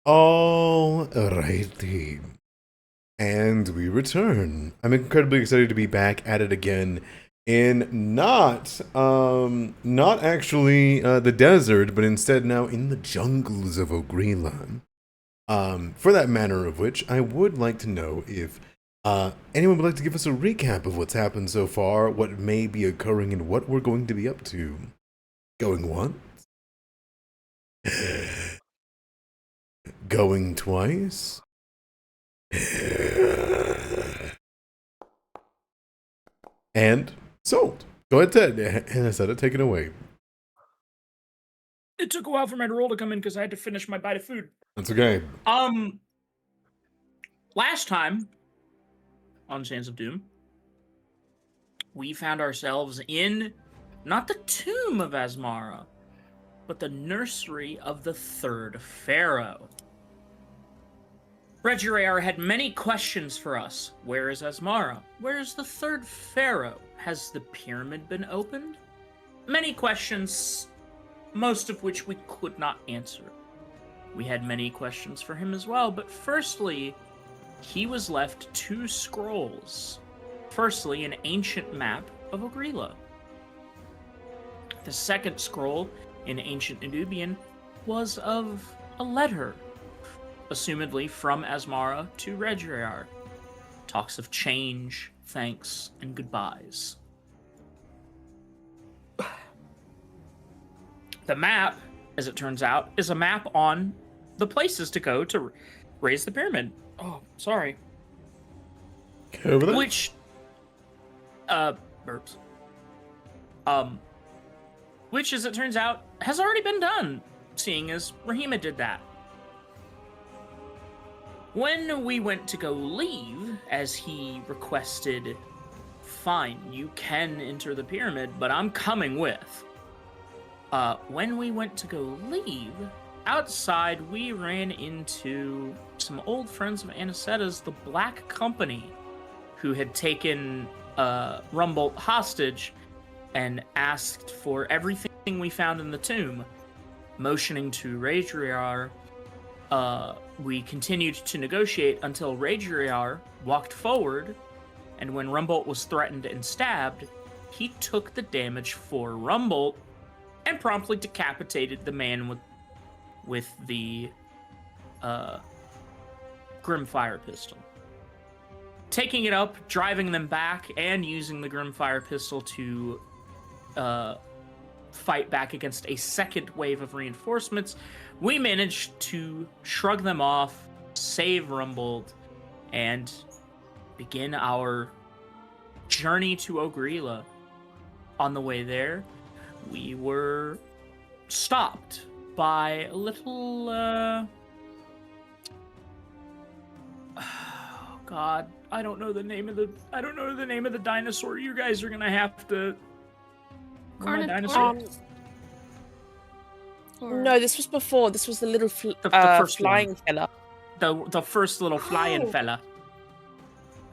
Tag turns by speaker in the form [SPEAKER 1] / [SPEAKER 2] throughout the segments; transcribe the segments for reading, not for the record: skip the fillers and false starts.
[SPEAKER 1] Alrighty. And we return. I'm incredibly excited to be back at it again in not actually the desert, but instead now in the jungles of Ogreelan. For that matter of which, I would like to know if anyone would like to give us a recap of what's happened so far, what may be occurring, and what we're going to be up to. Going once? Going twice? And sold. Go ahead, Ted. And I said it, take it away.
[SPEAKER 2] It took a while for my roll to come in because I had to finish my bite of food.
[SPEAKER 1] That's okay.
[SPEAKER 2] Last time on Sands of Doom, we found ourselves in not the tomb of Asmara, but the nursery of the third pharaoh. Regirear had many questions for us. Where is Asmara? Where is the third pharaoh? Has the pyramid been opened? Many questions, most of which we could not answer. We had many questions for him as well, but firstly, he was left 2 scrolls. Firstly, an ancient map of Ogreela. The second scroll, in ancient Nubian, was of a letter, assumedly from Asmara to Regirear. Talks of change, thanks, and goodbyes. The map, as it turns out, is a map on the places to go to raise the pyramid. Oh, sorry.
[SPEAKER 1] Over there.
[SPEAKER 2] Which, burps. Which, as it turns out, has already been done, seeing as Rahima did that. When we went to go leave, as he requested, fine, you can enter the pyramid, but I'm coming with. When we went to go leave, outside we ran into some old friends of Anicetta's, the Black Company, who had taken Rumbolt hostage and asked for everything we found in the tomb. Motioning to Regirear, we continued to negotiate until Regirear walked forward, and when Rumbolt was threatened and stabbed, he took the damage for Rumbolt and promptly decapitated the man with the Grimfire pistol. Taking it up, driving them back, and using the Grimfire pistol to fight back against a second wave of reinforcements, we managed to shrug them off, save Rumbold, and begin our journey to Ogreela. On the way there, we were stopped by a little oh god, I don't know the name of the dinosaur. You guys are gonna have to dinosaur.
[SPEAKER 3] No, this was before. This was the little
[SPEAKER 2] the first
[SPEAKER 3] flying fella.
[SPEAKER 2] The first little flying fella.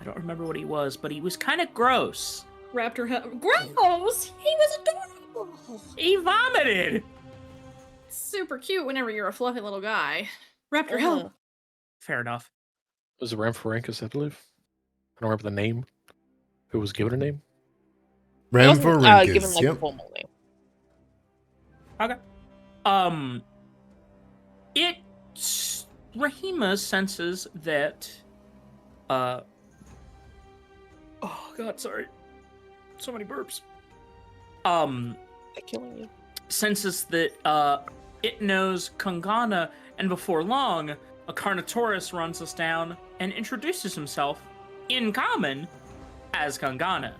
[SPEAKER 2] I don't remember what he was, but he was kind of gross.
[SPEAKER 4] Raptor gross! He was adorable!
[SPEAKER 2] He vomited!
[SPEAKER 4] Super cute whenever you're a fluffy little guy. Raptor help!
[SPEAKER 2] Fair enough.
[SPEAKER 5] Was it Ramphorhynchus, I believe? I don't remember the name. Who was given a name?
[SPEAKER 1] Ramphorhynchus,
[SPEAKER 3] given like
[SPEAKER 1] yep.
[SPEAKER 3] a formal name.
[SPEAKER 2] Okay. Rahima senses that, oh god, sorry. So many burps.
[SPEAKER 3] They're killing you.
[SPEAKER 2] Senses that, it knows Kangana, and before long, a Carnotaurus runs us down and introduces himself, in common, as Kangana.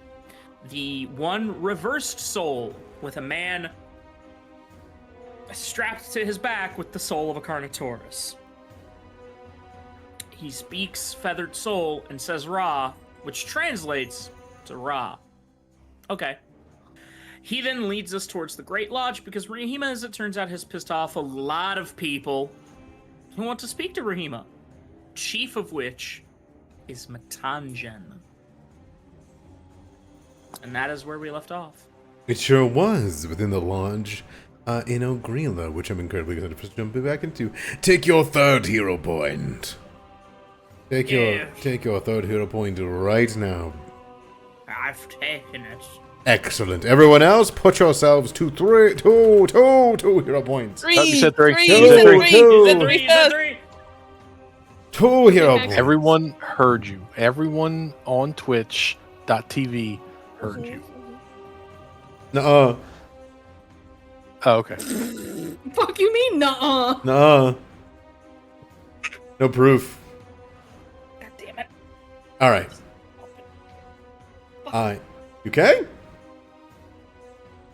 [SPEAKER 2] The one reversed soul, with a man strapped to his back with the soul of a Carnotaurus. He speaks Feathered Soul and says Ra, which translates to Ra. Okay. He then leads us towards the Great Lodge because Rahima, as it turns out, has pissed off a lot of people who want to speak to Rahima, chief of which is Matanjan. And that is where we left off.
[SPEAKER 1] It sure was. Within the lodge, in Ogrila, which I'm incredibly excited for jumping back into. Take your third hero point. Take your third hero point right now.
[SPEAKER 2] I've taken it.
[SPEAKER 1] Excellent. Everyone else, put yourselves to two hero points.
[SPEAKER 3] Three.
[SPEAKER 5] You said three.
[SPEAKER 3] Three.
[SPEAKER 5] You
[SPEAKER 3] You
[SPEAKER 5] said
[SPEAKER 3] said
[SPEAKER 5] three.
[SPEAKER 3] three.
[SPEAKER 1] Two.
[SPEAKER 3] You said three.
[SPEAKER 2] Three,
[SPEAKER 3] Yes.
[SPEAKER 2] three.
[SPEAKER 1] 2 hero
[SPEAKER 4] Okay.
[SPEAKER 1] points.
[SPEAKER 5] Everyone heard you. Everyone on Twitch.tv heard you.
[SPEAKER 1] Nuh-uh.
[SPEAKER 5] Oh, okay.
[SPEAKER 4] Fuck you mean, nuh-uh?
[SPEAKER 1] Nuh-uh. No proof.
[SPEAKER 2] God damn it.
[SPEAKER 1] All right. You okay?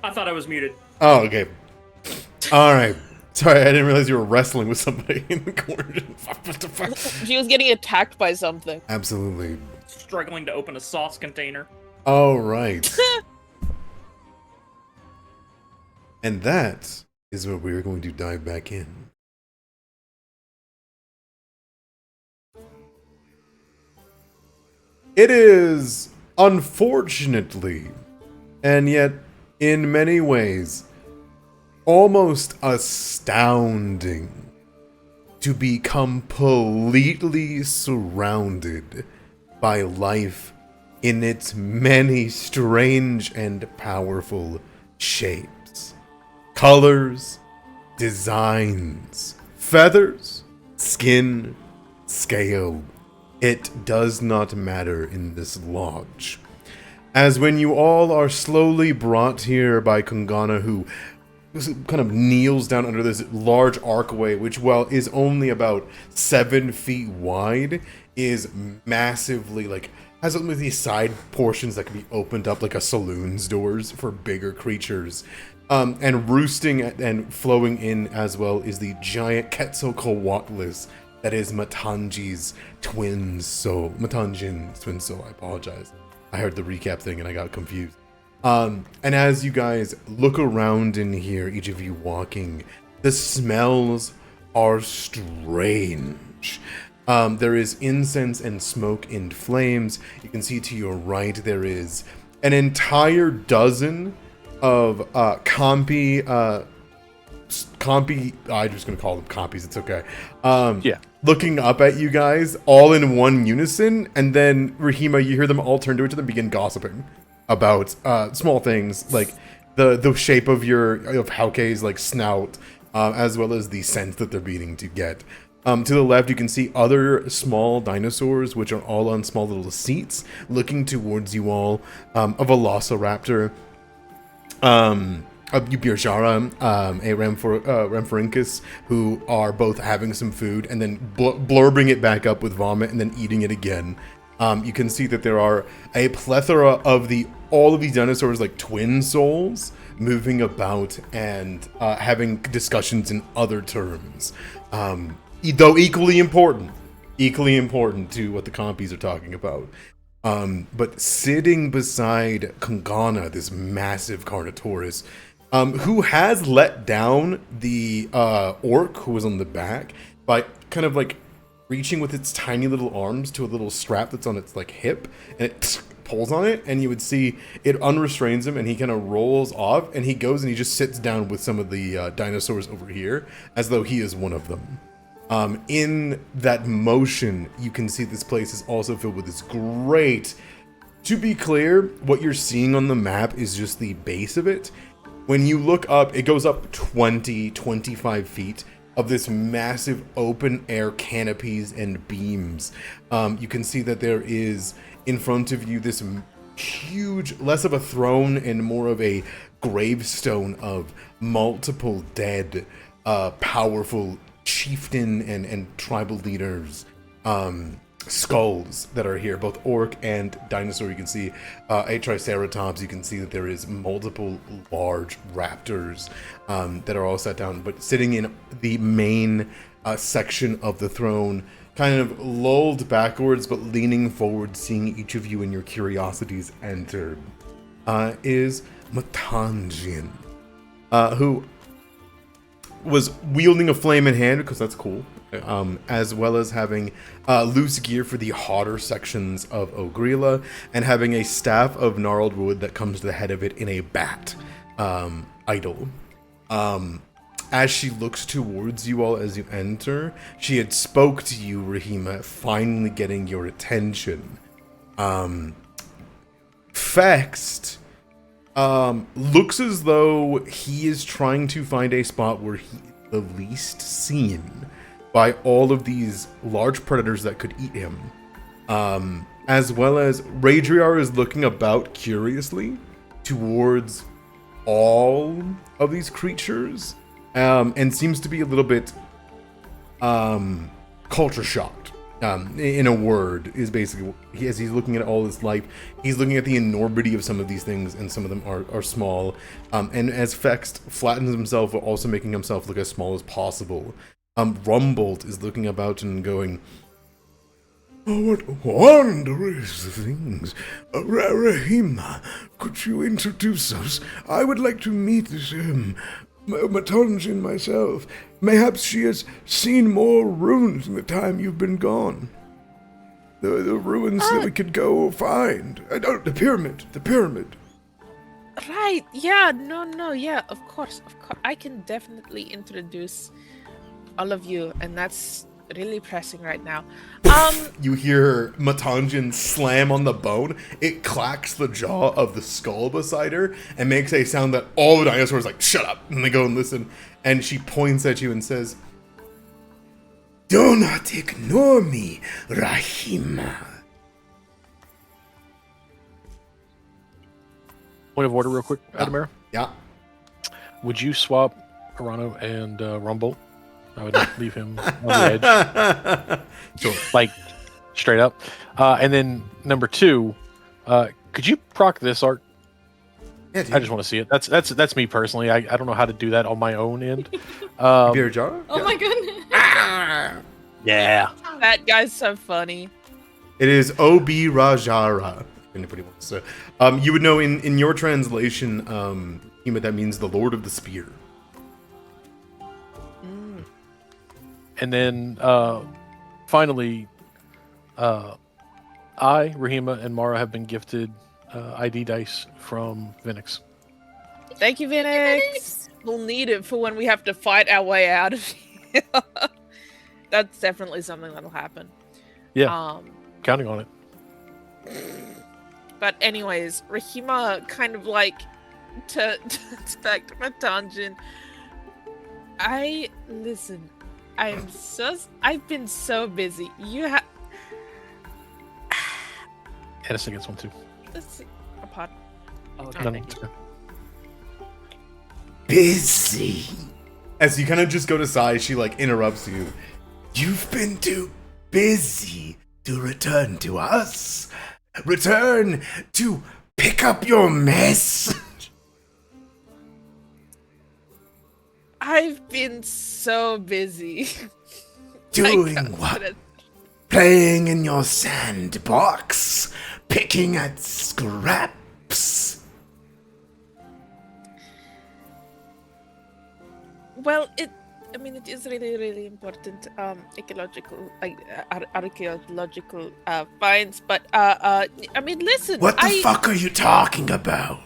[SPEAKER 2] I thought I was muted.
[SPEAKER 1] Oh, okay. All right. Sorry, I didn't realize you were wrestling with somebody in the corner.
[SPEAKER 3] She was getting attacked by something.
[SPEAKER 1] Absolutely.
[SPEAKER 2] Struggling to open a sauce container.
[SPEAKER 1] All right. And that is where we're going to dive back in. It is, unfortunately, and yet in many ways, almost astounding to be completely surrounded by life in its many strange and powerful shapes, colors, designs, feathers, skin, scale. It does not matter in this lodge. As when you all are slowly brought here by Kungana, who kind of kneels down under this large archway, which, while is only about 7 feet wide, is massively, like, has some of these side portions that can be opened up like a saloon's doors for bigger creatures. And roosting and flowing in as well is the giant Quetzalcoatlus that is Matanji's twin soul. Matanjin's twin soul, I apologize. I heard the recap thing and I got confused. And as you guys look around in here, each of you walking, the smells are strange. There is incense and smoke and flames. You can see to your right there is an entire dozen of compy, I'm just gonna call them compies, it's okay.
[SPEAKER 5] Yeah.
[SPEAKER 1] Looking up at you guys all in one unison, and then Rahima, you hear them all turn to each other and begin gossiping about small things like the shape of Hauke's like snout, as well as the scent that they're beginning to get. To the left, you can see other small dinosaurs, which are all on small little seats, looking towards you all. A velociraptor, a Birjara, a Remphorinchus, who are both having some food and then blurbing it back up with vomit and then eating it again. You can see that there are a plethora of all of these dinosaurs, like twin souls, moving about and having discussions in other terms. Though equally important to what the compies are talking about. But sitting beside Kungana, this massive Carnotaurus, who has let down the orc who was on the back by kind of like reaching with its tiny little arms to a little strap that's on its like hip, and it pulls on it, and you would see it unrestrains him, and he kind of rolls off, and he goes and he just sits down with some of the dinosaurs over here as though he is one of them. In that motion, you can see this place is also filled with this great... To be clear, what you're seeing on the map is just the base of it. When you look up, it goes up 25 feet of this massive open air canopies and beams. You can see that there is, in front of you, this huge, less of a throne and more of a gravestone of multiple dead, powerful chieftain and tribal leaders, skulls that are here, both orc and dinosaur. You can see a triceratops. You can see that there is multiple large raptors that are all set down, but sitting in the main section of the throne, kind of lulled backwards but leaning forward, seeing each of you and your curiosities enter, is Matanjin, who was wielding a flame in hand, because that's cool, as well as having loose gear for the hotter sections of Ogrila, and having a staff of gnarled wood that comes to the head of it in a bat idol. As she looks towards you all as you enter, she had spoke to you, Rahima, finally getting your attention. Fext looks as though he is trying to find a spot where he is the least seen by all of these large predators that could eat him. As well as Radriar is looking about curiously towards all of these creatures, and seems to be a little bit culture shocked. In a word, is basically as he's looking at all this life, he's looking at the enormity of some of these things, and some of them are small. And as Fext flattens himself, while also making himself look as small as possible, Rumbolt is looking about and going, "Oh, what wondrous things! Rahima, could you introduce us? I would like to meet this Matonjin myself. Mayhaps she has seen more ruins in the time you've been gone. The ruins that we could go find. The pyramid.
[SPEAKER 3] Right, yeah, no, yeah, of course. I can definitely introduce all of you, and that's really pressing right now.
[SPEAKER 1] You hear Matanjin slam on the bone. It clacks the jaw of the skull beside her and makes a sound that all the dinosaurs like, shut up, and they go and listen. And she points at you and says, "Do not ignore me, Rahima."
[SPEAKER 5] Point of order, real quick, Adamir.
[SPEAKER 1] Yeah.
[SPEAKER 5] Would you swap Arano and Rumble? I would not leave him on the edge.
[SPEAKER 1] Sure.
[SPEAKER 5] Like, straight up. And then number 2, could you proc this art?
[SPEAKER 1] Yeah, dude.
[SPEAKER 5] I just want to see it. That's me personally. I don't know how to do that on my own end.
[SPEAKER 1] Beer jar?
[SPEAKER 4] Oh my goodness.
[SPEAKER 5] Yeah.
[SPEAKER 3] That guy's so funny.
[SPEAKER 1] It is Obi Rajara. If anybody wants to. You would know in your translation, Hema, that means the Lord of the Spear.
[SPEAKER 5] And then finally, I, Rahima, and Mara have been gifted ID dice from Vinix.
[SPEAKER 3] Thank you, Vinix. We'll need it for when we have to fight our way out of here. That's definitely something that'll happen.
[SPEAKER 5] Yeah, counting on it.
[SPEAKER 3] But anyways, Rahima kind of like to back to Matanjin. I've been so busy. You have
[SPEAKER 5] Hennessy gets one too.
[SPEAKER 3] this a pod.
[SPEAKER 2] Oh,
[SPEAKER 5] No,
[SPEAKER 2] okay.
[SPEAKER 5] it's okay.
[SPEAKER 1] Busy. As you kind of just go to sigh, she like interrupts you. You've been too busy to return to us. Return to pick up your mess.
[SPEAKER 3] I've been so busy.
[SPEAKER 1] Doing
[SPEAKER 3] I
[SPEAKER 1] what?
[SPEAKER 3] couldn't-
[SPEAKER 1] Playing in your sandbox. Picking at scraps.
[SPEAKER 3] Well, it is really, really important archaeological finds. But listen.
[SPEAKER 1] What the fuck are you talking about?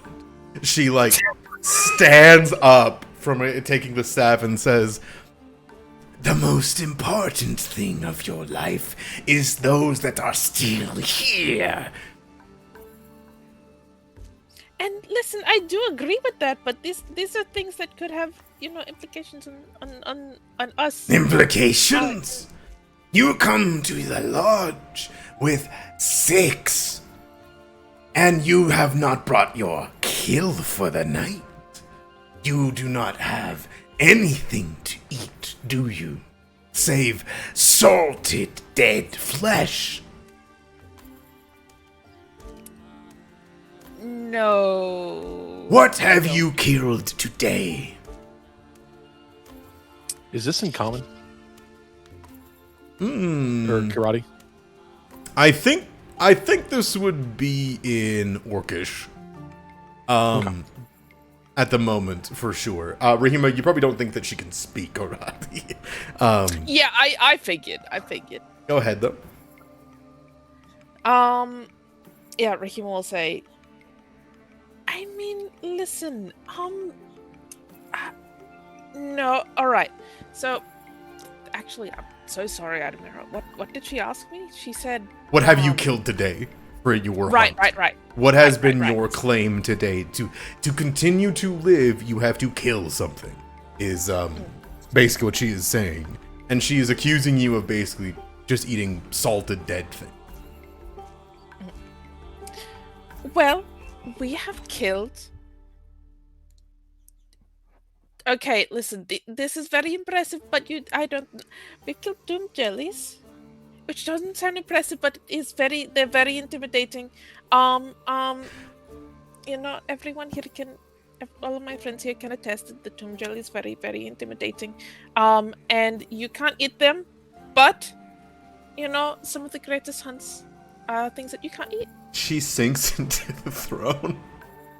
[SPEAKER 1] She like stands up from taking the staff and says, "The most important thing of your life is those that are still here."
[SPEAKER 3] And listen, I do agree with that, but these are things that could have, implications on us.
[SPEAKER 1] Implications? You come to the lodge with 6, and you have not brought your kill for the night. You do not have anything to eat, do you? Save salted dead flesh.
[SPEAKER 3] No.
[SPEAKER 1] What have you killed today?
[SPEAKER 5] Is this in common
[SPEAKER 1] Hmm.
[SPEAKER 5] or karate?
[SPEAKER 1] I think this would be in Orcish. At the moment, for sure. Rahima, you probably don't think that she can speak karate.
[SPEAKER 3] Yeah, I figured.
[SPEAKER 1] Go ahead though.
[SPEAKER 3] Yeah, Rahima will say, listen, No, alright. So, actually, I'm so sorry, Admira. What did she ask me? She said...
[SPEAKER 1] What have you killed today for your
[SPEAKER 3] Right,
[SPEAKER 1] hunt?
[SPEAKER 3] right.
[SPEAKER 1] What has
[SPEAKER 3] Right,
[SPEAKER 1] been
[SPEAKER 3] right.
[SPEAKER 1] your claim today? To continue to live, you have to kill something. Is basically what she is saying, and she is accusing you of basically just eating salted dead things.
[SPEAKER 3] Well, we have killed... Okay, listen, this is very impressive, but we've killed doom jellies, which doesn't sound impressive, but they're very intimidating. Everyone here all of my friends here can attest that the doom jelly is very, very intimidating. And you can't eat them, but, some of the greatest hunts are things that you can't eat.
[SPEAKER 1] She sinks into the throne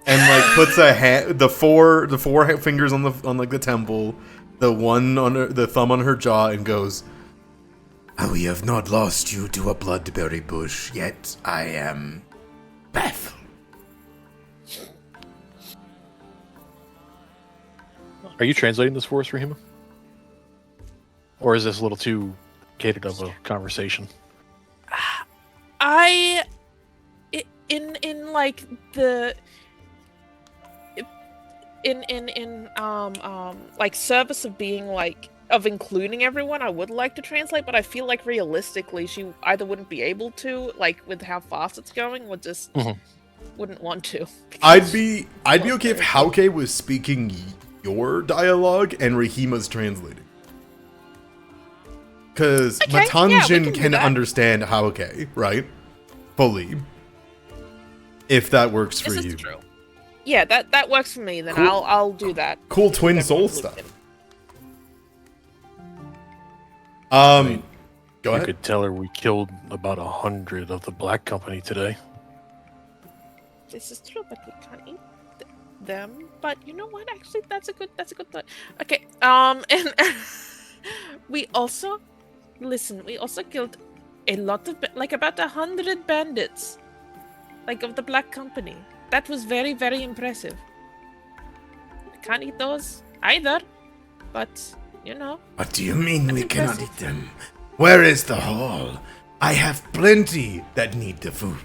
[SPEAKER 1] and puts the four fingers on the temple, the one on the thumb on her jaw, and goes, "We have not lost you to a bloodberry bush yet. I am baffled."
[SPEAKER 5] Are you translating this for us, Rahima? Or is this a little too catered of a conversation?
[SPEAKER 3] Service of being of including everyone, I would like to translate, but I feel like realistically she either wouldn't be able to, with how fast it's going, or just wouldn't want to.
[SPEAKER 1] I'd be okay if Hauke was speaking your dialogue and Rahima's translating. Because Matanjin can understand Hauke, right? Fully. If that works for you.
[SPEAKER 3] True. Yeah, that works for me, then
[SPEAKER 1] Cool.
[SPEAKER 3] I'll do that.
[SPEAKER 1] Cool twin soul stuff. Go
[SPEAKER 5] You
[SPEAKER 1] ahead.
[SPEAKER 5] could tell her we killed about 100 of the Black Company today.
[SPEAKER 3] This is true, but we can't eat them. But you know what? Actually, that's a good thought. Okay. And we also killed a lot of about 100 bandits, of the Black Company. That was very, very impressive. We can't eat those either, but
[SPEAKER 1] What do you mean we cannot
[SPEAKER 3] impressive.
[SPEAKER 1] eat them? Where is the hall? I have plenty that need the food.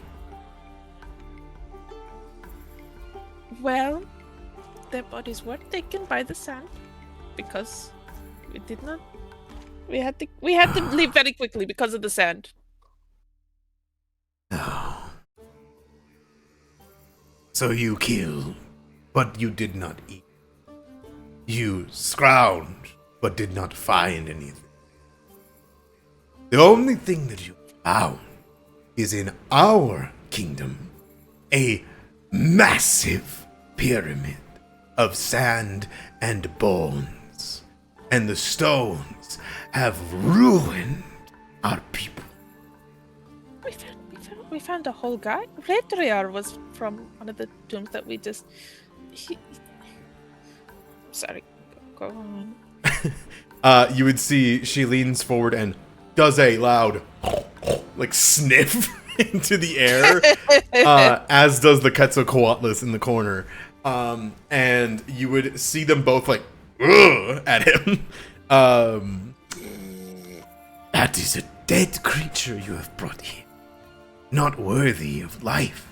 [SPEAKER 3] Well, their bodies were taken by the sand because we had to leave very quickly because of the sand.
[SPEAKER 1] Oh. So you killed, but you did not eat. You scrounged, but did not find anything. The only thing that you found is in our kingdom a massive pyramid of sand and bones, and the stones have ruined our people.
[SPEAKER 3] We found a whole guy. Redriar was from one of the tombs that we just. Sorry, go on.
[SPEAKER 1] You would see she leans forward and does a loud sniff into the air, as does the Quetzalcoatlus in the corner. And you would see them both ugh, at him. That is a dead creature you have brought here. Not worthy of life.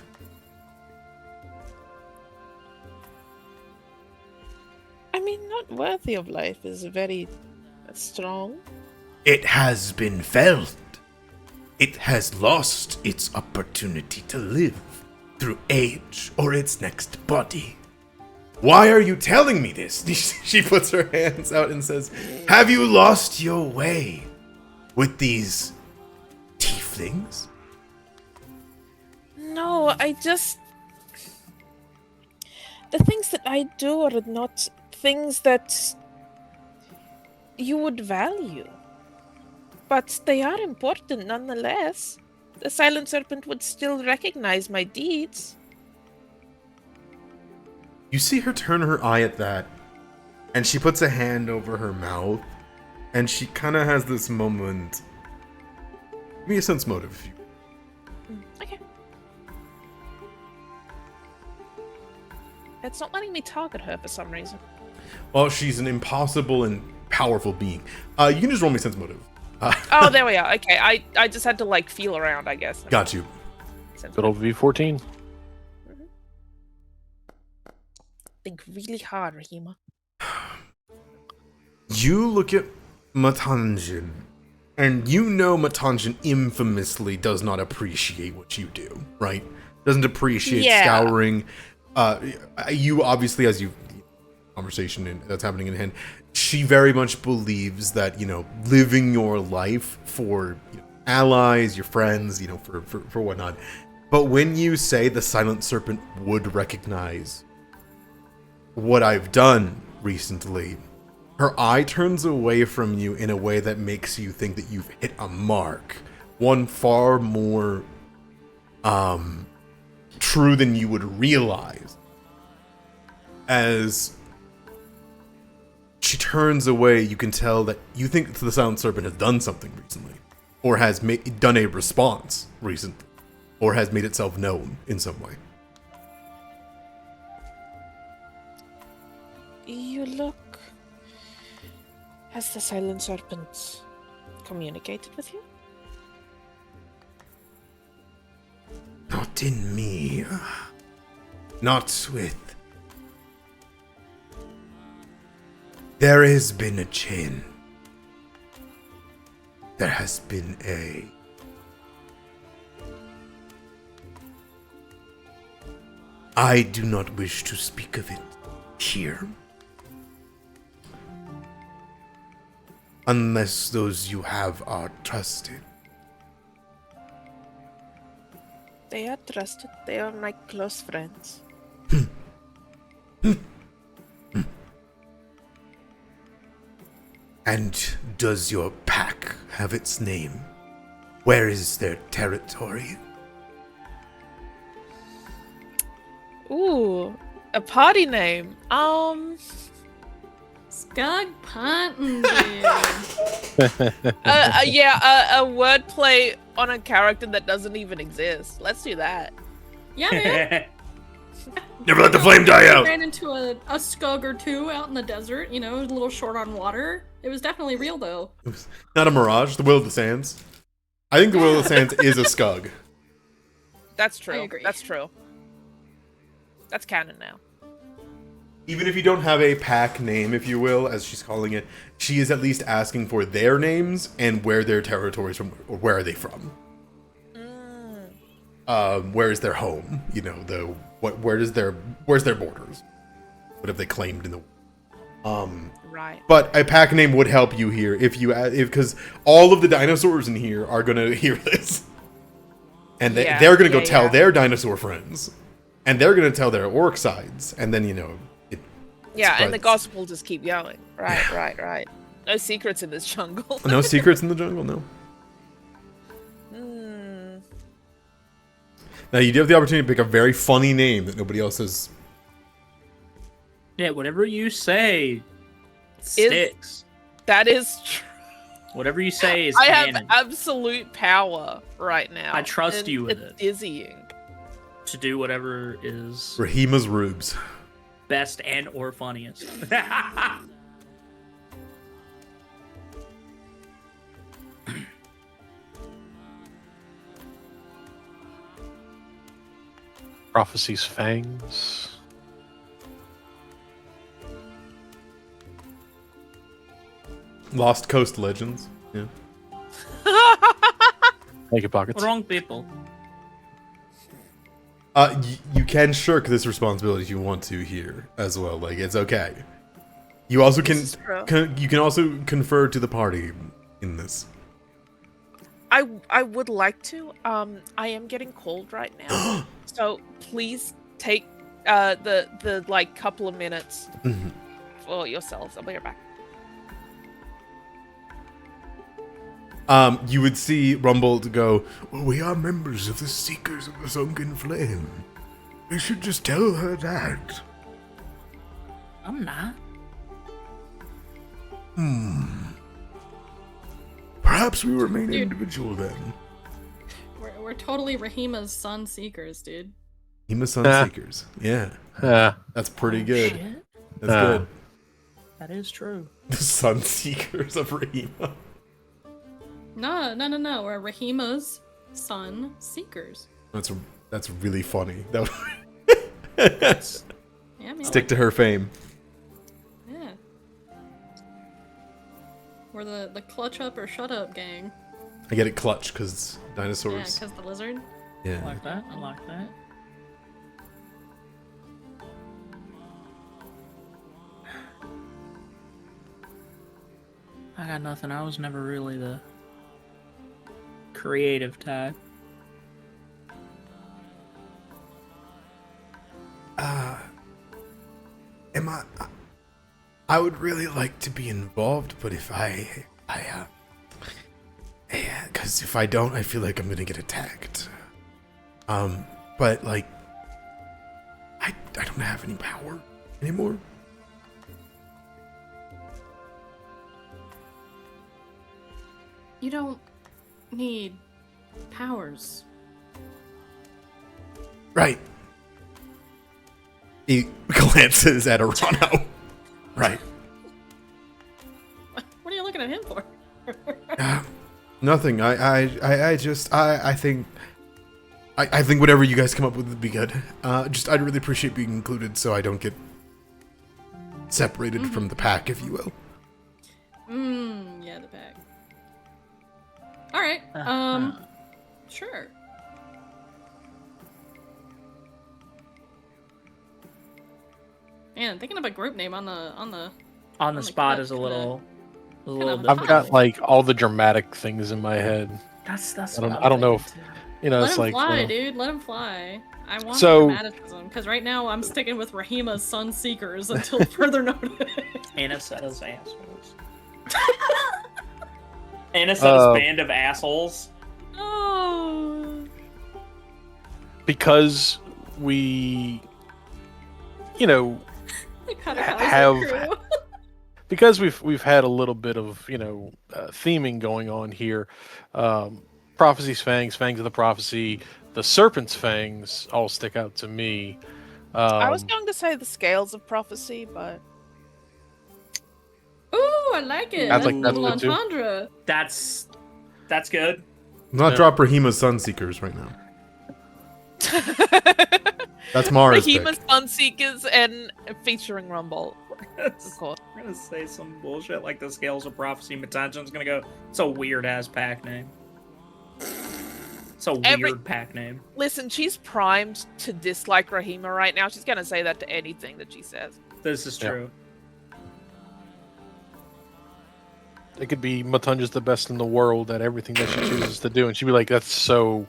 [SPEAKER 3] I mean, not worthy of life is very strong.
[SPEAKER 1] It has been felled. It has lost its opportunity to live through age or its next body. Why are you telling me this? She puts her hands out and says, "Have you lost your way with these tieflings?"
[SPEAKER 3] No, the things that I do are not things that you would value. But they are important nonetheless. The Silent Serpent would still recognize my deeds.
[SPEAKER 1] You see her turn her eye at that, and she puts a hand over her mouth, and she kind of has this moment. Give me a sense motive, if you.
[SPEAKER 3] Okay. It's not letting me target her for some reason.
[SPEAKER 1] Well, she's an impossible and powerful being. You can just roll me sense motive.
[SPEAKER 3] Oh, there we are. Okay, I just had to like feel around, I guess.
[SPEAKER 1] Got you.
[SPEAKER 5] Good old V14.
[SPEAKER 3] Think really hard, Rahima.
[SPEAKER 1] You look at Matanjin, and you know Matanjin infamously does not appreciate what you do, right? Doesn't appreciate scouring. You obviously, as you conversation that's happening in hand, she very much believes that, you know, living your life for allies, your friends, you know, for whatnot. But when you say the Silent Serpent would recognize what I've done recently, her eye turns away from you in a way that makes you think that you've hit a mark. One far more true than you would realize. As she turns away, you can tell that you think the Silent Serpent has done something recently, or has done a response recently, or has made itself known in some way.
[SPEAKER 3] You look... Has the Silent Serpent communicated with you?
[SPEAKER 1] Not in me. Not with... There has been a chain. There has been a... I do not wish to speak of it here. Unless those you have are trusted.
[SPEAKER 3] They are trusted. They are my close friends.
[SPEAKER 1] And does your pack have its name? Where is their territory?
[SPEAKER 3] Ooh, a party name.
[SPEAKER 4] Skug punting, dude.
[SPEAKER 3] Yeah, a wordplay on a character that doesn't even exist. Let's do that.
[SPEAKER 4] Yeah, man.
[SPEAKER 1] Never let the flame die out!
[SPEAKER 4] Ran into a skug or two out in the desert, you know, a little short on water. It was definitely real, though.
[SPEAKER 1] It was not a mirage, the Will of the Sands. I think the Will of the Sands is a scug.
[SPEAKER 3] That's true.
[SPEAKER 4] I agree.
[SPEAKER 3] That's true. That's canon now.
[SPEAKER 1] Even if you don't have a pack name, if you will, as she's calling it, she is at least asking for their names and where their territories from, or where are they from? Where is their home? You know, where's their borders? What have they claimed in the?
[SPEAKER 3] Right.
[SPEAKER 1] But a pack name would help you here because all of the dinosaurs in here are gonna hear this, and they're gonna go tell their dinosaur friends, and they're gonna tell their orc sides, and then
[SPEAKER 3] yeah, and the gossip will just keep going. Right. No secrets in this jungle.
[SPEAKER 1] No secrets in the jungle, no. Now you do have the opportunity to pick a very funny name that nobody else has.
[SPEAKER 2] Yeah, whatever you say sticks.
[SPEAKER 3] That is true.
[SPEAKER 2] Whatever you say is
[SPEAKER 3] I
[SPEAKER 2] canon.
[SPEAKER 3] have absolute power right now.
[SPEAKER 2] I trust you with
[SPEAKER 3] it's
[SPEAKER 2] it.
[SPEAKER 3] Dizzying.
[SPEAKER 2] To do whatever is
[SPEAKER 1] Rahima's rubes.
[SPEAKER 2] best and or funniest.
[SPEAKER 5] Prophecy's fangs.
[SPEAKER 1] Lost Coast Legends. Yeah.
[SPEAKER 5] Make your pockets.
[SPEAKER 2] Wrong people.
[SPEAKER 1] You can shirk this responsibility if you want to here as well. Like, it's okay. You also can you can also confer to the party in this.
[SPEAKER 3] I would like to. I am getting cold right now, so please take the like couple of minutes for yourselves. I'll be right back.
[SPEAKER 1] You would see Rumble to go, well, we are members of the Seekers of the Sunken Flame. We should just tell her that.
[SPEAKER 2] I'm not.
[SPEAKER 1] Perhaps we remain individual then.
[SPEAKER 4] We're totally Rahima's sun seekers, dude.
[SPEAKER 1] Rahima's Sun Seekers. Yeah. That's pretty good.
[SPEAKER 2] Shit.
[SPEAKER 1] That's good.
[SPEAKER 2] That is true.
[SPEAKER 1] The Sunseekers of Rahima.
[SPEAKER 4] No. We're Rahima's sun seekers.
[SPEAKER 1] That's really funny. That
[SPEAKER 4] Yeah, man.
[SPEAKER 1] stick to her fame.
[SPEAKER 4] Yeah. We're the clutch up or shut up gang.
[SPEAKER 1] I get it, clutch, because
[SPEAKER 4] Yeah,
[SPEAKER 1] dinosaurs.
[SPEAKER 4] because the lizard.
[SPEAKER 2] I
[SPEAKER 1] Yeah.
[SPEAKER 2] like that. I like that. I got nothing. I was never really the creative type.
[SPEAKER 1] Am I would really like to be involved, but if because if I don't, I feel like I'm gonna get attacked. But like, I don't have any power anymore.
[SPEAKER 4] You don't need powers.
[SPEAKER 1] Right. He glances at Arano. Right.
[SPEAKER 4] What are you looking at him for?
[SPEAKER 1] Nothing. I think whatever you guys come up with would be good. I'd really appreciate being included so I don't get separated from the pack, if you will.
[SPEAKER 4] Yeah, the pack. All right. Sure. Man, thinking of a group name on the
[SPEAKER 2] On the spot
[SPEAKER 4] clip
[SPEAKER 2] is a
[SPEAKER 4] kinda-
[SPEAKER 2] little
[SPEAKER 4] kinda
[SPEAKER 5] I've
[SPEAKER 2] difficult.
[SPEAKER 5] got like all the dramatic things in my head.
[SPEAKER 2] That's
[SPEAKER 5] I don't know if
[SPEAKER 4] Let
[SPEAKER 5] it's
[SPEAKER 4] him
[SPEAKER 5] like
[SPEAKER 4] fly, dude. Let him fly. I want
[SPEAKER 5] So-
[SPEAKER 4] dramaticism because right now I'm sticking with Rahima's sun seekers until further notice.
[SPEAKER 2] Anna said us assholes. Anna said us band of assholes.
[SPEAKER 4] Oh.
[SPEAKER 5] because we,
[SPEAKER 4] Have
[SPEAKER 5] because we've had a little bit of theming going on here. Prophecy's fangs of the prophecy, the serpent's fangs all stick out to me.
[SPEAKER 3] I was going to say the scales of prophecy, but
[SPEAKER 4] Ooh, I like it.
[SPEAKER 5] I'd like
[SPEAKER 4] That's
[SPEAKER 5] that
[SPEAKER 4] a little
[SPEAKER 5] too.
[SPEAKER 4] entendre.
[SPEAKER 2] That's good.
[SPEAKER 1] Not
[SPEAKER 5] Yeah.
[SPEAKER 1] drop Rahima's Sunseekers right now. That's Mara's pick.
[SPEAKER 3] Rahima's Sunseekers and featuring Rumble, of course.
[SPEAKER 2] I'm gonna say some bullshit like the Scales of Prophecy. Matanjan's gonna go, it's a weird ass pack name. It's a weird pack name.
[SPEAKER 3] Listen, she's primed to dislike Rahima right now. She's gonna say that to anything that she says.
[SPEAKER 2] This is
[SPEAKER 5] Yeah.
[SPEAKER 2] true.
[SPEAKER 5] It could be Matunja's the best in the world at everything that she chooses to do, and she'd be like, "That's so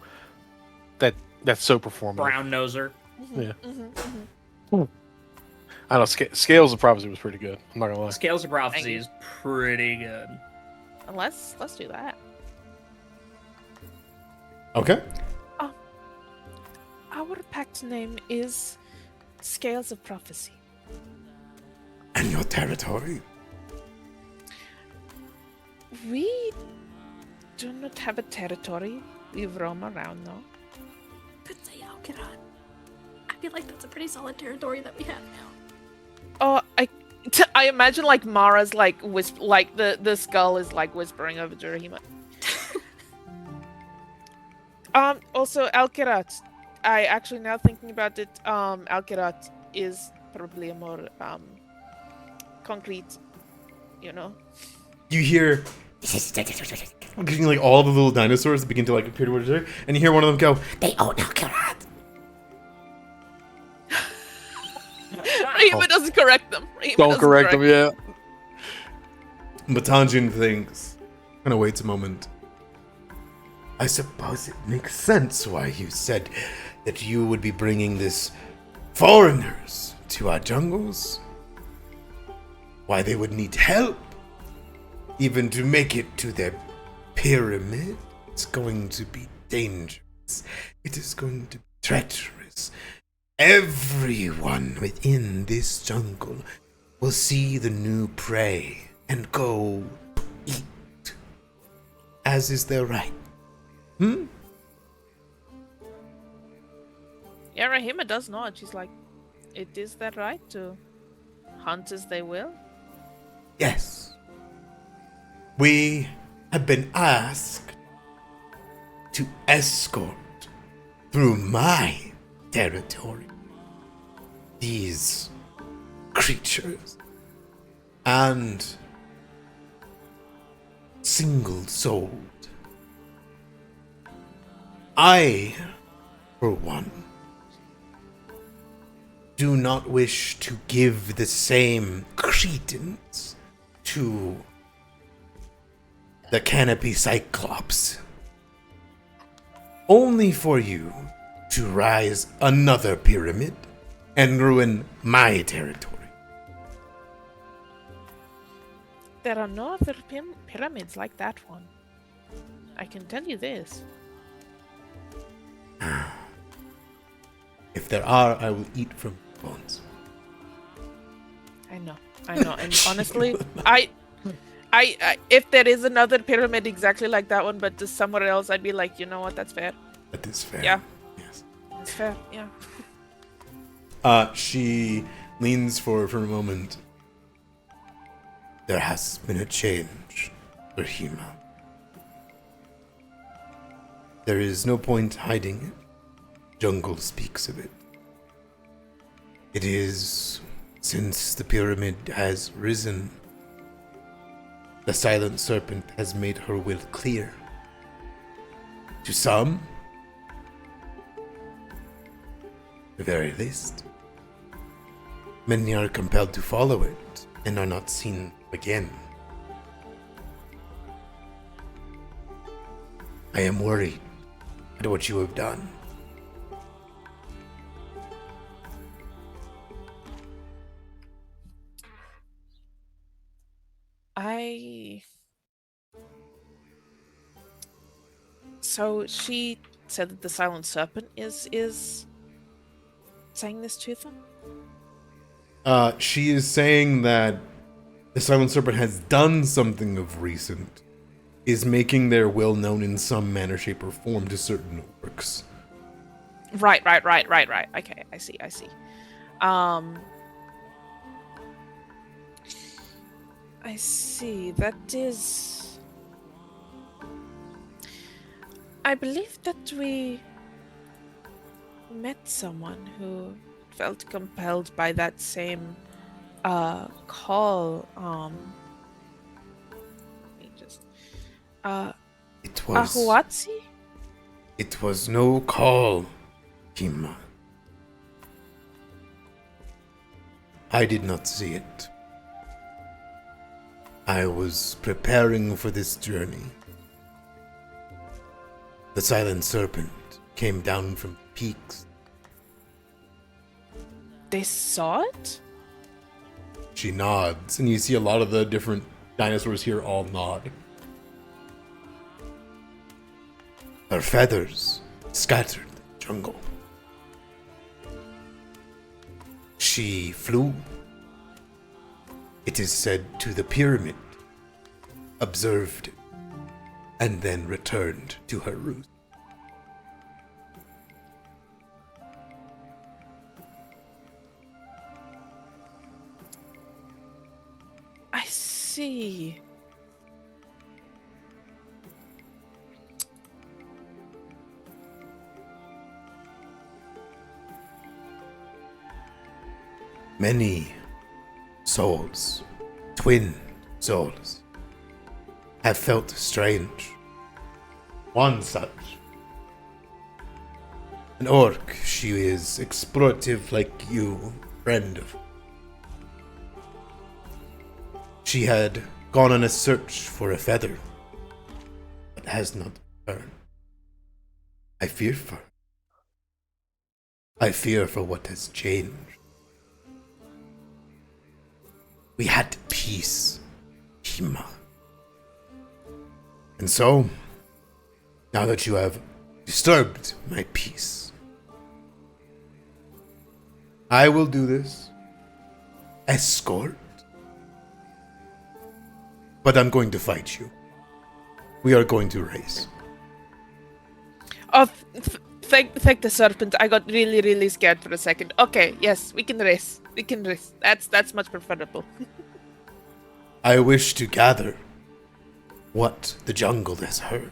[SPEAKER 5] performative."
[SPEAKER 2] Brown noser.
[SPEAKER 5] Yeah.
[SPEAKER 3] Mm-hmm.
[SPEAKER 5] I don't know. Scales of Prophecy was pretty good. I'm not gonna lie.
[SPEAKER 2] Scales of Prophecy
[SPEAKER 3] Thank you.
[SPEAKER 2] is pretty good.
[SPEAKER 3] Let's do that.
[SPEAKER 1] Okay.
[SPEAKER 3] Our pact name is Scales of Prophecy.
[SPEAKER 1] And your territory.
[SPEAKER 3] We do not have a territory. We roam around now.
[SPEAKER 4] Could say Kirat. I feel like that's a pretty solid territory that we have now.
[SPEAKER 3] Oh, I imagine like Mara's like like the skull is like whispering over to Rahima. Also Alkirat. I actually now thinking about it, Alkirat is probably a more concrete,
[SPEAKER 1] You hear like all the little dinosaurs begin to like appear to each other, and you hear one of them go, "They own Kirat."
[SPEAKER 3] Rahima doesn't correct them. Rahima
[SPEAKER 5] Don't
[SPEAKER 3] doesn't
[SPEAKER 5] correct them, yeah.
[SPEAKER 1] Matanjin thinks, kind of waits a moment. I suppose it makes sense why you said that you would be bringing this foreigners to our jungles. Why they would need help, even to make it to their pyramid. It's going to be dangerous. It is going to be treacherous. Everyone within this jungle will see the new prey and go eat, as is their right.
[SPEAKER 3] Yeah, Rahima does nod. She's like, it is their right to hunt as they will.
[SPEAKER 1] Yes. We have been asked to escort through my territory these creatures and single-souled. I, for one, do not wish to give the same credence to the Canopy Cyclops, only for you to rise another pyramid and ruin my territory.
[SPEAKER 3] There are no other pyramids like that one. I can tell you this.
[SPEAKER 1] If there are, I will eat from bones.
[SPEAKER 3] I know, and honestly, I, if there is another pyramid exactly like that one, but just somewhere else, I'd be like, you know what, that's fair.
[SPEAKER 1] That is fair.
[SPEAKER 3] Yeah.
[SPEAKER 1] Yes.
[SPEAKER 3] That's fair, yeah.
[SPEAKER 1] She leans forward for a moment. There has been a change, Rahima. There is no point hiding it. Jungle speaks of it. It is since the pyramid has risen, the silent serpent has made her will clear. To some, the very least, many are compelled to follow it and are not seen again. I am worried at what you have done.
[SPEAKER 3] So she said that the silent serpent is saying this to them?
[SPEAKER 1] She is saying that the silent serpent has done something of recent, is making their will known in some manner, shape, or form to certain orcs.
[SPEAKER 3] Right. Okay, I see. I see. That is... I believe that we met someone who felt compelled by that same call. Let me just...
[SPEAKER 1] It was...
[SPEAKER 3] Ahuatsi?
[SPEAKER 1] It was no call, Kima. I did not see it. I was preparing for this journey. The silent serpent came down from the peaks.
[SPEAKER 3] They saw it?
[SPEAKER 1] She nods, and you see a lot of the different dinosaurs here all nod. Her feathers scattered the jungle. She flew, it is said, to the pyramid, observed it, and then returned to her roost.
[SPEAKER 3] I see.
[SPEAKER 1] Many souls, twin souls, have felt strange. One such, an orc. She is explorative like you, friend of. She had gone on a search for a feather, but has not returned. I fear for her. I fear for what has changed. We had peace, Hima. And so, now that you have disturbed my peace, I will do this. Escort. But I'm going to fight you. We are going to race.
[SPEAKER 3] Oh, thank the serpent. I got really, really scared for a second. Okay, yes, we can race. That's much preferable.
[SPEAKER 1] I wish to gather what the jungle has heard.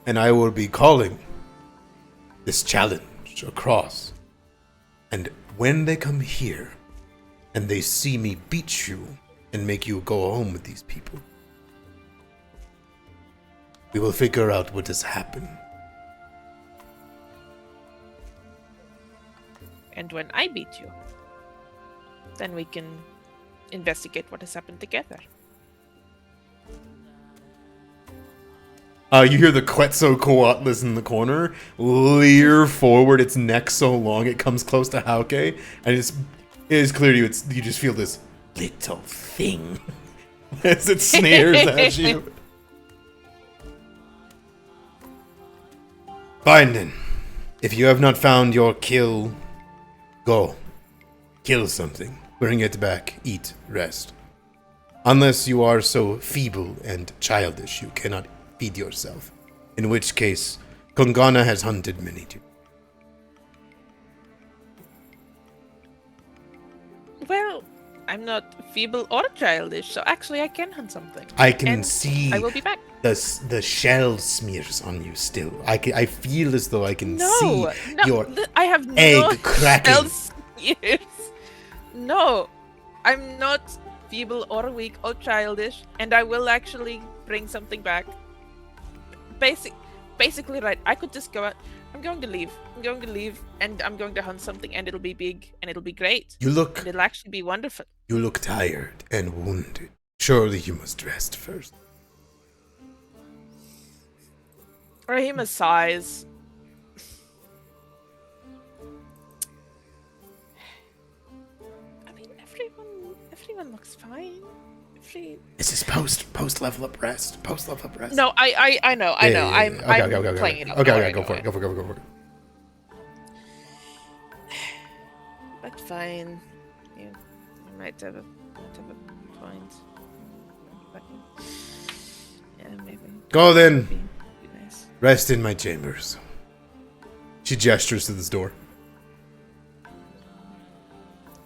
[SPEAKER 1] And I will be calling this challenge across. And when they come here and they see me beat you and make you go home with these people, we will figure out what has happened.
[SPEAKER 3] And when I beat you, then we can investigate what has happened together.
[SPEAKER 1] You hear the Quetzalcoatlus in the corner leer forward, its neck so long it comes close to Hauke, and it is clear to you, you just feel this little thing as it sneers at you. Fine then. If you have not found your kill, go. Kill something. Bring it back. Eat. Rest. Unless you are so feeble and childish you cannot feed yourself. In which case, Kongana has hunted many too.
[SPEAKER 3] Well, I'm not feeble or childish, so actually I can hunt something.
[SPEAKER 1] I can
[SPEAKER 3] And
[SPEAKER 1] see
[SPEAKER 3] I will be back.
[SPEAKER 1] the shell smears on you still. I feel as though I can see
[SPEAKER 3] No,
[SPEAKER 1] your
[SPEAKER 3] I have
[SPEAKER 1] egg
[SPEAKER 3] no
[SPEAKER 1] cracking.
[SPEAKER 3] else years. No, I'm not feeble or weak or childish, and I will actually bring something back. Basically, right? I could just go out. I'm going to leave, and I'm going to hunt something, and it'll be big, and it'll be great.
[SPEAKER 1] You look
[SPEAKER 3] And it'll actually be wonderful.
[SPEAKER 1] You look tired and wounded. Surely you must rest first.
[SPEAKER 3] Rahima sighs. I mean, everyone looks fine.
[SPEAKER 1] This is post level up rest. Post level up rest.
[SPEAKER 3] No, I know. I'm playing it up.
[SPEAKER 1] Okay, go for it. Go for it.
[SPEAKER 3] That's fine. You might have a point. But, yeah, maybe.
[SPEAKER 1] Go then.
[SPEAKER 3] Be nice.
[SPEAKER 1] Rest in my chambers. She gestures to this door.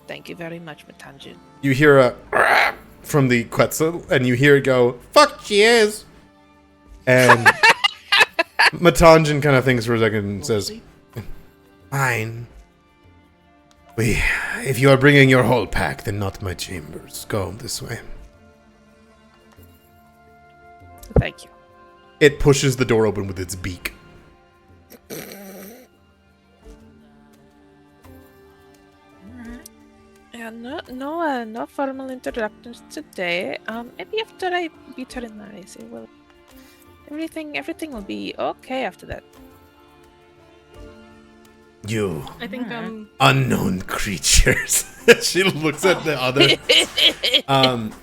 [SPEAKER 3] Thank you very much, Matanjin.
[SPEAKER 1] You hear a from the Quetzal, and you hear it go, "Fuck, she is." And Matanjin kind of thinks for a second and says, "Fine. If you are bringing your whole pack, then not my chambers. Go this way."
[SPEAKER 3] Thank you.
[SPEAKER 1] It pushes the door open with its beak.
[SPEAKER 3] Yeah, no formal introductions today. Maybe after I beat her in the race, it will. Everything will be okay after that.
[SPEAKER 1] You
[SPEAKER 4] I think
[SPEAKER 1] unknown creatures. She looks at the other.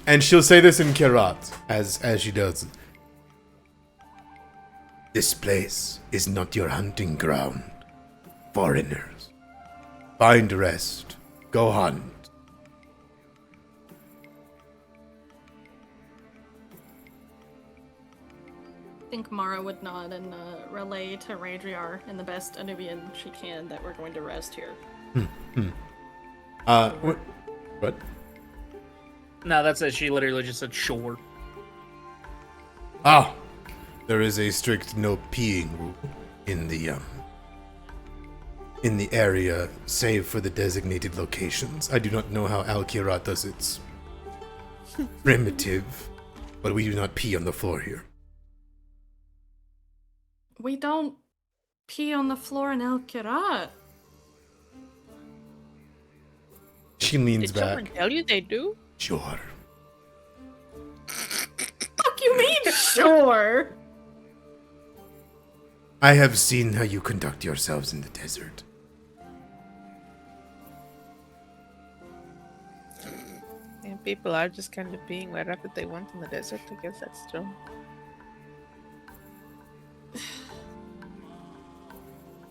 [SPEAKER 1] And she'll say this in Kirat as she does. This place is not your hunting ground, foreigners. Find rest. Go hunt.
[SPEAKER 4] I think Mara would nod and relay to Radriar in the best Anubian she can that we're going to rest here.
[SPEAKER 1] What?
[SPEAKER 2] No, that's it. She literally just said sure.
[SPEAKER 1] Ah, there is a strict no peeing rule in the area, save for the designated locations. I do not know how Al-Kirat does its primitive, but we do not pee on the floor here.
[SPEAKER 4] We don't pee on the floor in El Kirat.
[SPEAKER 1] She leans
[SPEAKER 3] Did someone
[SPEAKER 1] back.
[SPEAKER 3] tell you they do?
[SPEAKER 1] Sure.
[SPEAKER 4] Fuck you mean sure?
[SPEAKER 1] I have seen how you conduct yourselves in the desert.
[SPEAKER 3] And people are just kind of being wherever they want in the desert. I guess that's true.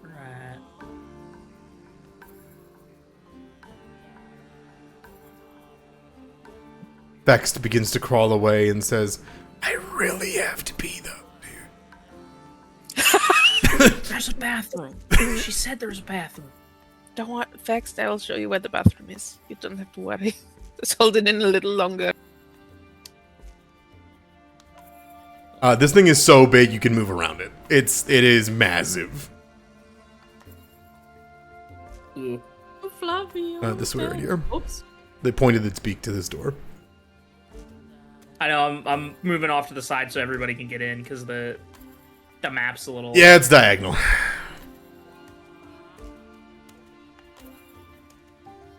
[SPEAKER 2] Right.
[SPEAKER 1] Vext begins to crawl away and says, I really have to pee though, dude.
[SPEAKER 2] There's a bathroom. She said there's a bathroom.
[SPEAKER 3] Don't want Vex, I will show you where the bathroom is. You don't have to worry. Just hold it in a little longer.
[SPEAKER 1] This thing is so big you can move around it. It is massive.
[SPEAKER 2] Yeah.
[SPEAKER 4] Flavio.
[SPEAKER 1] This way right here.
[SPEAKER 4] Oops.
[SPEAKER 1] They pointed its beak to this door.
[SPEAKER 2] I know I'm moving off to the side so everybody can get in because the map's a little.
[SPEAKER 1] Yeah, it's diagonal.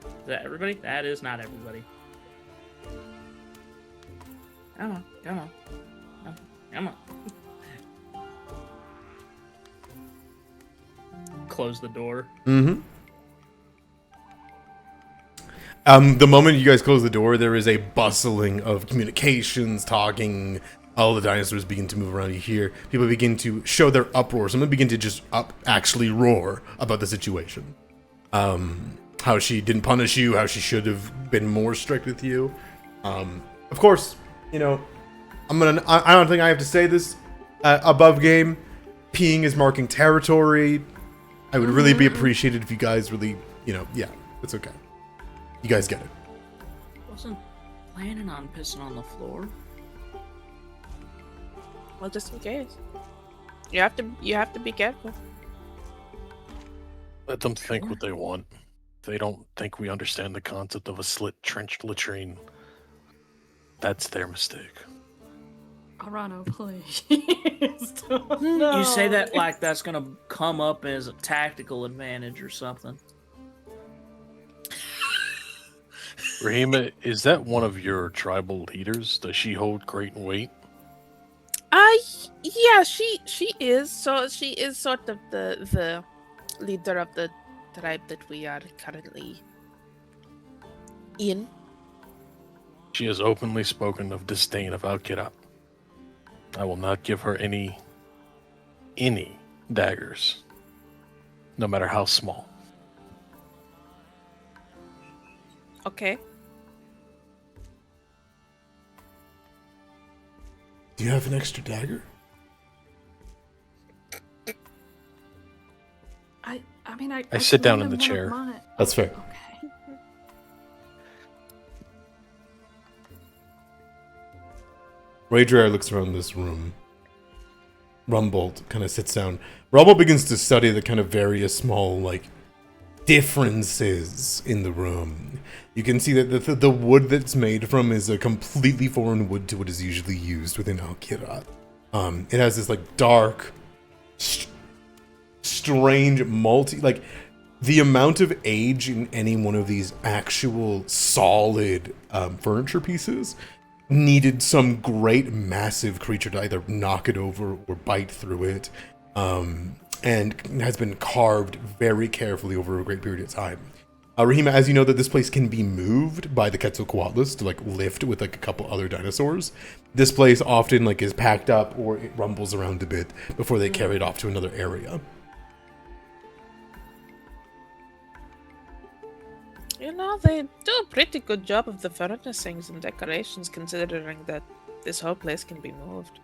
[SPEAKER 2] Is that everybody? That is not everybody. Come on, come on, come on. Close the door.
[SPEAKER 1] Mm-hmm. The moment you guys close the door, there is a bustling of communications, talking. All the dinosaurs begin to move around. You hear people begin to show their uproar. Some of them begin to just actually roar about the situation. How she didn't punish you, how she should have been more strict with you. Of course, you know, I don't think I have to say this above game. Peeing is marking territory. I would really be appreciated if you guys really, you know, yeah, it's okay. You guys get it.
[SPEAKER 2] Wasn't planning on pissing on the floor.
[SPEAKER 3] Well, just in case. You have to be careful.
[SPEAKER 5] Let them think what they want. They don't think we understand the concept of a slit-trenched latrine. That's their mistake.
[SPEAKER 4] Arano, please.
[SPEAKER 2] You say that like that's gonna come up as a tactical advantage or something.
[SPEAKER 5] Rahima, is that one of your tribal leaders? Does she hold great weight?
[SPEAKER 3] Yeah, she is. So she is sort of the leader of the tribe that we are currently in.
[SPEAKER 5] She has openly spoken of disdain of Kirat. I will not give her any daggers, no matter how small.
[SPEAKER 3] Okay.
[SPEAKER 1] Do you have an extra dagger?
[SPEAKER 4] I mean, I
[SPEAKER 5] sit down in
[SPEAKER 4] lend
[SPEAKER 5] the
[SPEAKER 4] him one
[SPEAKER 5] chair.
[SPEAKER 4] of mine.
[SPEAKER 1] That's fair.
[SPEAKER 4] Okay.
[SPEAKER 1] Raydrar looks around this room. Rumbold kind of sits down. Rumbold begins to study the kind of various small, like, differences in the room. You can see that the wood that's made from is a completely foreign wood to what is usually used within Kirat. It has this, like, dark, strange, like, the amount of age in any one of these actual solid furniture pieces needed some great massive creature to either knock it over or bite through it, and has been carved very carefully over a great period of time. Rahima, as you know, that this place can be moved by the Quetzalcoatlus to like lift with like a couple other dinosaurs. This place often like is packed up or it rumbles around a bit before they carry it off to another area.
[SPEAKER 3] You know, they do a pretty good job of the furnishings and decorations, considering that this whole place can be moved.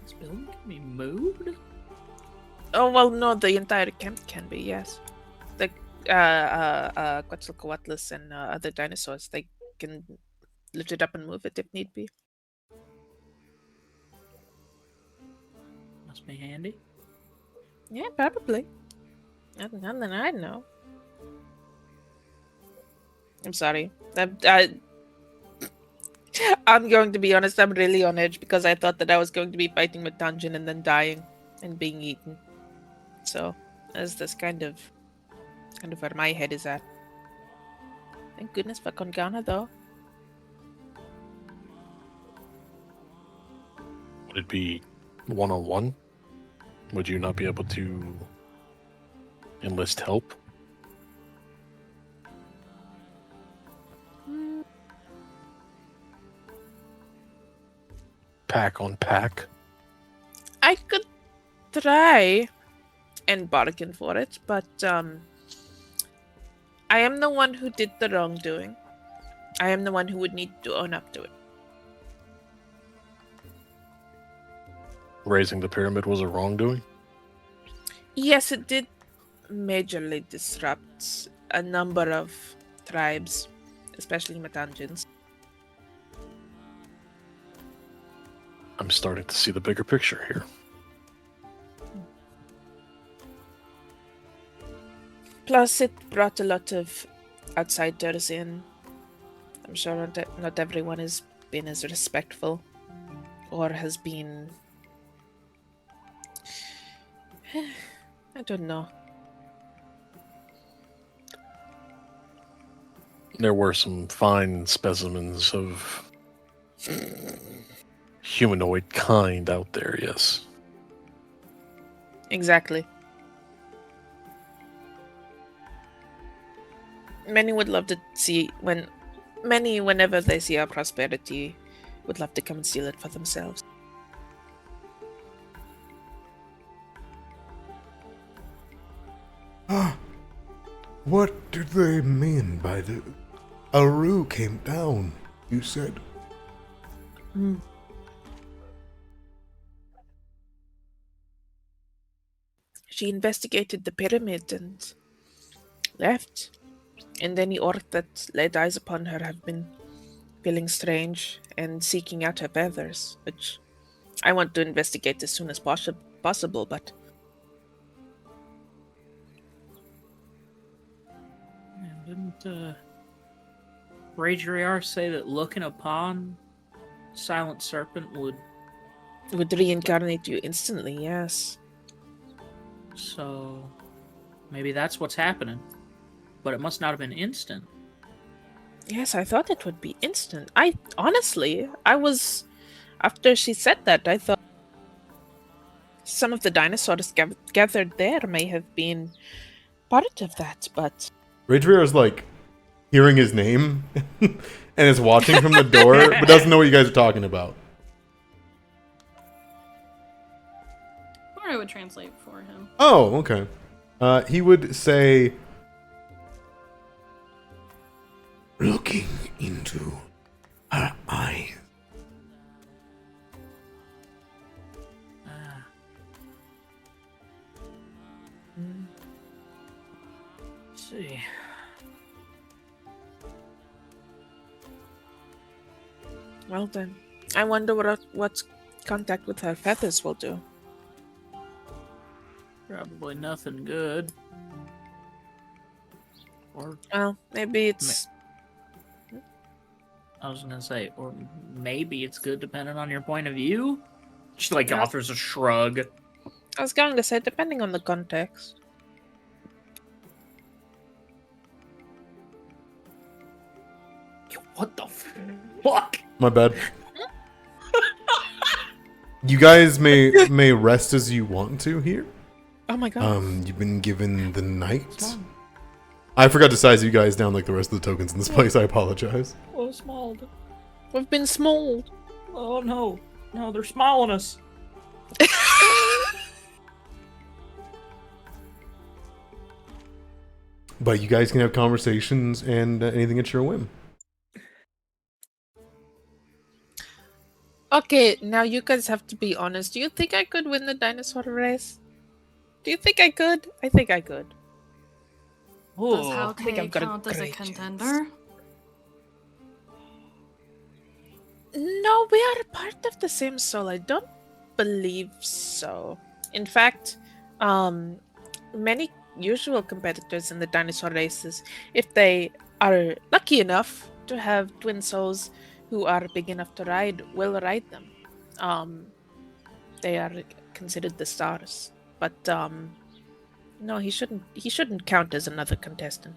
[SPEAKER 2] This building can be moved?
[SPEAKER 3] Oh, well, no, the entire camp can be, yes. The Quetzalcoatlus and other dinosaurs, they can lift it up and move it if need be.
[SPEAKER 2] Must be handy.
[SPEAKER 3] Yeah, probably. Nothing than I know. I'm sorry. I'm going to be honest, I'm really on edge because I thought that I was going to be fighting with Dungeon and then dying and being eaten. So, that's kind of where my head is at. Thank goodness for Kongana, though.
[SPEAKER 5] Would it be one-on-one? Would you not be able to enlist help? Pack on pack?
[SPEAKER 3] I could try and bargain for it, but I am the one who did the wrongdoing. I am the one who would need to own up to it.
[SPEAKER 5] Raising the pyramid was a wrongdoing?
[SPEAKER 3] Yes, it did majorly disrupt a number of tribes, especially Matangians.
[SPEAKER 5] I'm starting to see the bigger picture here.
[SPEAKER 3] Plus, it brought a lot of outsiders in. I'm sure not everyone has been as respectful or has been. I don't know.
[SPEAKER 5] There were some fine specimens of humanoid kind out there, yes.
[SPEAKER 3] Exactly. Many would love to see whenever they see our prosperity, would love to come and steal it for themselves.
[SPEAKER 1] What did they mean by the Aru came down, you said?
[SPEAKER 3] She investigated the pyramid and left. And any orc that laid eyes upon her have been feeling strange and seeking out her feathers, which I want to investigate as soon as possible, but
[SPEAKER 2] Didn't Rageryar say that looking upon Silent Serpent would...
[SPEAKER 3] would reincarnate you instantly, yes.
[SPEAKER 2] So maybe that's what's happening. But it must not have been instant.
[SPEAKER 3] Yes, I thought it would be instant. Honestly, after she said that, I thought some of the dinosaurs gathered there may have been part of that, but
[SPEAKER 1] Ragewear is like hearing his name and is watching from the door, but doesn't know what you guys are talking about.
[SPEAKER 4] Or I would translate for him.
[SPEAKER 1] Oh, okay. He would say, looking into her eyes.
[SPEAKER 2] Let's see.
[SPEAKER 3] well then. I wonder what contact with her feathers will do.
[SPEAKER 2] Probably nothing good. Or
[SPEAKER 3] Well, maybe it's
[SPEAKER 2] I was gonna say, or maybe it's good depending on your point of view. She
[SPEAKER 3] Yeah.
[SPEAKER 2] offers a shrug.
[SPEAKER 3] I was going to say depending on the context.
[SPEAKER 2] What the fuck?
[SPEAKER 1] My bad. You guys may rest as you want to here.
[SPEAKER 3] Oh my god.
[SPEAKER 1] You've been given the night. I forgot to size you guys down like the rest of the tokens in this place. I apologize.
[SPEAKER 2] Oh, small.
[SPEAKER 3] We've been smalled.
[SPEAKER 2] Oh no. No, they're smiling us.
[SPEAKER 1] But you guys can have conversations and anything at your whim.
[SPEAKER 3] Okay, now you guys have to be honest. Do you think I could win the dinosaur race? Do you think I could? I think I could.
[SPEAKER 4] Does
[SPEAKER 2] Oh,
[SPEAKER 4] how
[SPEAKER 3] I think I've got a
[SPEAKER 4] count as a
[SPEAKER 3] great chance.
[SPEAKER 4] contender?
[SPEAKER 3] No, we are part of the same soul. I don't believe so. In fact, many usual competitors in the dinosaur races, if they are lucky enough to have twin souls who are big enough to ride, will ride them. They are considered the stars. But no, he shouldn't count as another contestant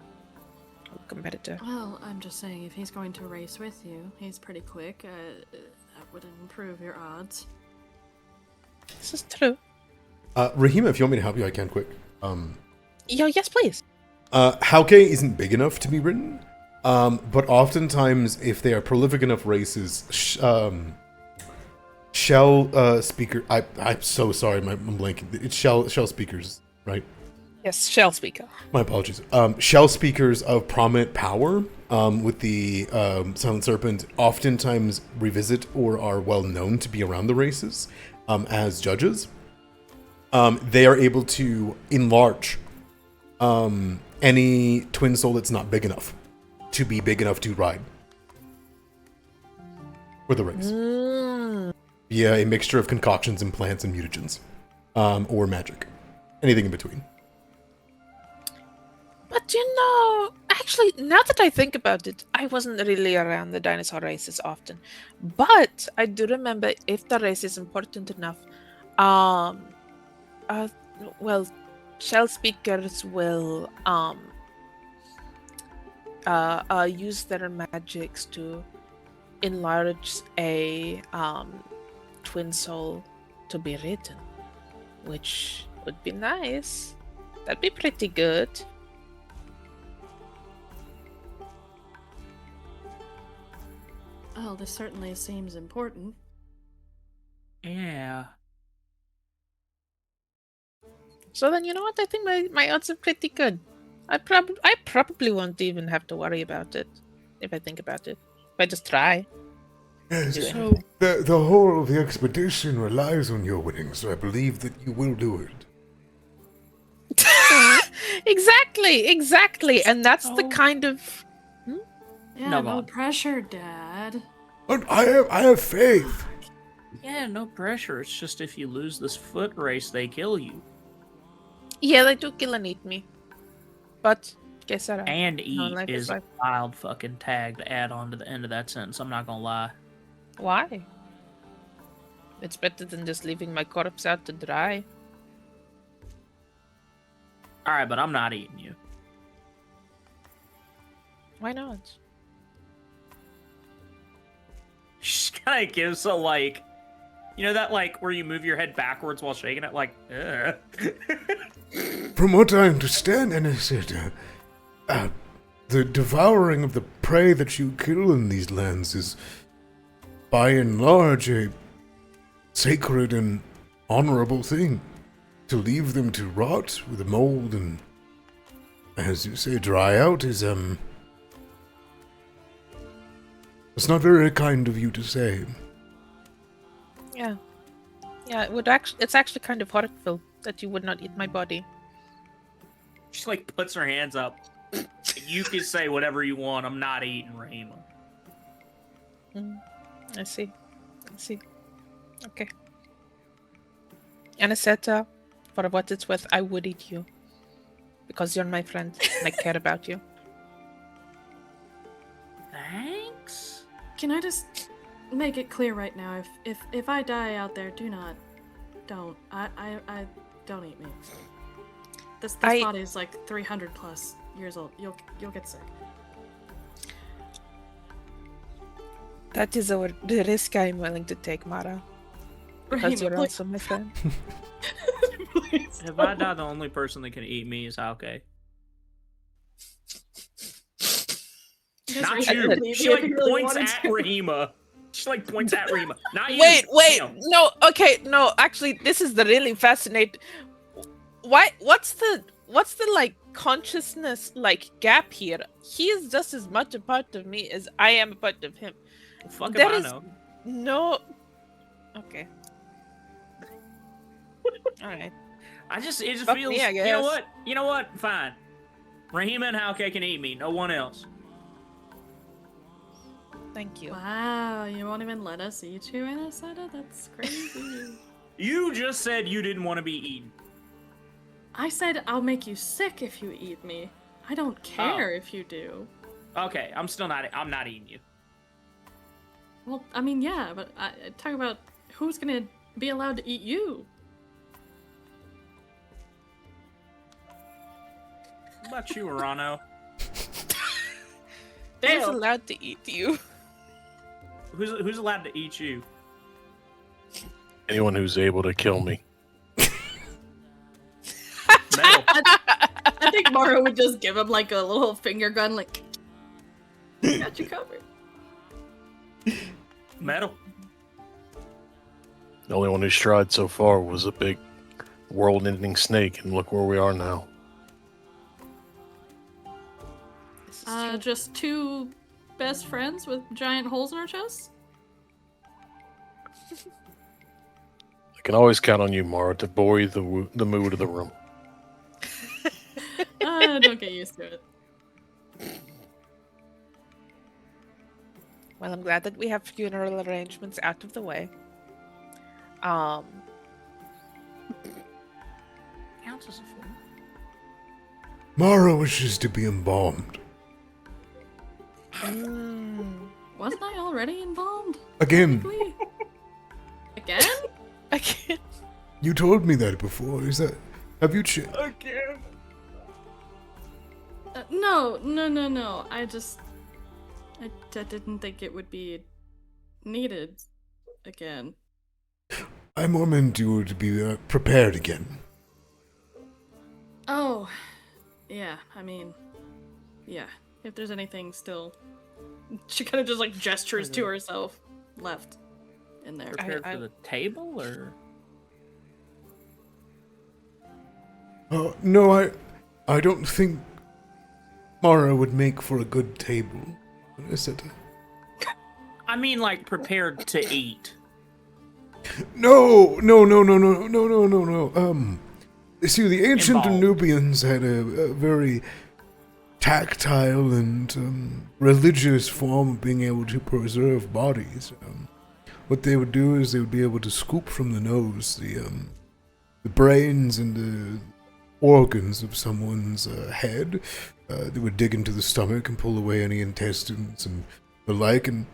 [SPEAKER 3] or competitor.
[SPEAKER 4] Well, I'm just saying, if he's going to race with you, he's pretty quick. That would improve your odds.
[SPEAKER 3] This is true.
[SPEAKER 1] Rahima, if you want me to help you, I can quick.
[SPEAKER 3] Yes, please.
[SPEAKER 1] Hauke isn't big enough to be ridden, but oftentimes, if they are prolific enough races, shell speaker. I'm so sorry, I'm blanking. It's shell speakers, right?
[SPEAKER 3] Yes, shell speaker.
[SPEAKER 1] My apologies. Shell speakers of prominent power with the Silent Serpent oftentimes revisit or are well known to be around the races as judges. They are able to enlarge any twin soul that's not big enough to be big enough to ride for the race. via a mixture of concoctions and plants and mutagens, or magic, anything in between.
[SPEAKER 3] But you know, actually, now that I think about it, I wasn't really around the dinosaur races often. But I do remember if the race is important enough, um, uh, well, shell speakers will use their magics to enlarge a twin soul to be written, which would be nice. That'd be pretty good.
[SPEAKER 4] Oh, this certainly seems important.
[SPEAKER 2] Yeah.
[SPEAKER 3] So then, you know what? I think my odds are pretty good. I probably won't even have to worry about it if I think about it. If I just try.
[SPEAKER 1] Yes,
[SPEAKER 3] Do
[SPEAKER 2] So
[SPEAKER 1] the whole of the expedition relies on your winning, so I believe that you will do it.
[SPEAKER 3] Exactly, and that's the
[SPEAKER 2] So-
[SPEAKER 3] kind of
[SPEAKER 4] Yeah,
[SPEAKER 2] No,
[SPEAKER 4] no
[SPEAKER 2] God.
[SPEAKER 4] pressure, Dad.
[SPEAKER 1] But I have faith.
[SPEAKER 2] yeah, no pressure. It's just if you lose this foot race, they kill you.
[SPEAKER 3] yeah, they do kill and eat me. But guess what?
[SPEAKER 2] And eat
[SPEAKER 3] life is
[SPEAKER 2] is a
[SPEAKER 3] life.
[SPEAKER 2] wild fucking tag to add on to the end of that sentence. I'm not gonna lie.
[SPEAKER 3] Why? It's better than just leaving my corpse out to dry.
[SPEAKER 2] All right, but I'm not eating you.
[SPEAKER 3] Why not?
[SPEAKER 2] She kind of gives a like, you know that like where you move your head backwards while shaking it, like. Ugh.
[SPEAKER 1] From what I understand, Anisette, the devouring of the prey that you kill in these lands is, by and large, a sacred and honorable thing. To leave them to rot with the mold and, as you say, dry out is, it's not very kind of you to say.
[SPEAKER 3] Yeah. Yeah, it's actually kind of hurtful that you would not eat my body.
[SPEAKER 2] She like puts her hands up. You can say whatever you want. I'm not eating Rahima.
[SPEAKER 3] I see. Okay. Anisetta, for what it's worth, I would eat you. Because you're my friend and I care about you.
[SPEAKER 2] Thanks.
[SPEAKER 4] Can I just make it clear right now? If I die out there, don't don't eat me. This body is like 300 plus years old. You'll get sick.
[SPEAKER 3] That is the risk I'm willing to take, Mara. Because
[SPEAKER 4] Rahima,
[SPEAKER 3] you're
[SPEAKER 4] please.
[SPEAKER 3] also my friend.
[SPEAKER 4] Please.
[SPEAKER 2] If I die, the only person that can eat me is okay. Not
[SPEAKER 3] really
[SPEAKER 2] you.
[SPEAKER 3] leave
[SPEAKER 2] She
[SPEAKER 4] me if
[SPEAKER 2] like
[SPEAKER 4] you really
[SPEAKER 2] points
[SPEAKER 4] wanted
[SPEAKER 2] at
[SPEAKER 4] to.
[SPEAKER 2] Rahima. She like points at Rahima. Not you.
[SPEAKER 3] Wait,
[SPEAKER 2] Damn.
[SPEAKER 3] no, okay, no, actually, this is the really fascinating. What's the like consciousness like gap here? He is just as much a part of me as I am a part of him.
[SPEAKER 2] Fuck if
[SPEAKER 3] There
[SPEAKER 2] I
[SPEAKER 3] is
[SPEAKER 2] know.
[SPEAKER 3] no. Okay. All right.
[SPEAKER 2] It just
[SPEAKER 3] Fuck
[SPEAKER 2] feels.
[SPEAKER 3] me, I
[SPEAKER 2] You know
[SPEAKER 3] guess.
[SPEAKER 2] what? You know what? Fine. Rahima and Hauke can eat me. No one else.
[SPEAKER 3] Thank you.
[SPEAKER 4] Wow, you won't even let us eat you, Anisetta? That's crazy.
[SPEAKER 2] You just said you didn't want to be eaten.
[SPEAKER 4] I said I'll make you sick if you eat me. I don't care if you do.
[SPEAKER 2] Okay, I'm not eating you.
[SPEAKER 4] Well, I mean, yeah, but talk about who's gonna be allowed to eat you.
[SPEAKER 2] What about you, Arano?
[SPEAKER 3] Who's
[SPEAKER 2] Damn.
[SPEAKER 3] allowed to eat you?
[SPEAKER 2] Who's allowed to eat you?
[SPEAKER 5] Anyone who's able to kill me.
[SPEAKER 2] Metal.
[SPEAKER 4] I think Mara would just give him like a little finger gun, like, got you covered.
[SPEAKER 2] Metal.
[SPEAKER 5] The only one who's tried so far was a big world-ending snake, and look where we are now.
[SPEAKER 3] This is true.
[SPEAKER 4] Just two best friends with giant holes in our chests?
[SPEAKER 5] I can always count on you, Mara, to buoy the mood of the room.
[SPEAKER 4] Don't get used to it.
[SPEAKER 3] Well, I'm glad that we have funeral arrangements out of the way. Um,
[SPEAKER 2] Counts as a form.
[SPEAKER 1] Mara wishes to be embalmed.
[SPEAKER 4] Wasn't I already embalmed?
[SPEAKER 1] Again,
[SPEAKER 4] Technically? Again?
[SPEAKER 3] I can't.
[SPEAKER 1] you told me that before. Is that... Have you changed?
[SPEAKER 2] Again.
[SPEAKER 4] No. I didn't think it would be needed again.
[SPEAKER 1] I more meant you to be prepared again.
[SPEAKER 4] Oh, yeah. I mean, yeah. If there's anything still, she kind of just like gestures to herself left in there.
[SPEAKER 2] Prepared for the table, or
[SPEAKER 1] No, I don't think Mara would make for a good table. Is it?
[SPEAKER 2] I mean, like prepared to eat.
[SPEAKER 1] No. You see, the ancient
[SPEAKER 2] Embalmed.
[SPEAKER 1] Nubians had a very tactile and religious form of being able to preserve bodies. What they would do is they would be able to scoop from the nose the brains and the organs of someone's head. They would dig into the stomach and pull away any intestines and the like, and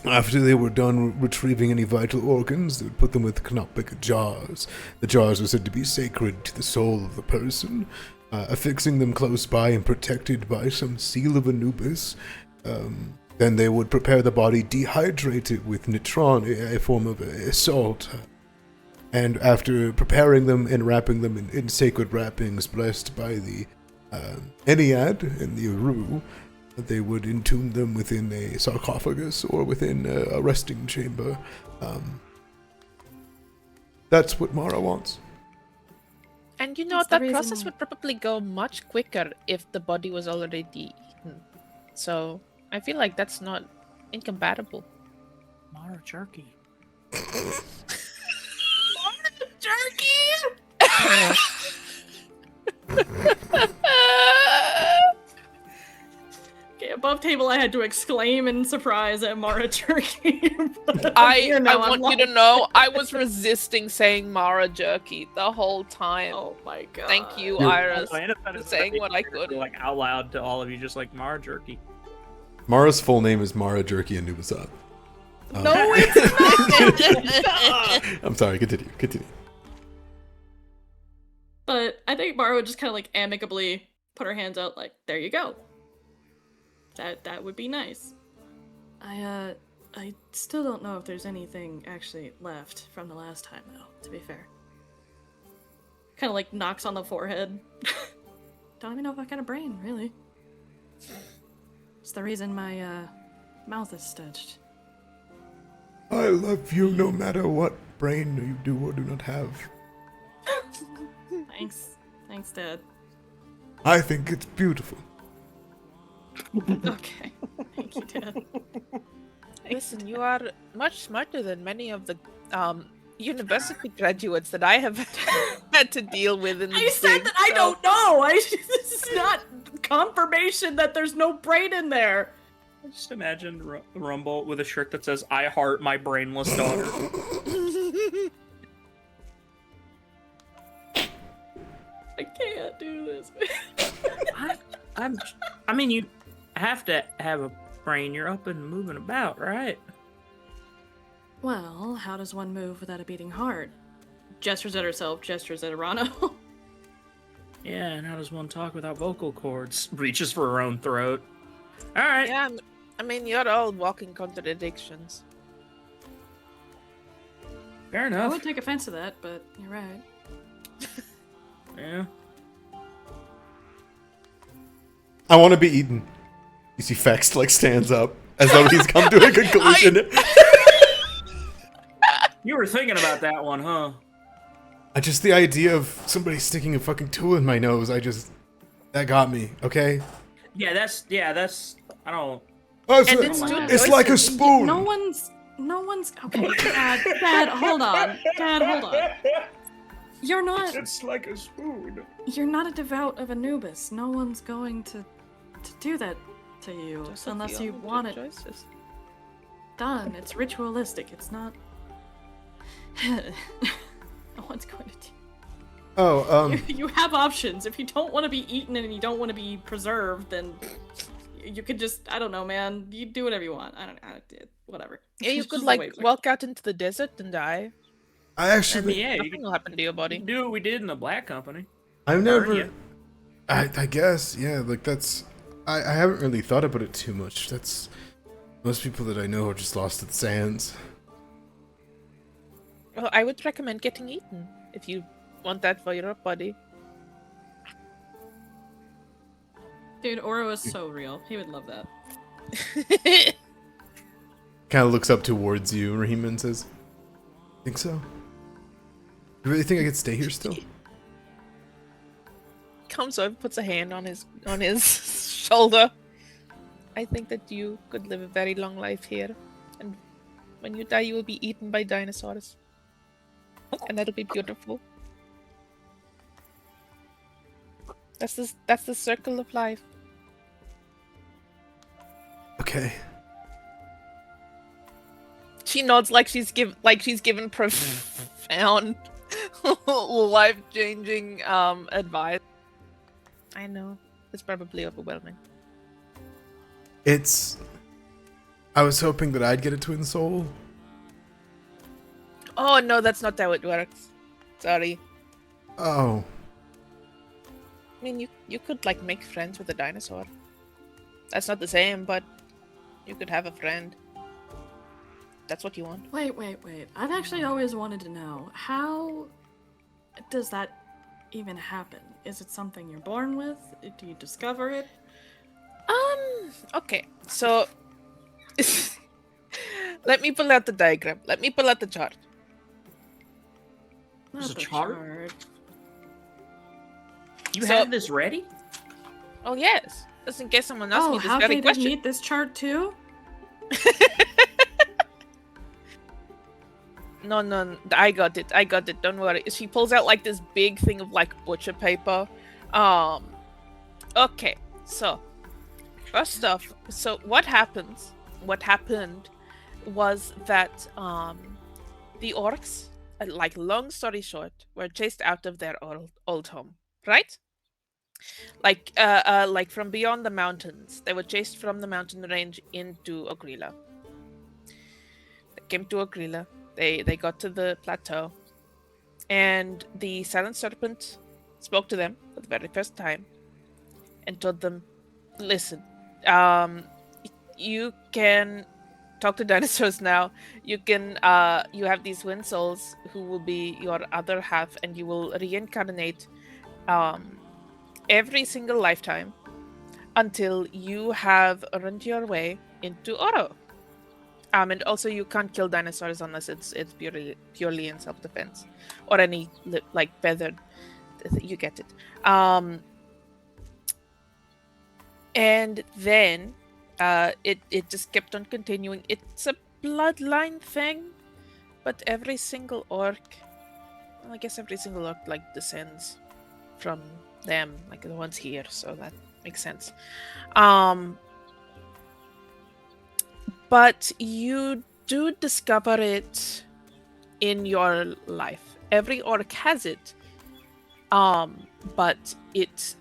[SPEAKER 1] after they were done retrieving any vital organs, they would put them with canopic jars. The jars were said to be sacred to the soul of the person, affixing them close by and protected by some seal of Anubis. Then they would prepare the body, dehydrate it with nitron, a form of a salt. And after preparing them and wrapping them in sacred wrappings blessed by the Ennead and the Aru, they would entomb them within a sarcophagus or within a resting chamber. That's what Mara wants.
[SPEAKER 3] And you know,
[SPEAKER 4] That's the
[SPEAKER 3] that process
[SPEAKER 4] reason-
[SPEAKER 3] would probably go much quicker if the body was already eaten. So I feel like that's not incompatible.
[SPEAKER 2] Mara jerky.
[SPEAKER 4] Okay, above table, I had to exclaim in surprise at Mara Turkey.
[SPEAKER 3] I want you to know I was resisting saying Mara jerky the whole time.
[SPEAKER 4] Oh my god.
[SPEAKER 3] Thank you,
[SPEAKER 1] You're-
[SPEAKER 3] Iris,
[SPEAKER 2] Also, Anna
[SPEAKER 3] for saying what I could.
[SPEAKER 2] like out loud to all of you, just like Mara jerky.
[SPEAKER 1] Mara's full name is Mara Jerky Anubisat.
[SPEAKER 3] No, it's not.
[SPEAKER 1] I'm sorry, continue.
[SPEAKER 4] But I think Mara would just kind of like amicably put her hands out, like, there you go. That would be nice. I still don't know if there's anything actually left from the last time, though, to be fair. Kind of like knocks on the forehead. Don't even know if I got a brain, really. It's the reason my mouth is stitched.
[SPEAKER 1] I love you no matter what brain you do or do not have.
[SPEAKER 4] Thanks, Dad.
[SPEAKER 1] I think it's beautiful.
[SPEAKER 4] Okay, thank you, Dad.
[SPEAKER 3] Listen, you are much smarter than many of the university graduates that I have had to deal with in the
[SPEAKER 4] I said
[SPEAKER 3] gig,
[SPEAKER 4] that I
[SPEAKER 3] so-
[SPEAKER 4] don't know. This is not confirmation that there's no brain in there.
[SPEAKER 2] I just imagine Rumble with a shirt that says "I heart my brainless daughter."
[SPEAKER 4] I can't do this.
[SPEAKER 2] I mean, you have to have a brain. You're up and moving about, right?
[SPEAKER 4] Well, how does one move without a beating heart? Gestures at herself, gestures at Arano.
[SPEAKER 2] Yeah, and how does one talk without vocal cords? Reaches for her own throat. All right.
[SPEAKER 3] Yeah, I mean, you're all walking contradictions.
[SPEAKER 2] Fair
[SPEAKER 4] I
[SPEAKER 2] enough.
[SPEAKER 4] would take offense to that, but you're right.
[SPEAKER 2] Yeah.
[SPEAKER 1] I want to be eaten. You see Fext like stands up as though he's come to a conclusion.
[SPEAKER 2] You were thinking about that one, huh?
[SPEAKER 1] The idea of somebody sticking a fucking tool in my nose, that got me, okay?
[SPEAKER 2] Yeah, that's. I don't.
[SPEAKER 1] Oh, it's,
[SPEAKER 3] And it's two
[SPEAKER 1] it's like a
[SPEAKER 3] choices.
[SPEAKER 1] spoon.
[SPEAKER 4] No one's. Okay, Dad, hold on. Dad, hold on. You're not.
[SPEAKER 2] It's like a spoon.
[SPEAKER 4] You're not a devout of Anubis. No one's going to do that to you
[SPEAKER 3] Those are
[SPEAKER 4] unless
[SPEAKER 3] the
[SPEAKER 4] you
[SPEAKER 3] only
[SPEAKER 4] want
[SPEAKER 3] two
[SPEAKER 4] it
[SPEAKER 3] choices.
[SPEAKER 4] done. It's ritualistic. It's not. No one's going to.
[SPEAKER 1] Oh,
[SPEAKER 4] You have options. If you don't want to be eaten and you don't want to be preserved, then you could just, I don't know, man. You do whatever you want. I don't know. Whatever.
[SPEAKER 3] Yeah, you
[SPEAKER 4] It's
[SPEAKER 3] could
[SPEAKER 4] just the way
[SPEAKER 3] like
[SPEAKER 4] it works.
[SPEAKER 3] walk out into the desert and die.
[SPEAKER 1] I
[SPEAKER 2] I
[SPEAKER 1] actually,
[SPEAKER 2] mean, yeah, you
[SPEAKER 3] Nothing
[SPEAKER 2] can
[SPEAKER 3] will happen to your body.
[SPEAKER 2] do what we did in the Black Company.
[SPEAKER 1] I've
[SPEAKER 2] Burn
[SPEAKER 1] never.
[SPEAKER 2] ya.
[SPEAKER 1] I guess, yeah, like that's. I haven't really thought about it too much. That's most people that I know are just lost to the sands.
[SPEAKER 3] Well, I would recommend getting eaten if you want that for your body.
[SPEAKER 4] Dude, Oro is so real. He would love that.
[SPEAKER 1] Kind of looks up towards you, Raheem, and says, "Think so? You really think I could stay here still?"
[SPEAKER 3] Comes over, puts a hand on his shoulder. I think that you could live a very long life here, and when you die, you will be eaten by dinosaurs, and that'll be beautiful. That's the circle of life.
[SPEAKER 1] Okay.
[SPEAKER 3] She nods like she's given profound, life-changing advice. I know it's probably overwhelming.
[SPEAKER 1] I was hoping that I'd get a twin soul.
[SPEAKER 3] Oh no, that's not how it works. Sorry.
[SPEAKER 1] Oh.
[SPEAKER 3] I mean, you could like make friends with a dinosaur. That's not the same, but you could have a friend. That's what you want.
[SPEAKER 4] Wait. I've actually always wanted to know, how does that even happen? Is it something you're born with? Do you discover it?
[SPEAKER 3] Okay. So let me pull out the diagram. Let me pull out the chart.
[SPEAKER 2] There's
[SPEAKER 4] Not
[SPEAKER 2] a
[SPEAKER 4] the
[SPEAKER 2] chart? You
[SPEAKER 3] So-
[SPEAKER 2] have this ready?
[SPEAKER 3] Oh yes. Just in case someone asks
[SPEAKER 4] Oh,
[SPEAKER 3] me this
[SPEAKER 4] how
[SPEAKER 3] very
[SPEAKER 4] they
[SPEAKER 3] question.
[SPEAKER 4] didn't eat this chart too?
[SPEAKER 3] No, I got it. Don't worry. She pulls out like this big thing of like butcher paper. Okay. So, first off, so what happened was that the orcs, like long story short, were chased out of their old home, right? Like from beyond the mountains. They were chased from the mountain range into Ogrila. They came to Ogrila. They got to the plateau, and the silent serpent spoke to them for the very first time and told them, "Listen, you can talk to dinosaurs now. You can you have these wind souls who will be your other half, and you will reincarnate every single lifetime until you have earned your way into Oro. And also you can't kill dinosaurs unless it's purely in self-defense or any like feathered. You get it. And then it just kept on continuing. It's a bloodline thing, but every single orc, well, I guess every single orc like descends from them, like the ones here, so that makes sense. But you do discover it in your life. Every orc has it. But it,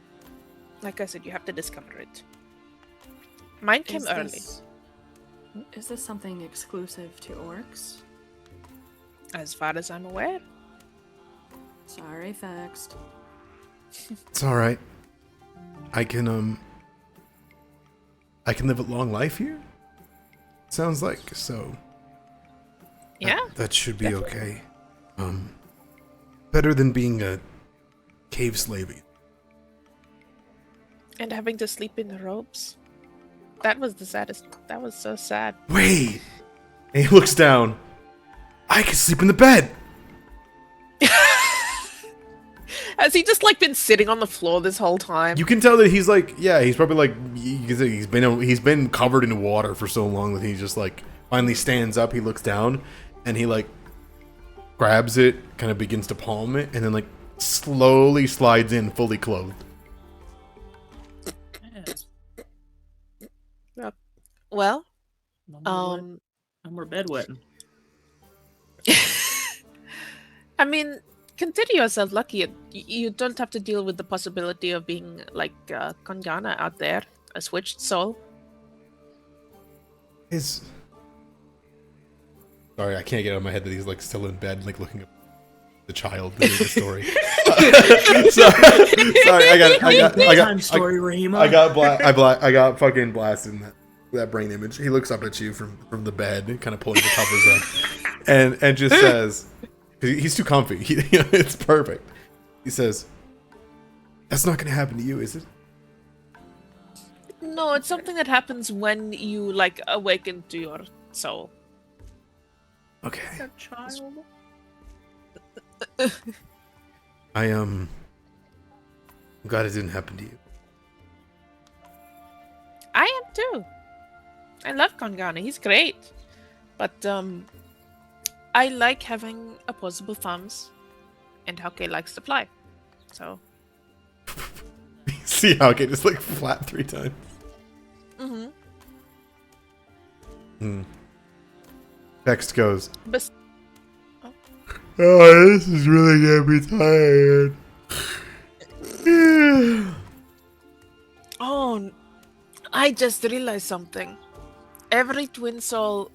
[SPEAKER 3] like I said, you have to discover it. Mine came early.
[SPEAKER 4] Is this something exclusive to orcs?
[SPEAKER 3] As far as I'm aware.
[SPEAKER 4] Sorry, Fext.
[SPEAKER 1] It's all right. I can live a long life here. Sounds like so.
[SPEAKER 3] Yeah.
[SPEAKER 1] That should be
[SPEAKER 3] definitely.
[SPEAKER 1] okay. Better than being a cave slave.
[SPEAKER 3] And having to sleep in the robes. That was the saddest. That was so sad.
[SPEAKER 1] Wait. And he looks down. I can sleep in the bed.
[SPEAKER 3] Has he just like been sitting on the floor this whole time?
[SPEAKER 1] You can tell that he's like, yeah, he's probably like, he's been covered in water for so long that he just like finally stands up. He looks down, and he like grabs it, kind of begins to palm it, and then like slowly slides in, fully clothed.
[SPEAKER 3] Well,
[SPEAKER 2] No more bedwetting.
[SPEAKER 3] I mean, consider yourself lucky. You don't have to deal with the possibility of being like Kongana out there, a switched soul.
[SPEAKER 1] Sorry, I can't get out of my head that he's like still in bed, like looking at the child in the story. Sorry,
[SPEAKER 2] Bedtime story, Rima.
[SPEAKER 1] I got fucking blasted in that brain image. He looks up at you from the bed, kind of pulling the covers up, and just says, he's too comfy. It's perfect. He says, "That's not gonna happen to you, is it?"
[SPEAKER 3] No, it's something that happens when you like awaken to your soul.
[SPEAKER 1] Okay.
[SPEAKER 2] A child.
[SPEAKER 1] I'm glad it didn't happen to you.
[SPEAKER 3] I am too. I love Kongana. He's great. But I like having opposable thumbs, and Hauke likes to fly. So.
[SPEAKER 1] See how it just like flat 3 times. Text goes.
[SPEAKER 3] But
[SPEAKER 1] Oh, this is really gonna be tired.
[SPEAKER 3] oh, I just realized something. Every twin soul,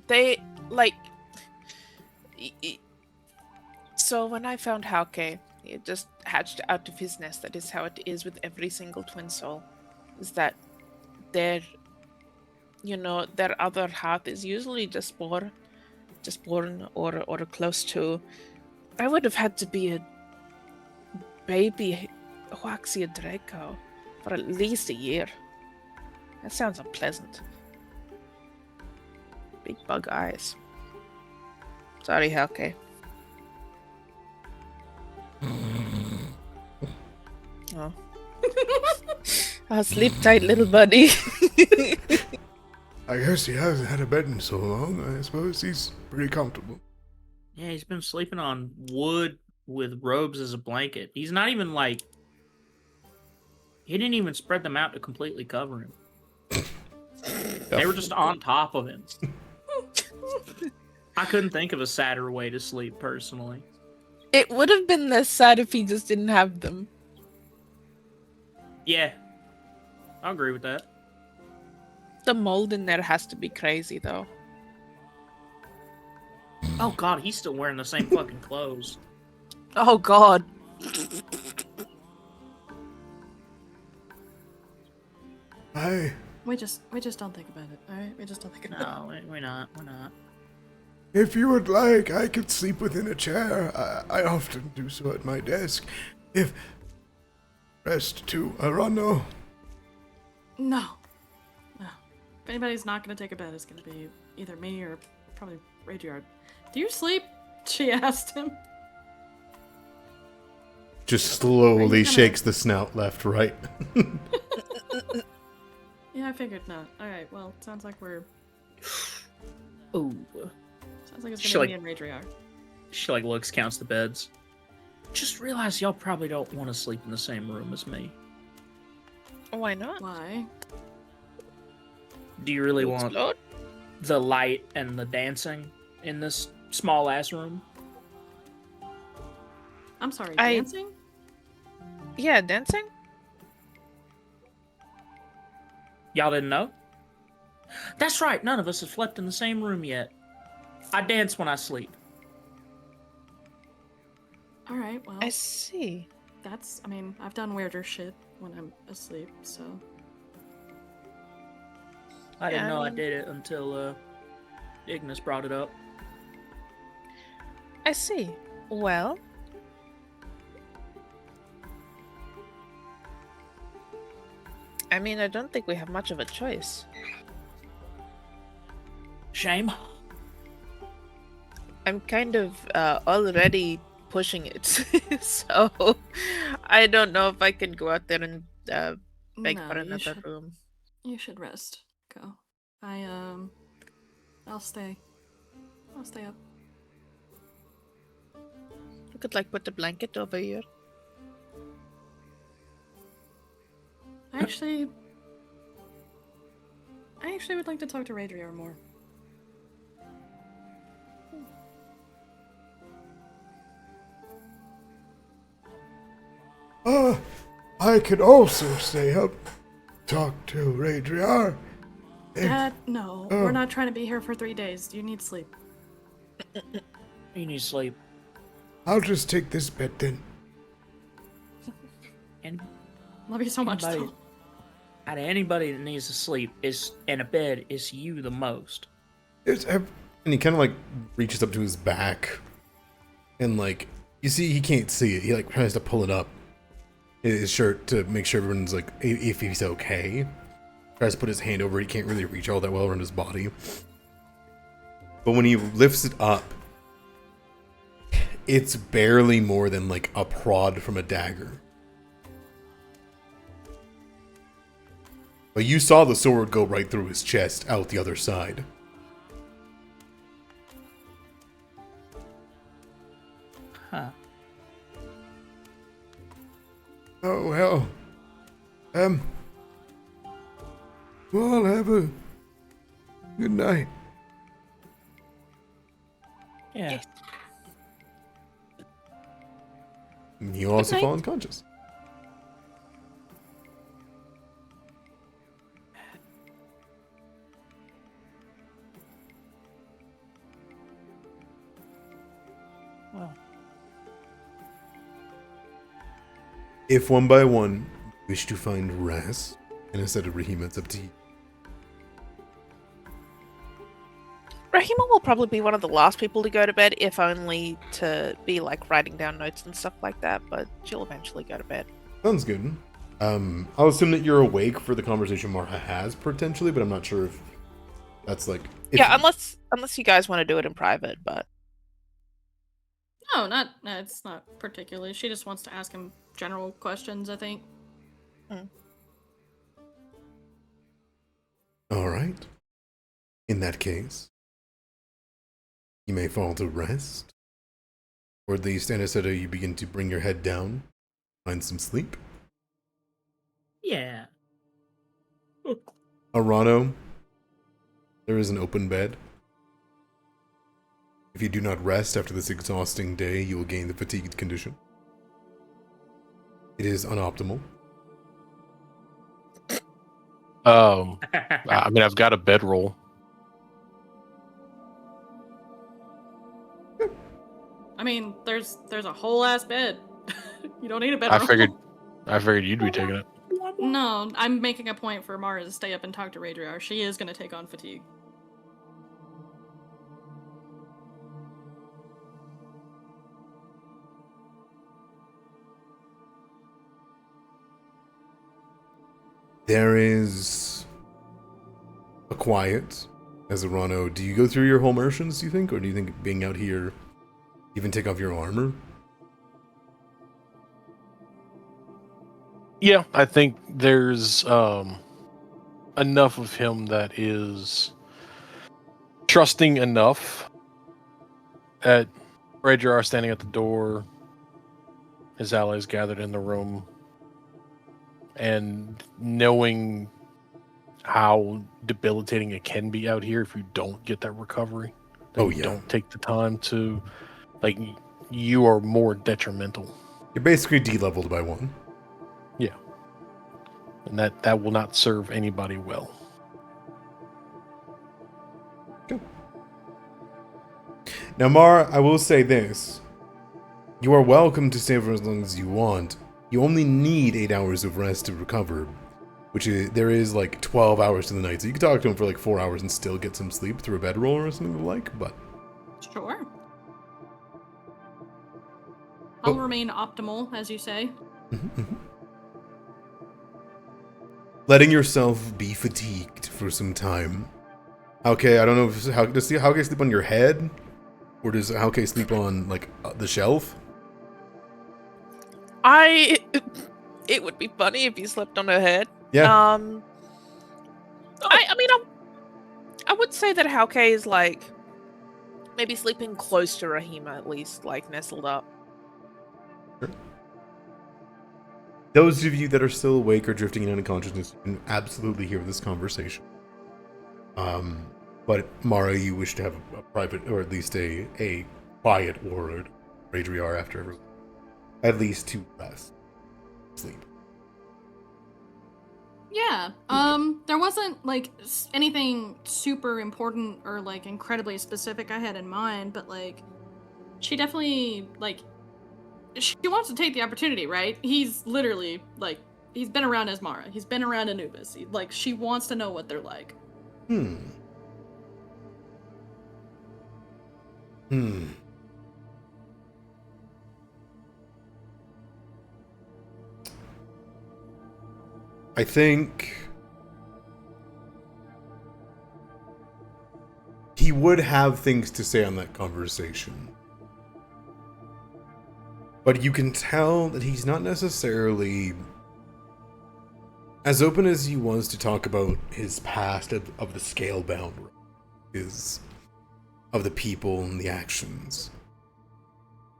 [SPEAKER 3] they like. So when I found Hauke, he had just hatched out of his nest. That is how it is with every single twin soul. Is that their other half is usually just born or close to. I would have had to be a baby Huaxia Draco for at least a year. That sounds unpleasant. Big bug eyes. Sorry, Hauke. Oh. Oh, sleep tight, little buddy.
[SPEAKER 1] I guess he hasn't had a bed in so long. I suppose he's pretty comfortable.
[SPEAKER 2] Yeah, he's been sleeping on wood with robes as a blanket. He's not even like. He didn't even spread them out to completely cover him. They were just on top of him. I couldn't think of a sadder way to sleep, personally.
[SPEAKER 3] It would have been less sad if he just didn't have them.
[SPEAKER 2] Yeah, I agree with that.
[SPEAKER 3] The mold in there has to be crazy, though.
[SPEAKER 2] Oh god, he's still wearing the same fucking clothes.
[SPEAKER 3] Oh god.
[SPEAKER 4] We just don't think about it, alright? We just don't think about it.
[SPEAKER 2] No, we're not. We're not.
[SPEAKER 1] If you would like, I could sleep within a chair. I often do so at my desk. If rest to Arano.
[SPEAKER 4] No. If anybody's not gonna take a bed, it's gonna be either me or probably Radiard. Do you sleep? She asked him.
[SPEAKER 1] Just slowly shakes the snout left, right.
[SPEAKER 4] Yeah, I figured not. Alright, well, sounds like we're...
[SPEAKER 2] Ooh.
[SPEAKER 4] Sounds like it's
[SPEAKER 2] She,
[SPEAKER 4] gonna be
[SPEAKER 2] like-
[SPEAKER 4] in Radriar.
[SPEAKER 2] She like looks, counts the beds. Just realized y'all probably don't want to sleep in the same room as me.
[SPEAKER 3] Why not?
[SPEAKER 4] Why?
[SPEAKER 2] Do you really want
[SPEAKER 3] Explode?
[SPEAKER 2] the light and the dancing in this small ass room?
[SPEAKER 4] I'm sorry,
[SPEAKER 3] I-
[SPEAKER 4] dancing?
[SPEAKER 3] Yeah, dancing?
[SPEAKER 2] Y'all didn't know? That's right, none of us have slept in the same room yet. I dance when I sleep.
[SPEAKER 4] Alright, well,
[SPEAKER 3] I see.
[SPEAKER 4] I mean, I've done weirder shit when I'm asleep, so...
[SPEAKER 2] I didn't
[SPEAKER 3] Yeah, I
[SPEAKER 2] know I
[SPEAKER 3] mean-
[SPEAKER 2] did it until Ignis brought it up.
[SPEAKER 3] I see. Well, I mean, I don't think we have much of a choice.
[SPEAKER 2] Shame.
[SPEAKER 3] I'm kind of already pushing it, so I don't know if I can go out there and beg
[SPEAKER 4] No,
[SPEAKER 3] for
[SPEAKER 4] you
[SPEAKER 3] another
[SPEAKER 4] should-
[SPEAKER 3] room.
[SPEAKER 4] You should rest. Go. I'll stay. I'll stay up.
[SPEAKER 3] We could like put a blanket over here.
[SPEAKER 4] I actually would like to talk to Radriar more.
[SPEAKER 1] I could also stay up, talk to Radriar.
[SPEAKER 4] Dad, no.
[SPEAKER 1] Oh.
[SPEAKER 4] We're not trying to be here for 3 days. You need sleep.
[SPEAKER 2] You need sleep.
[SPEAKER 1] I'll just take this bed then.
[SPEAKER 2] And
[SPEAKER 4] Love you so much,
[SPEAKER 2] Anybody-
[SPEAKER 4] though.
[SPEAKER 2] out of anybody that needs to sleep is in a bed, is you the most.
[SPEAKER 1] And he kind of like reaches up to his back, and like you see, he can't see it. He like tries to pull it up his shirt to make sure everyone's like if he's okay. Tries to put his hand over it. He can't really reach all that well around his body. But when he lifts it up, it's barely more than like a prod from a dagger. But you saw the sword go right through his chest, out the other side.
[SPEAKER 2] Huh.
[SPEAKER 1] Oh, well. Well, have a good night.
[SPEAKER 2] Yeah.
[SPEAKER 3] Yes.
[SPEAKER 1] You also
[SPEAKER 3] night.
[SPEAKER 1] fall unconscious.
[SPEAKER 2] Well,
[SPEAKER 1] If one by one you wish to find rest, and instead of Rahima, it's up to you.
[SPEAKER 3] Rahima will probably be one of the last people to go to bed, if only to be like writing down notes and stuff like that, but she'll eventually go to bed.
[SPEAKER 1] Sounds good. I'll assume that you're awake for the conversation Marha has, potentially, but I'm not sure if that's like...
[SPEAKER 3] Yeah, unless you guys want to do it in private, but
[SPEAKER 4] No, it's not particularly. She just wants to ask him general questions, I think.
[SPEAKER 1] Alright. In that case, you may fall to rest. Or at least, Anisetta, you begin to bring your head down, find some sleep.
[SPEAKER 2] yeah.
[SPEAKER 1] Arano, there is an open bed. If you do not rest after this exhausting day, you will gain the fatigued condition. It is unoptimal.
[SPEAKER 5] I mean, I've got a bedroll.
[SPEAKER 4] I mean, there's a whole ass bed. You don't need a bedroom.
[SPEAKER 5] I figured you'd be taking it.
[SPEAKER 4] No, I'm making a point for Mara to stay up and talk to Radriar. She is going to take on fatigue.
[SPEAKER 1] There is a quiet as Arano. Do you go through your whole motions, do you think? Or do you think being out here, even take off your armor?
[SPEAKER 5] Yeah, I think there's enough of him that is trusting enough at Radriar standing at the door, his allies gathered in the room, and knowing how debilitating it can be out here if you don't get that recovery.
[SPEAKER 1] Oh,
[SPEAKER 5] you
[SPEAKER 1] yeah.
[SPEAKER 5] don't take the time to, like, you are more detrimental.
[SPEAKER 1] You're basically de-leveled by one.
[SPEAKER 5] Yeah. And that will not serve anybody well.
[SPEAKER 1] Now, Mara, I will say this. You are welcome to stay for as long as you want. You only need 8 hours of rest to recover, which is, there is like 12 hours to the night. So you can talk to him for like 4 hours and still get some sleep through a bedroll or something like, but...
[SPEAKER 4] Sure. I'll
[SPEAKER 1] Oh.
[SPEAKER 4] remain optimal, as you say.
[SPEAKER 1] Letting yourself be fatigued for some time. Okay, I don't know if does Hauke sleep on your head? Or does Hauke sleep on, like, the shelf?
[SPEAKER 3] It would be funny if you slept on her head.
[SPEAKER 1] Yeah.
[SPEAKER 3] I mean, I would say that Hauke is like maybe sleeping close to Rahima, at least, like nestled up.
[SPEAKER 1] Those of you that are still awake or drifting in unconsciousness can absolutely hear this conversation. But Mara, you wish to have a private, or at least a quiet word, Radriar, after at least 2 rest. sleep.
[SPEAKER 4] Yeah. There wasn't like anything super important or like incredibly specific I had in mind, but like she definitely like she wants to take the opportunity, right? He's literally like he's been around Asmara. He's been around Anubis. Like she wants to know what they're like.
[SPEAKER 1] Hmm. I think he would have things to say on that conversation. But you can tell that he's not necessarily as open as he was to talk about his past of the scale-bound, is of the people and the actions.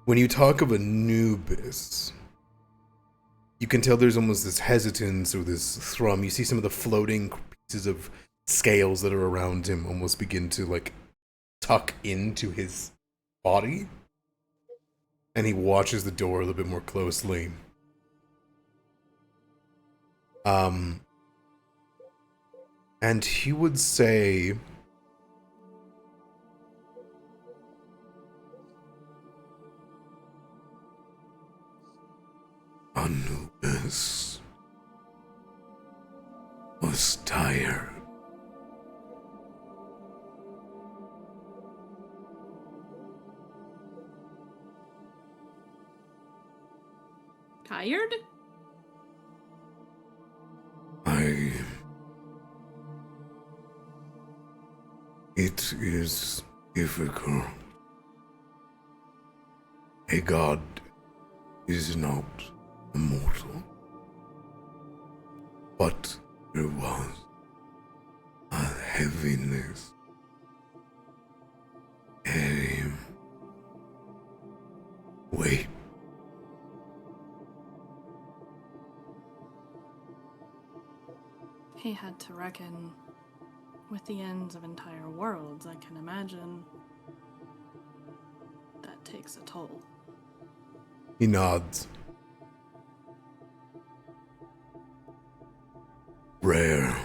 [SPEAKER 1] When you talk of Anubis, you can tell there's almost this hesitance or this thrum. You see some of the floating pieces of scales that are around him almost begin to like tuck into his body. And he watches the door a little bit more closely. And he would say, Anubis was tired.
[SPEAKER 4] Tired?
[SPEAKER 1] It is difficult. A god is not immortal. But there was a heaviness, a weight.
[SPEAKER 4] He had to reckon with the ends of entire worlds. I can imagine that takes a toll.
[SPEAKER 1] He nods. Rare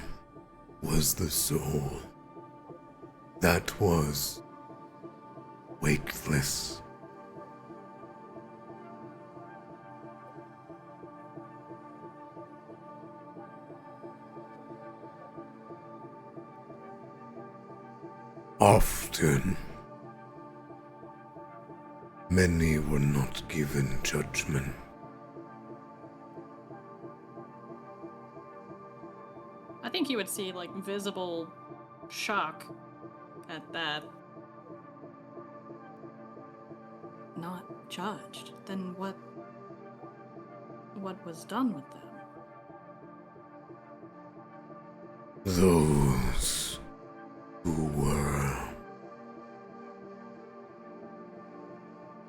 [SPEAKER 1] was the soul that was weightless. Often, many were not given judgment.
[SPEAKER 4] I think you would see like visible shock at that. Not judged. Then what was done with them?
[SPEAKER 1] Those who were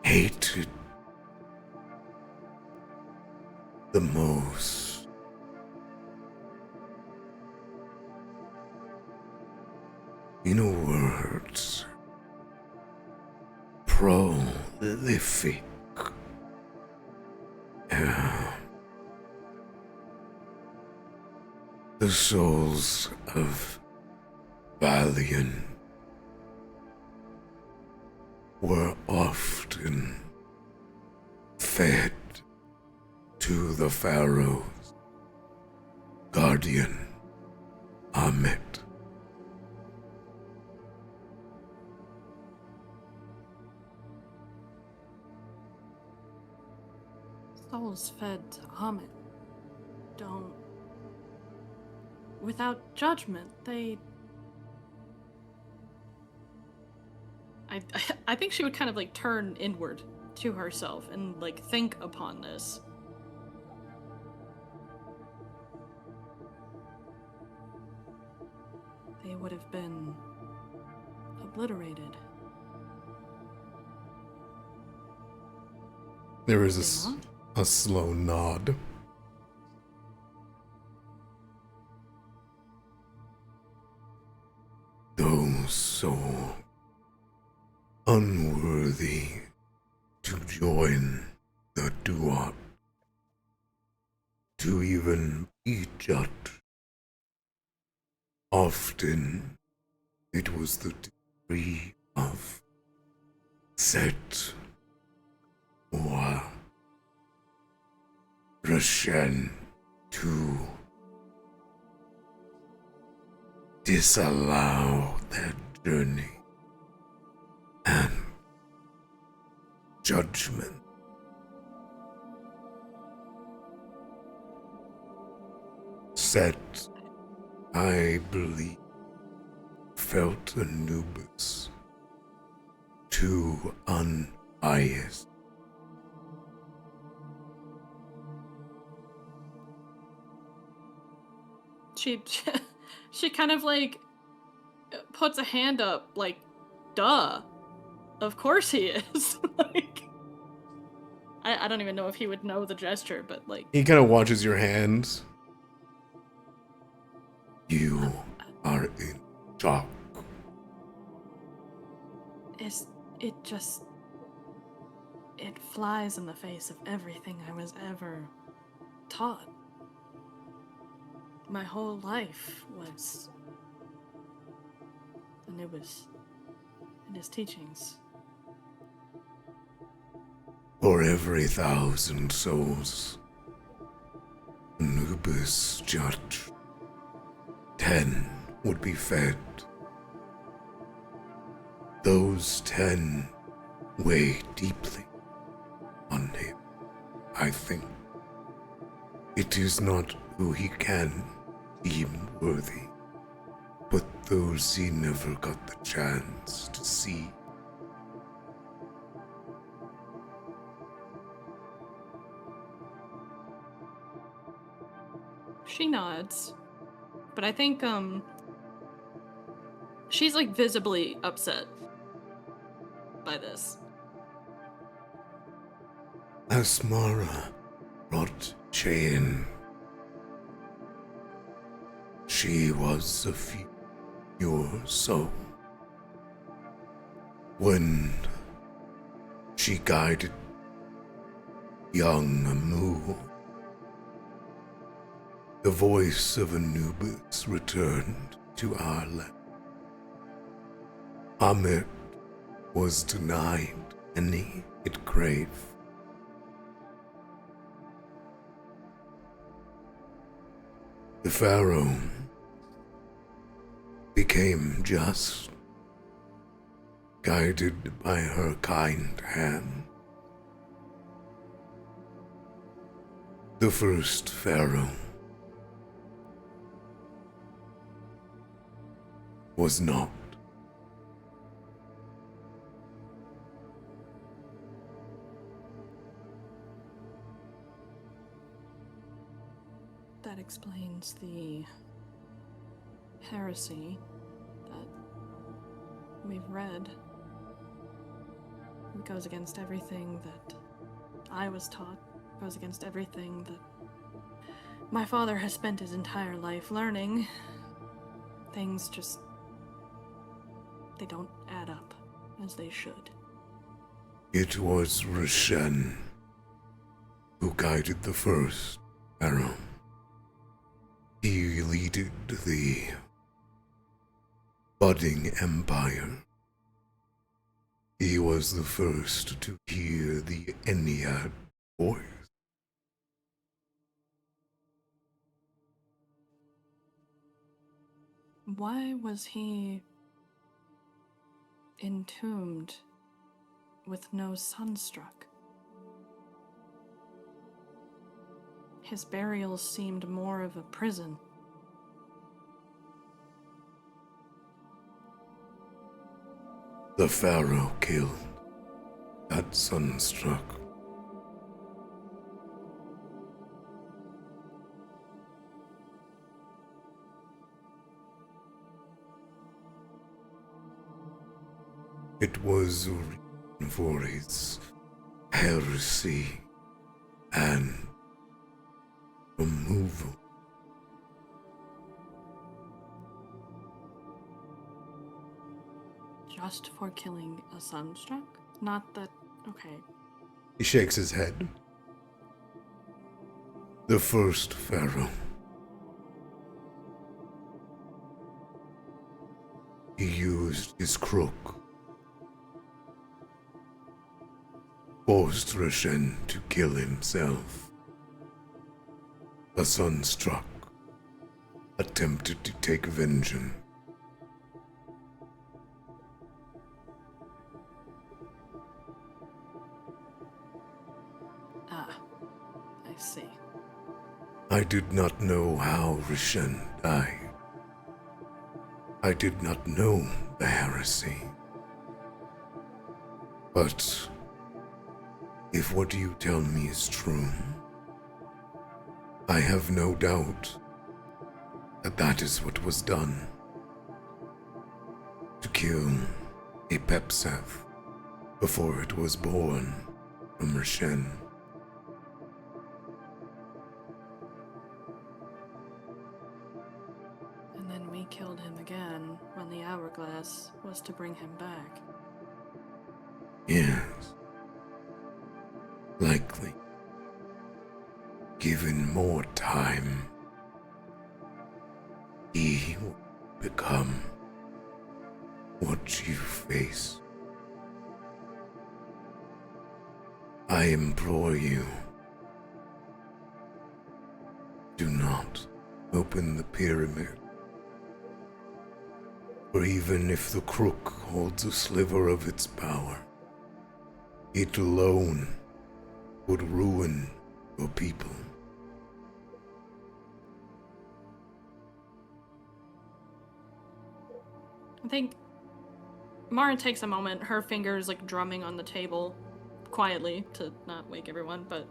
[SPEAKER 1] hated the most. In words, prolific. The souls of valiant were often fed to the pharaoh's guardian, Ahmet.
[SPEAKER 4] Souls fed to Ahmet don't. Without judgment, they. I think she would kind of like turn inward to herself and like think upon this. They would have been obliterated.
[SPEAKER 1] There is
[SPEAKER 4] They not?
[SPEAKER 1] a slow nod. Those so unworthy to join the duat to even be judged. Often it was the degree of set or Rashen to disallow their journey and judgment. Set, I believe, felt Anubis too unbiased.
[SPEAKER 4] She kind of like puts a hand up, like, duh. Of course he is. Like, I don't even know if he would know the gesture, but like,
[SPEAKER 1] He kind of watches your hands. You are in shock.
[SPEAKER 4] it flies in the face of everything I was ever taught. My whole life was Anubis and his teachings.
[SPEAKER 1] For every 1,000 souls, Anubis judged, 10 would be fed. Those 10 weigh deeply on him, I think. It is not who he can deem worthy, but those he never got the chance to see.
[SPEAKER 4] She nods, but I think she's like visibly upset by this.
[SPEAKER 1] Asmara brought Chain. She was a pure soul. When she guided young Amu, the voice of Anubis returned to our land. Amit was denied any it craved. The Pharaoh became just, guided by her kind hand. The first Pharaoh was not.
[SPEAKER 4] That explains the heresy that we've read. It goes against everything that I was taught, it goes against everything that my father has spent his entire life learning. Things just, they don't add up as they should.
[SPEAKER 1] It was Rashen who guided the first Pharaoh. He leaded the budding empire. He was the first to hear the Ennead voice.
[SPEAKER 4] Why was he entombed with no sunstruck? His burial seemed more of a prison.
[SPEAKER 1] The Pharaoh killed that sunstruck. It was a reason for his heresy and removal.
[SPEAKER 4] Just for killing a sunstruck? Not that... okay.
[SPEAKER 1] He shakes his head. The first pharaoh. He used his crook, forced Roshen to kill himself. A son struck, attempted to take vengeance.
[SPEAKER 4] Ah, I see.
[SPEAKER 1] I did not know how Roshen died. I did not know the heresy. But if what you tell me is true, I have no doubt that that is what was done. To kill a Pepseth before it was born from Roshen.
[SPEAKER 4] And then we killed him again when the hourglass was to bring him back.
[SPEAKER 1] Yes. Likely. Given more time, he will become what you face. I implore you, do not open the pyramid. For even if the crook holds a sliver of its power, it alone would ruin your people.
[SPEAKER 4] I think Mara takes a moment, her fingers like drumming on the table quietly to not wake everyone, but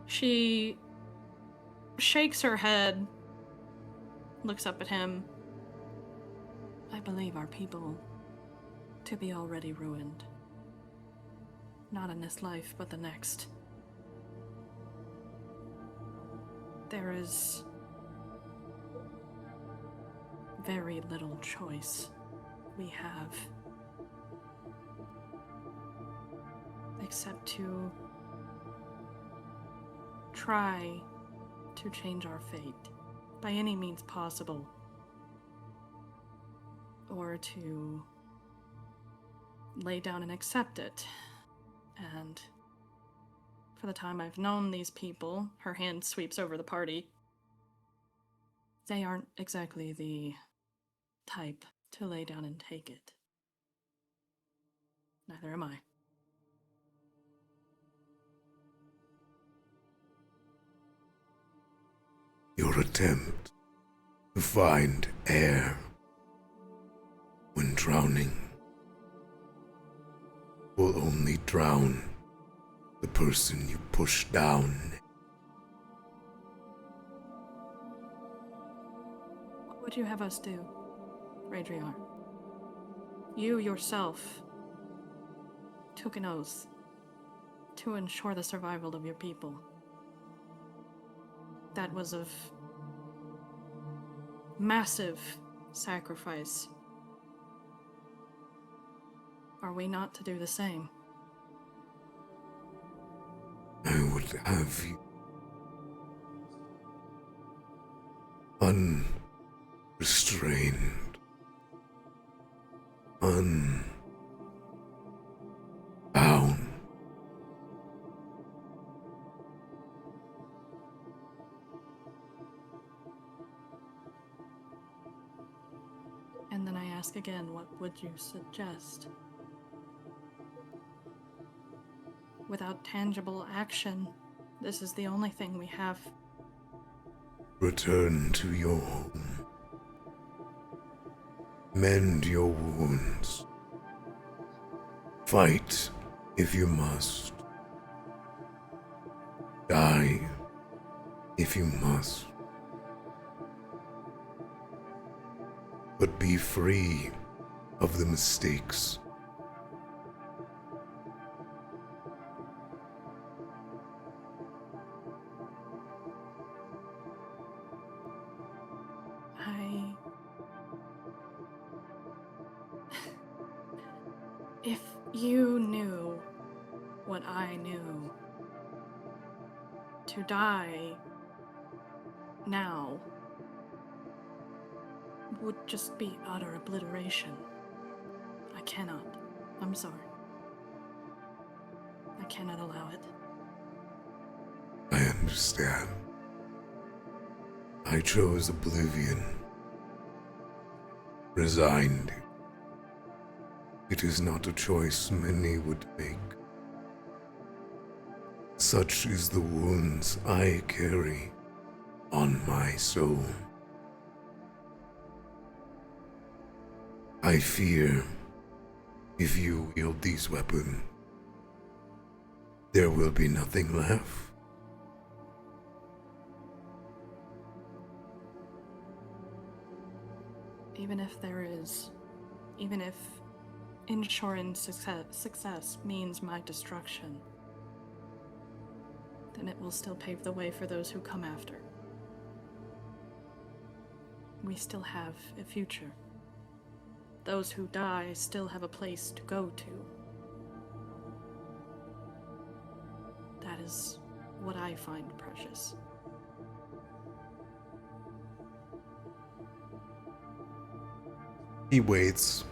[SPEAKER 4] she shakes her head, looks up at him. I believe our people to be already ruined. Not in this life, but the next. There is very little choice we have except to try to change our fate by any means possible, or to lay down and accept it. And for the time I've known these people, her hand sweeps over the party, they aren't exactly the type to lay down and take it. Neither am I.
[SPEAKER 1] Your attempt to find air when drowning will only drown the person you push down.
[SPEAKER 4] What would you have us do, Radriar? You yourself took an oath to ensure the survival of your people. That was of massive sacrifice. Are we not to do the same?
[SPEAKER 1] I would have you unrestrained, unbound.
[SPEAKER 4] And then I ask again, what would you suggest? Without tangible action, this is the only thing we have.
[SPEAKER 1] Return to your home. Mend your wounds. Fight if you must. Die if you must. But be free of the mistakes.
[SPEAKER 4] If you knew what I knew, to die now would just be utter obliteration. I cannot. I'm sorry. I cannot allow it.
[SPEAKER 1] I understand. I chose oblivion. Resigned. It is not a choice many would make. Such is the wounds I carry on my soul. I fear if you wield these weapons, there will be nothing left.
[SPEAKER 4] Even if there is, even if ensuring success means my destruction, then it will still pave the way for those who come after. We still have a future. Those who die still have a place to go to. That is what I find precious.
[SPEAKER 1] He waits,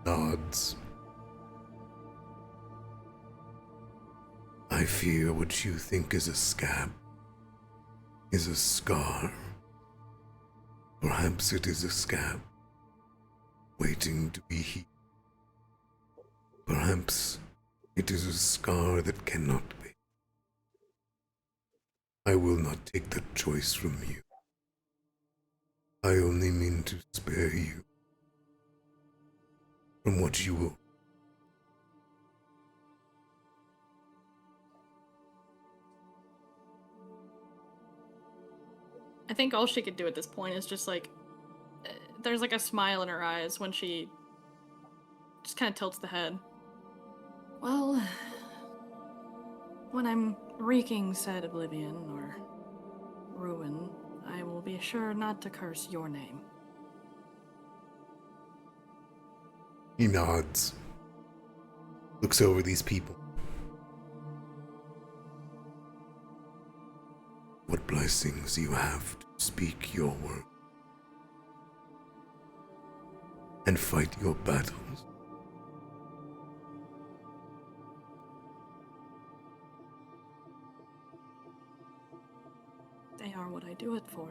[SPEAKER 1] nods. I fear what you think is a scab is a scar. Perhaps it is a scab waiting to be healed. Perhaps it is a scar that cannot be. I will not take that choice from you. I only mean to spare you from what you will.
[SPEAKER 4] I think all she could do at this point is just like, there's like a smile in her eyes when she just kind of tilts the head. Well, when I'm wreaking said oblivion or ruin, I will be sure not to curse your name.
[SPEAKER 1] He nods, looks over these people. What blessings you have to speak your word and fight your battles.
[SPEAKER 4] They are what I do it for.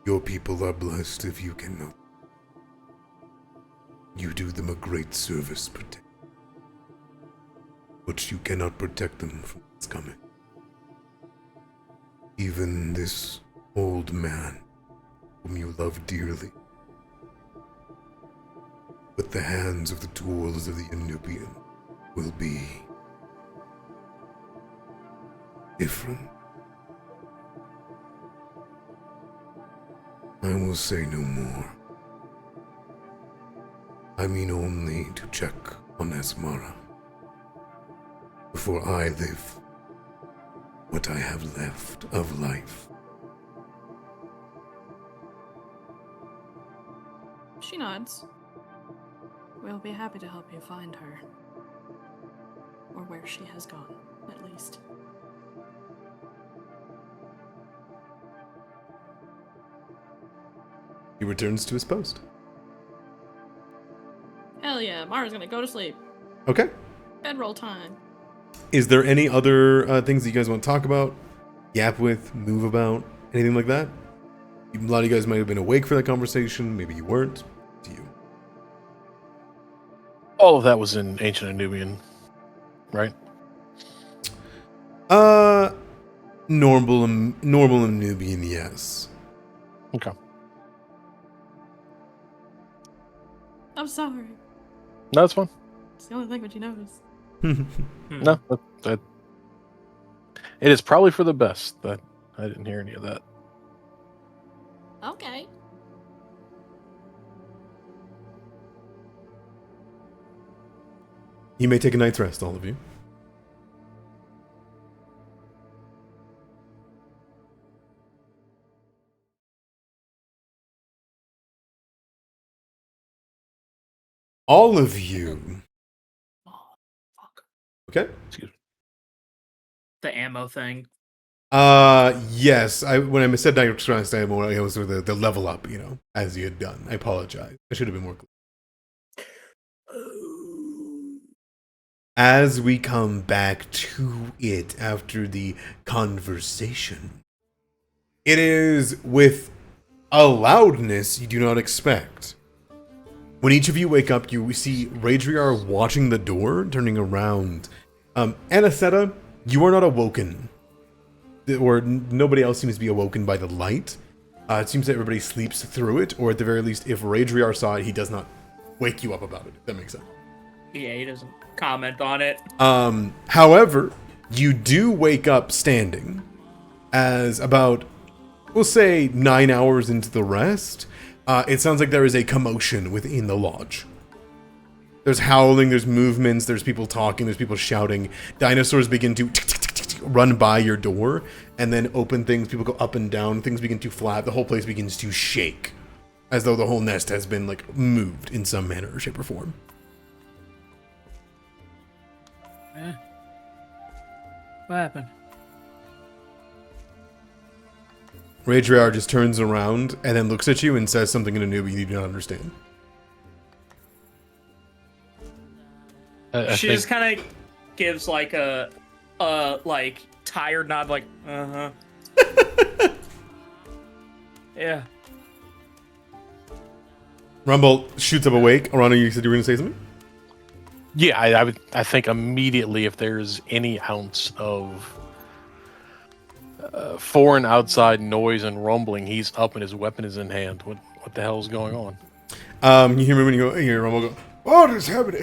[SPEAKER 1] Your people are blessed if you cannot. You do them a great service, protect. But you cannot protect them from what's coming. Even this old man, whom you love dearly, but the hands of the tools of the Inubian will be different. I will say no more. I mean only to check on Asmara before I live what I have left of life.
[SPEAKER 4] She nods. We'll be happy to help you find her. Or where she has gone, at least.
[SPEAKER 1] He returns to his post.
[SPEAKER 4] Hell yeah, Mara's gonna go to sleep.
[SPEAKER 1] Okay.
[SPEAKER 4] Bedroll time.
[SPEAKER 1] Is there any other things that you guys want to talk about, yap with, move about, anything like that? A lot of you guys might have been awake for that conversation. Maybe you weren't. To you.
[SPEAKER 5] All of that was in ancient Nubian, right?
[SPEAKER 1] Normal and Nubian, yes.
[SPEAKER 5] Okay.
[SPEAKER 4] I'm sorry.
[SPEAKER 5] No, that's fine.
[SPEAKER 4] It's the only language he knows.
[SPEAKER 5] No, that it is probably for the best that I didn't hear any of that.
[SPEAKER 4] Okay.
[SPEAKER 1] You may take a night's rest, all of you. all of you.
[SPEAKER 2] Fuck.
[SPEAKER 1] Okay.
[SPEAKER 5] Excuse me.
[SPEAKER 2] The ammo thing.
[SPEAKER 1] Yes. When I said Nitrous ammo, it was the level up, as you had done. I apologize. I should have been more clear. As we come back to it after the conversation, it is with a loudness you do not expect. When each of you wake up, you see Radriar watching the door, turning around. Anisetta, you are not awoken. Or nobody else seems to be awoken by the light. It seems that everybody sleeps through it, or at the very least, if Radriar saw it, he does not wake you up about it, if that makes sense.
[SPEAKER 2] Yeah, he doesn't comment on it.
[SPEAKER 1] However, you do wake up standing as about, we'll say, 9 hours into the rest. It sounds like there is a commotion within the lodge. There's howling, there's movements, there's people talking, there's people shouting. Dinosaurs begin to run by your door and then open things. People go up and down, things begin to flap. The whole place begins to shake as though the whole nest has been moved in some manner, shape, or form.
[SPEAKER 2] What happened?
[SPEAKER 1] Radriar just turns around and then looks at you and says something in a new you do not understand.
[SPEAKER 2] She just kind of gives a tired nod, uh-huh. Yeah.
[SPEAKER 1] Rumble shoots up awake. Arana, you said you were going to say something?
[SPEAKER 5] Yeah, I think immediately if there's any ounce of foreign outside noise and rumbling, he's up and his weapon is in hand. What the hell is going on?
[SPEAKER 1] You hear me when you hear Rumble go, what is happening?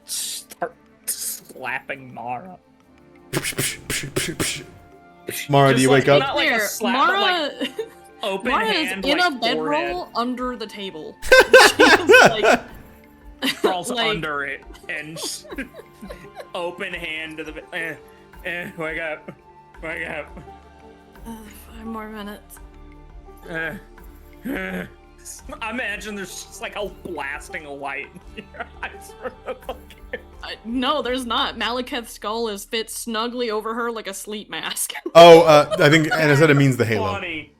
[SPEAKER 2] Start slapping Mara.
[SPEAKER 1] Mara, do you wake up?
[SPEAKER 2] Not like a
[SPEAKER 4] Clear,
[SPEAKER 2] slap,
[SPEAKER 4] Mara,
[SPEAKER 2] but open
[SPEAKER 4] Mara
[SPEAKER 2] hand,
[SPEAKER 4] is in a
[SPEAKER 2] forehead.
[SPEAKER 4] bedroll under the table. She's
[SPEAKER 2] Crawls
[SPEAKER 4] like,
[SPEAKER 2] under it and open hand to the wake up.
[SPEAKER 4] 5 more minutes.
[SPEAKER 2] I imagine there's just a blasting light in your eyes.
[SPEAKER 4] No, there's not. Malekith's skull is fit snugly over her like a sleep mask.
[SPEAKER 1] I think Anisetta means the halo.
[SPEAKER 2] Funny.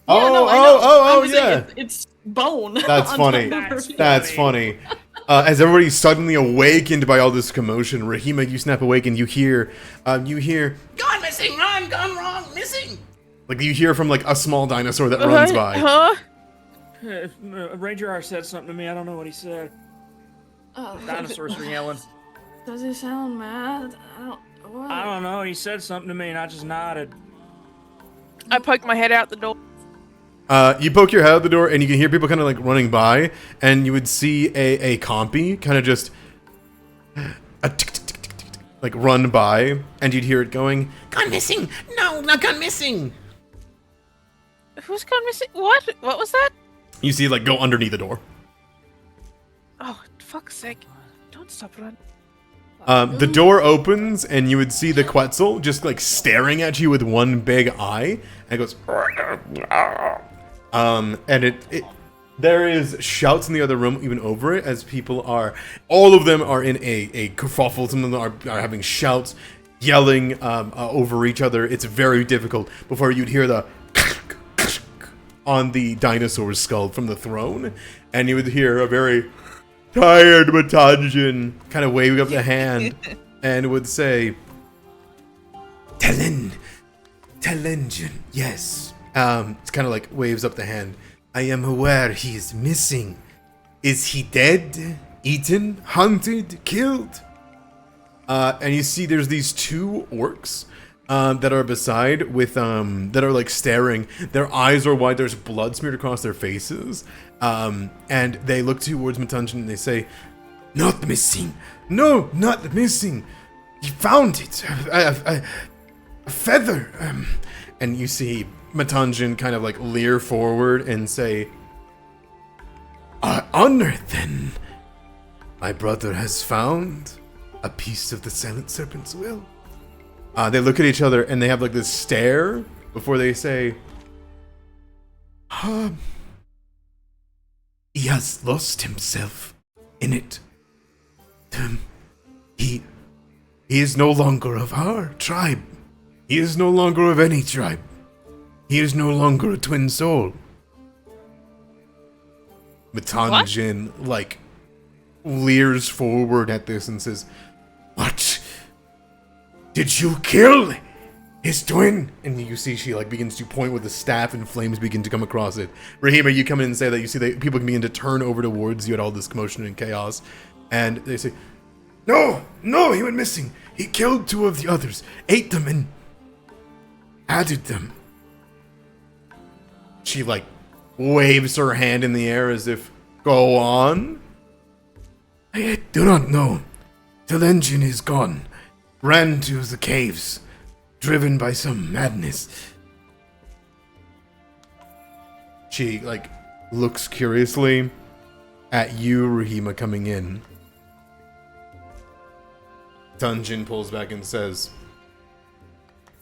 [SPEAKER 4] Yeah, no, I know. I'm just saying it's bone.
[SPEAKER 1] That's
[SPEAKER 4] on
[SPEAKER 1] funny.
[SPEAKER 4] top of her.
[SPEAKER 1] That's funny. As everybody's suddenly awakened by all this commotion, Rahima, you snap awake and you hear, gone missing, gone wrong, missing. You hear from a small dinosaur that runs by.
[SPEAKER 3] Huh?
[SPEAKER 2] Ranger said something to me. I don't know what he said. Dinosaurs were yelling.
[SPEAKER 4] Does he sound mad? What?
[SPEAKER 2] I don't know. He said something to me and I just nodded.
[SPEAKER 3] I poked my head out the door.
[SPEAKER 1] You poke your head out the door and you can hear people kind of running by, and you would see a compy kind of just run by, and you'd hear it going, gone missing! No, not gone missing!
[SPEAKER 3] Who's gone missing? What? What was that?
[SPEAKER 1] You see it go underneath the door.
[SPEAKER 3] Oh, fuck's sake. Don't stop running.
[SPEAKER 1] The door opens and you would see the Quetzal just staring at you with one big eye, and it goes, and there is shouts in the other room even over it as all of them are in a kerfuffle. Some of them are having shouts, yelling over each other. It's very difficult before you'd hear the on the dinosaur's skull from the throne, and you would hear a very tired Matanjan kind of waving up the hand and would say, Telengen, yes. It's kind of waves up the hand. I am aware he is missing. Is he dead? Eaten? Hunted? Killed? And you see there's these 2 orcs that are beside with that are staring. Their eyes are wide, there's blood smeared across their faces. And they look towards Matanjan and they say, not missing. No, not missing. He found it. A feather. And you see Matanjan kind of leer forward and say, honor then. My brother has found a piece of the silent serpent's will. They look at each other and they have this stare before they say, he has lost himself in it. He is no longer of our tribe. He is no longer of any tribe. He is no longer a twin soul. Matanjin, like, leers forward at this and says, "What? Did you kill his twin?" And you see she, like, begins to point with the staff and flames begin to come across it. Rahima, you come in and say that you see that people begin to turn over towards you at all this commotion and chaos. And they say, No, he went missing. He killed 2 of the others, ate them, and added them. She, like, waves her hand in the air as if, go on. I do not know. Telengin is gone. Ran to the caves, driven by some madness. She, like, looks curiously at you, Rahima, coming in. Dungeon pulls back and says,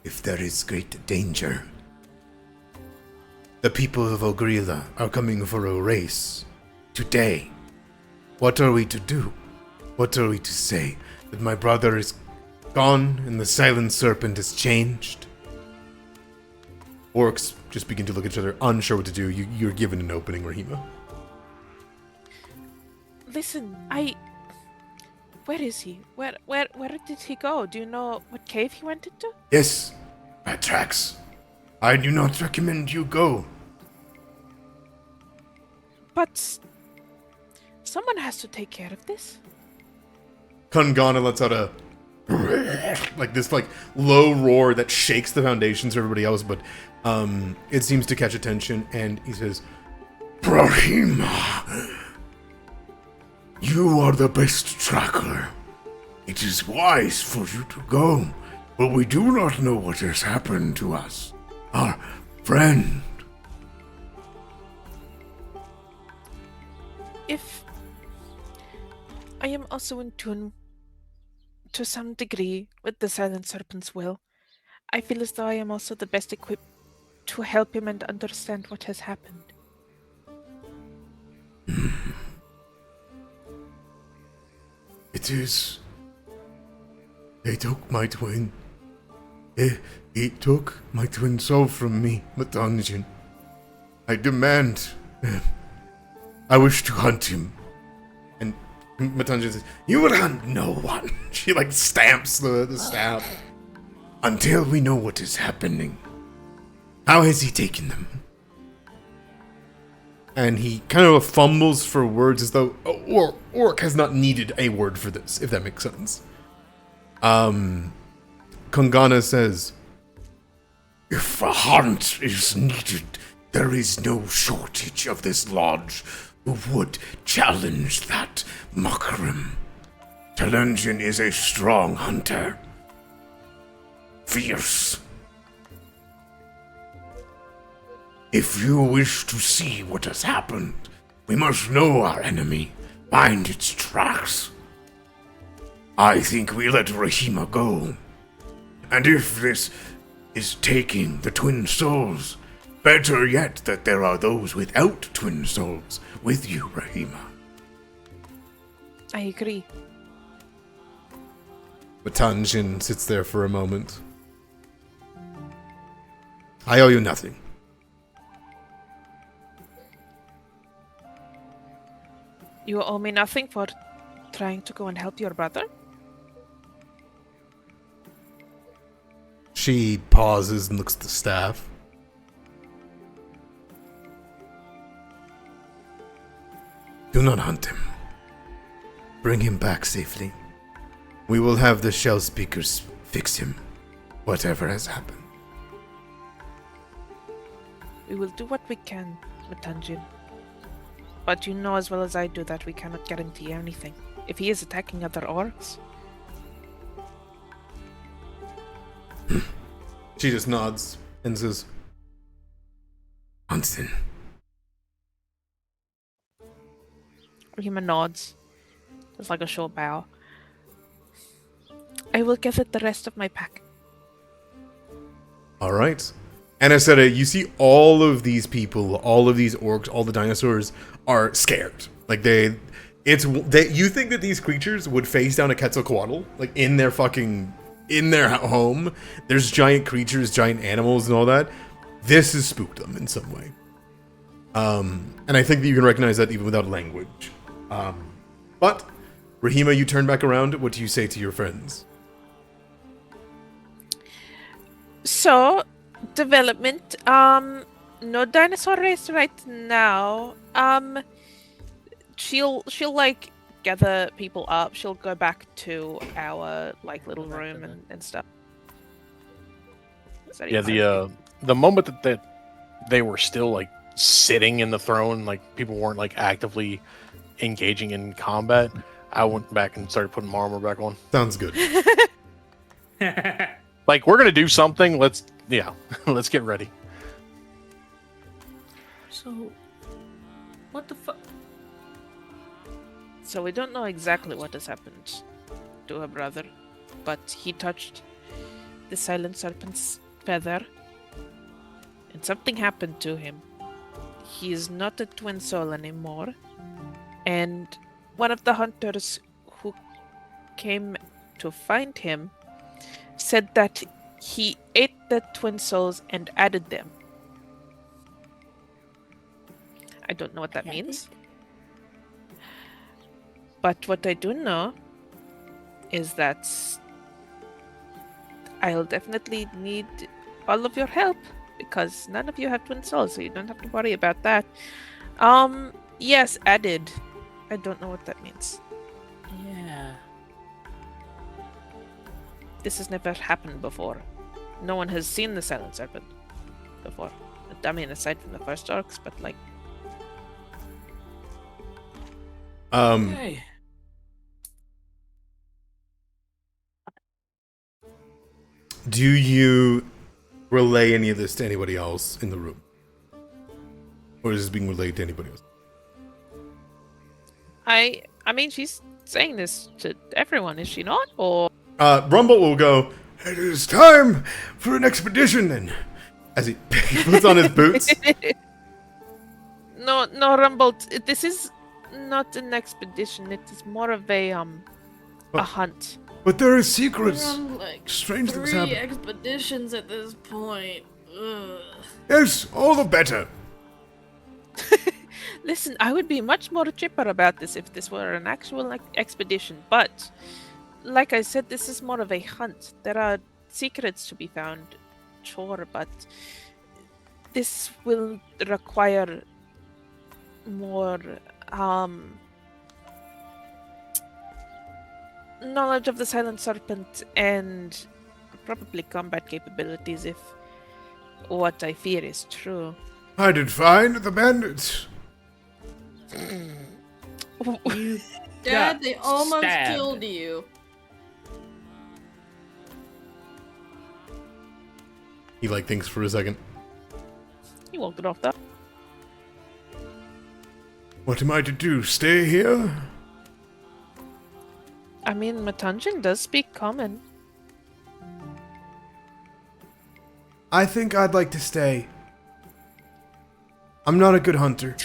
[SPEAKER 1] "If there is great danger, the people of Ogrila are coming for a race today. What are we to do? What are we to say? That my brother is gone and the silent serpent has changed?" Orcs just begin to look at each other, unsure what to do. You're given an opening, Rahima.
[SPEAKER 3] Listen, where is he? Where did he go? Do you know what cave he went into?
[SPEAKER 1] Yes, bad tracks. I do not recommend you go.
[SPEAKER 3] But someone has to take care of this.
[SPEAKER 1] Kungana lets out a like this like low roar that shakes the foundations of everybody else, but it seems to catch attention, and he says, "Rahima, you are the best tracker. It is wise for you to go, but we do not know what has happened to us, our friend."
[SPEAKER 3] If I am also in tune to some degree with the Silent Serpent's will, I feel as though I am also the best equipped to help him and understand what has happened.
[SPEAKER 1] It is. They took my twin. He took my twin soul from me, Matanjin. I demand. I wish to hunt him. And Matanjin says, "You will hunt no one." She like stamps the staff. "Until we know what is happening. How has he taken them?" And he kind of fumbles for words as though Orc has not needed a word for this, if that makes sense. Kungana says, "If a hunt is needed, there is no shortage of this lodge who would challenge that Makrim. Telengin is a strong hunter. Fierce. If you wish to see what has happened, we must know our enemy, find its tracks. I think we let Rahima go. And if this is taking the twin souls, better yet that there are those without twin souls with you, Rahima."
[SPEAKER 3] I agree.
[SPEAKER 1] Matanjin sits there for a moment. "I owe you nothing.
[SPEAKER 3] You owe me nothing for trying to go and help your brother?
[SPEAKER 1] She pauses and looks at the staff. "Do not hunt him. Bring him back safely. We will have the shell speakers fix him, whatever has happened."
[SPEAKER 3] We will do what we can, Matanjin. But you know as well as I do that we cannot guarantee anything. If he is attacking other orcs...
[SPEAKER 1] She just nods and says, "Huntston."
[SPEAKER 3] Rima nods. Just like a short bow. I will gather the rest of my pack.
[SPEAKER 1] All right. And I said, you see all of these people, all of these orcs, all the dinosaurs are scared. Like you think that these creatures would face down a Quetzalcoatl, like in their home. There's giant creatures, giant animals, and all that. This has spooked them in some way. And I think that you can recognize that even without language. But Rahima, you turn back around. What do you say to your friends?
[SPEAKER 3] So, development. No dinosaur race right now. She'll like gather people up. She'll go back to our like little room and stuff.
[SPEAKER 5] Yeah, the moment that they were still like sitting in the throne, like people weren't like actively engaging in combat, I went back and started putting my armor back on.
[SPEAKER 1] Sounds good.
[SPEAKER 5] Like, we're gonna do something. Let's get ready.
[SPEAKER 2] So, what the fuck?
[SPEAKER 3] So we don't know exactly what has happened to her brother, but he touched the silent serpent's feather, and something happened to him. He is not a twin soul anymore, and one of the hunters who came to find him said that he ate the twin souls and added them. I don't know what that means. But what I do know is that I'll definitely need all of your help because none of you have twin souls, so you don't have to worry about that. Yes, added. I don't know what that means.
[SPEAKER 2] Yeah.
[SPEAKER 3] This has never happened before. No one has seen the silent serpent before. I mean, aside from the first orcs, but like...
[SPEAKER 2] Okay.
[SPEAKER 1] Do you relay any of this to anybody else in the room? Or is this being relayed to anybody else?
[SPEAKER 3] I mean, she's saying this to everyone, is she not? Or...
[SPEAKER 1] Rumble will go, "It is time for an expedition then." As he puts on his boots.
[SPEAKER 3] No, Rumble. This is not an expedition. It is more of a hunt.
[SPEAKER 1] But there are secrets.
[SPEAKER 4] We're on like
[SPEAKER 1] Strange things
[SPEAKER 4] 3
[SPEAKER 1] happen.
[SPEAKER 4] expeditions at this point. Ugh.
[SPEAKER 1] Yes, all the better.
[SPEAKER 3] Listen, I would be much more chipper about this if this were an actual expedition, but like I said, this is more of a hunt. There are secrets to be found, sure, but this will require more knowledge of the silent serpent and probably combat capabilities if what I fear is true.
[SPEAKER 1] I did find the bandits.
[SPEAKER 2] You
[SPEAKER 4] Dad,
[SPEAKER 2] got
[SPEAKER 4] they almost
[SPEAKER 2] stabbed.
[SPEAKER 4] killed you.
[SPEAKER 1] He thinks for a second.
[SPEAKER 3] You won't get off that.
[SPEAKER 1] What am I to do? Stay here?
[SPEAKER 3] I mean, Matanjin does speak common.
[SPEAKER 1] I think I'd like to stay. I'm not a good hunter.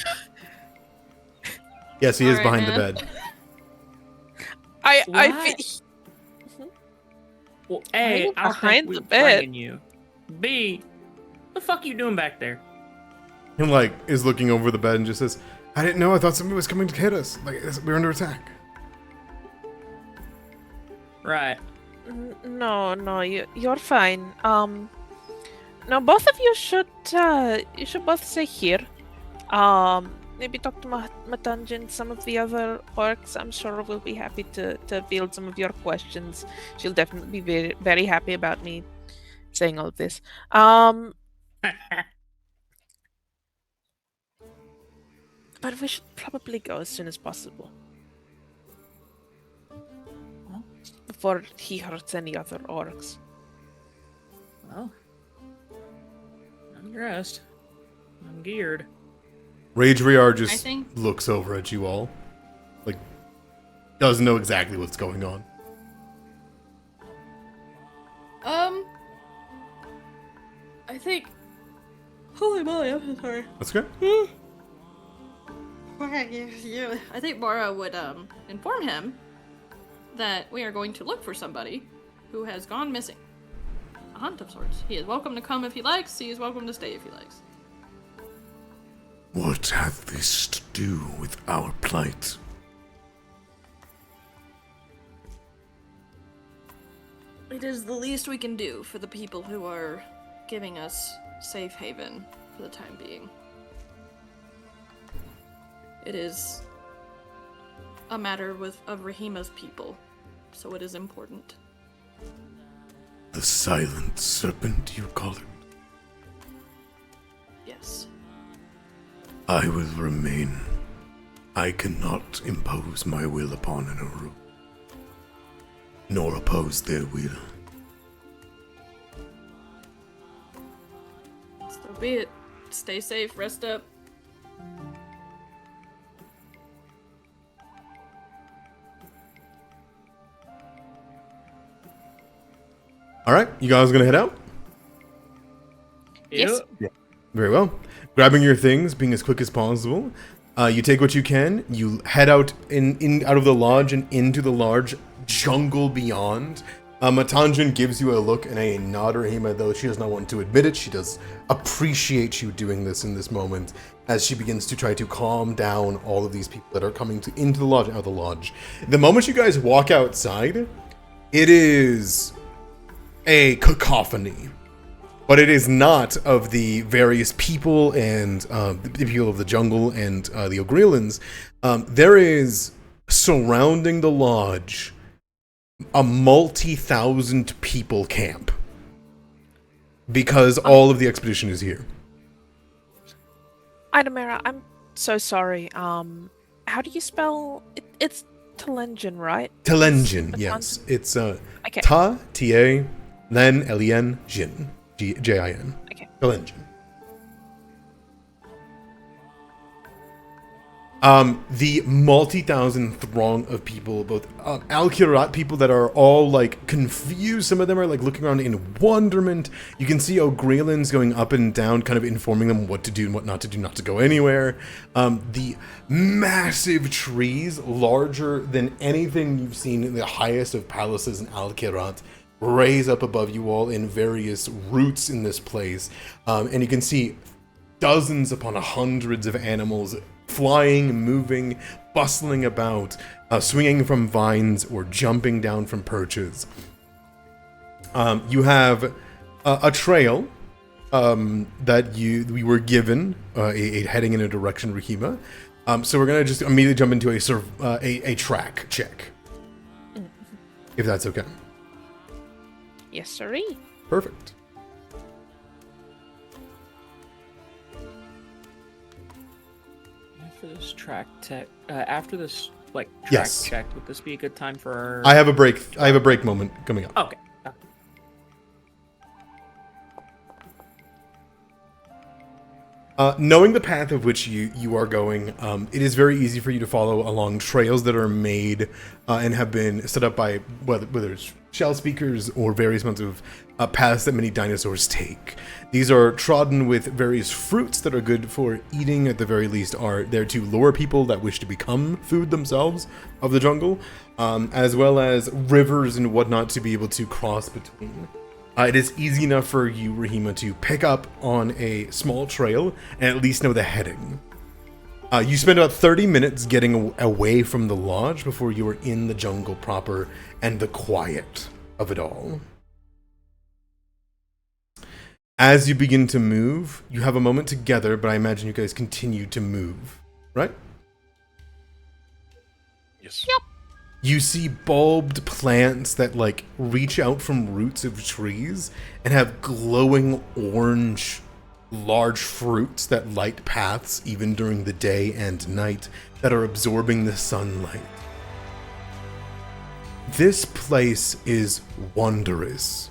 [SPEAKER 1] Yes, he is
[SPEAKER 4] Alright,
[SPEAKER 1] behind
[SPEAKER 4] man.
[SPEAKER 1] the bed.
[SPEAKER 3] I
[SPEAKER 2] What? Well, A,
[SPEAKER 3] you
[SPEAKER 2] I don't
[SPEAKER 3] behind
[SPEAKER 2] think
[SPEAKER 3] the
[SPEAKER 2] we're
[SPEAKER 3] bed?
[SPEAKER 2] bringing you. B, the fuck you doing back there?
[SPEAKER 1] He is looking over the bed and just says, "I didn't know. I thought somebody was coming to hit us. We're under attack."
[SPEAKER 2] Right.
[SPEAKER 3] No, you're fine. No, both of you should both stay here. Maybe talk to Matanjin, some of the other orcs. I'm sure will be happy to field some of your questions. She'll definitely be very, very happy about me saying all of this. But we should probably go as soon as possible. Before he hurts any other orcs.
[SPEAKER 2] Well, I'm dressed. I'm geared.
[SPEAKER 1] Rage Riar
[SPEAKER 4] I
[SPEAKER 1] just
[SPEAKER 4] think-
[SPEAKER 1] looks over at you all. Doesn't know exactly what's going on.
[SPEAKER 4] I think Holy moly, I'm sorry.
[SPEAKER 1] That's good.
[SPEAKER 4] I think Mara would inform him that we are going to look for somebody who has gone missing. A hunt of sorts. He is welcome to come if he likes. He is welcome to stay if he likes.
[SPEAKER 1] What hath this to do with our plight?
[SPEAKER 4] It is the least we can do for the people who are giving us safe haven for the time being. It is a matter of Rahima's people, so it is important.
[SPEAKER 1] The silent serpent, you call it?
[SPEAKER 4] Yes.
[SPEAKER 1] I will remain. I cannot impose my will upon an Uru, nor oppose their will.
[SPEAKER 4] So be it. Stay safe, rest up.
[SPEAKER 1] All right, you guys gonna head out?
[SPEAKER 3] Yes.
[SPEAKER 1] Very well. Grabbing your things, being as quick as possible. You take what you can. You head out out of the lodge and into the large jungle beyond. Matanjin gives you a look and a nod, Rahima, though she does not want to admit it. She does appreciate you doing this in this moment, as she begins to try to calm down all of these people that are coming into the lodge and out of the lodge. The moment you guys walk outside, it is a cacophony. But it is not of the various people and the people of the jungle and the Ogrelans. There is, surrounding the lodge, a multi-thousand people camp. Because all of the expedition is here.
[SPEAKER 3] Idamera, I'm so sorry. How do you spell... It's Telengin, right?
[SPEAKER 1] Telengin, yes. It's
[SPEAKER 3] Okay.
[SPEAKER 1] Ta, T-A, Len, L-E-N, Jin. J-I-N.
[SPEAKER 3] Okay.
[SPEAKER 1] Telengin. The multi-thousand throng of people, both Al-Kirat people that are all like confused. Some of them are like looking around in wonderment. You can see Ogrelans going up and down, kind of informing them what to do and what not to do, not to go anywhere. The massive trees, larger than anything you've seen in the highest of palaces in Al-Kirat, raise up above you all in various routes in this place. And you can see dozens upon hundreds of animals flying, moving, bustling about, swinging from vines or jumping down from perches. You have a trail that we were given, heading in a direction, Rahima. So we're gonna just immediately jump into a track check, if that's okay.
[SPEAKER 3] Yes, sirree.
[SPEAKER 1] Perfect.
[SPEAKER 2] After this track
[SPEAKER 1] Yes.
[SPEAKER 2] check, would this be a good time for?
[SPEAKER 1] I have a break moment coming up.
[SPEAKER 2] Okay.
[SPEAKER 1] Knowing the path of which you are going, it is very easy for you to follow along trails that are made and have been set up by whether it's shell speakers or various amounts of paths that many dinosaurs take. These are trodden with various fruits that are good for eating, at the very least, are there to lure people that wish to become food themselves of the jungle, as well as rivers and whatnot to be able to cross between. It is easy enough for you, Rahima, to pick up on a small trail and at least know the heading. You spend about 30 minutes getting away from the lodge before you are in the jungle proper and the quiet of it all. As you begin to move, you have a moment together, but I imagine you guys continue to move, right?
[SPEAKER 5] Yes.
[SPEAKER 3] Yep.
[SPEAKER 1] You see bulbed plants that like reach out from roots of trees and have glowing orange large fruits that light paths even during the day and night that are absorbing the sunlight. This place is wondrous.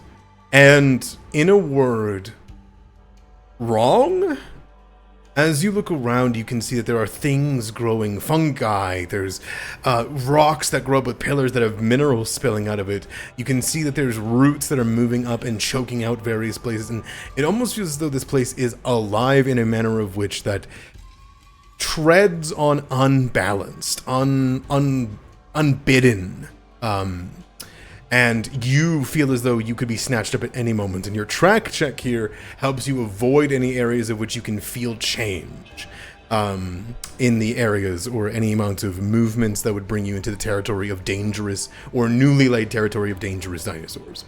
[SPEAKER 1] And in a word, wrong? As you look around, you can see that there are things growing, fungi, there's rocks that grow up with pillars that have minerals spilling out of it. You can see that there's roots that are moving up and choking out various places, and it almost feels as though this place is alive in a manner of which that treads on unbalanced, unbidden, and you feel as though you could be snatched up at any moment, and your track check here helps you avoid any areas of which you can feel change in the areas, or any amount of movements that would bring you into the territory of dangerous or newly laid territory of dangerous dinosaurs.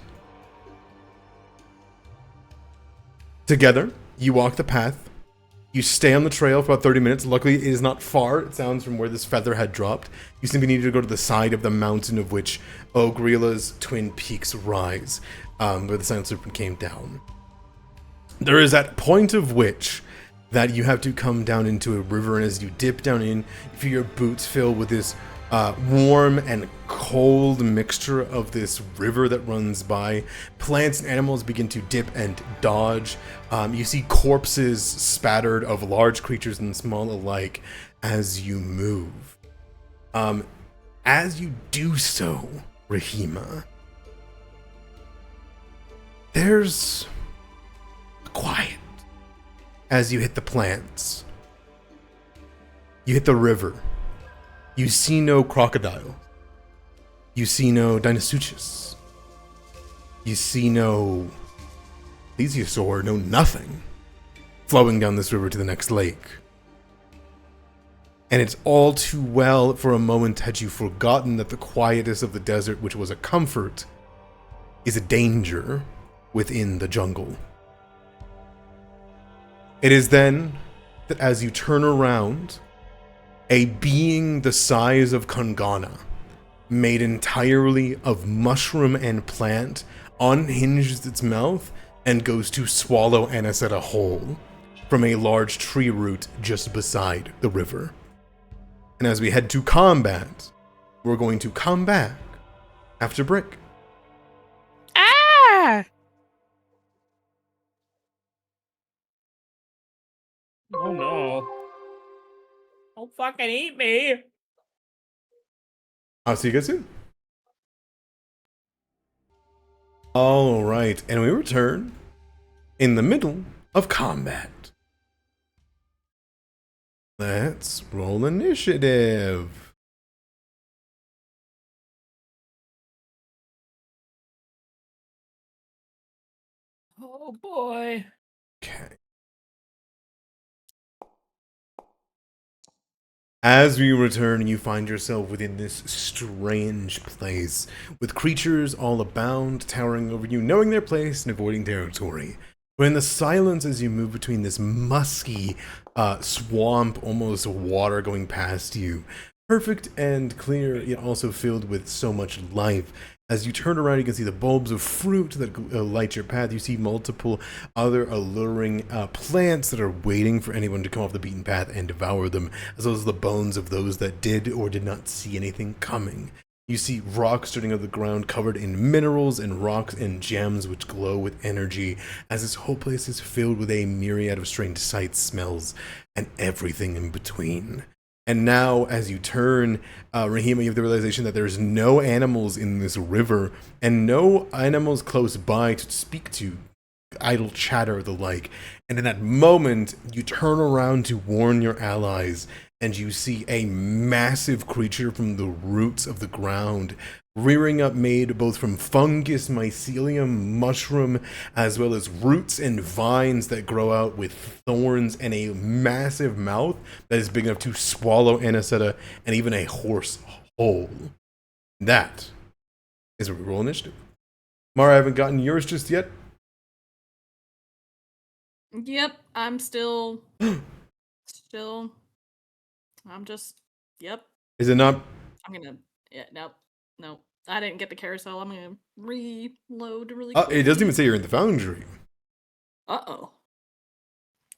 [SPEAKER 1] Together, you walk the path. You stay on the trail for about 30 minutes. Luckily, it is not far, it sounds, from where this feather had dropped. You simply need to go to the side of the mountain of which Ogrilla's twin peaks rise, where the Silent Serpent came down. There is that point of which that you have to come down into a river, and as you dip down in, you feel your boots fill with this warm and cold mixture of this river that runs by. Plants and animals begin to dip and dodge. You see corpses spattered of large creatures and small alike as you move. As you do so, Rahima, there's a quiet as you hit the plants. You hit the river. You see no crocodile. You see no Dinosuchus. You see no plesiosaur, no nothing flowing down this river to the next lake. And it's all too well for a moment had you forgotten that the quietness of the desert, which was a comfort, is a danger within the jungle. It is then that as you turn around, a being the size of Kangana, made entirely of mushroom and plant, unhinges its mouth and goes to swallow Anisetta whole from a large tree root just beside the river. And as we head to combat, we're going to come back after break.
[SPEAKER 3] Ah!
[SPEAKER 2] Oh no. Don't fucking eat me.
[SPEAKER 1] I'll see you guys soon. All right, and we return in the middle of combat. Let's roll initiative.
[SPEAKER 2] Oh boy.
[SPEAKER 1] Okay. As we return, you find yourself within this strange place, with creatures all abound, towering over you, knowing their place and avoiding territory. But in the silence as you move between this musky swamp, almost water going past you, perfect and clear, yet also filled with so much life. As you turn around, you can see the bulbs of fruit that light your path. You see multiple other alluring plants that are waiting for anyone to come off the beaten path and devour them, as well as the bones of those that did or did not see anything coming. You see rocks starting out of the ground covered in minerals and rocks and gems which glow with energy, as this whole place is filled with a myriad of strange sights, smells, and everything in between. And now, as you turn, Rahima, you have the realization that there's no animals in this river, and no animals close by to speak to, idle chatter or the like. And in that moment, you turn around to warn your allies, and you see a massive creature from the roots of the ground, rearing up, made both from fungus, mycelium, mushroom, as well as roots and vines that grow out with thorns, and a massive mouth that is big enough to swallow Anisetta and even a horse whole. That is where we roll initiative. Mara, I haven't gotten yours just yet.
[SPEAKER 4] Yep, I'm still. I'm just. Yep.
[SPEAKER 1] Is it not?
[SPEAKER 4] I'm gonna. Yeah, nope. I didn't get the carousel. I'm gonna reload really quick.
[SPEAKER 1] It doesn't even say you're in the foundry.
[SPEAKER 4] Uh-oh.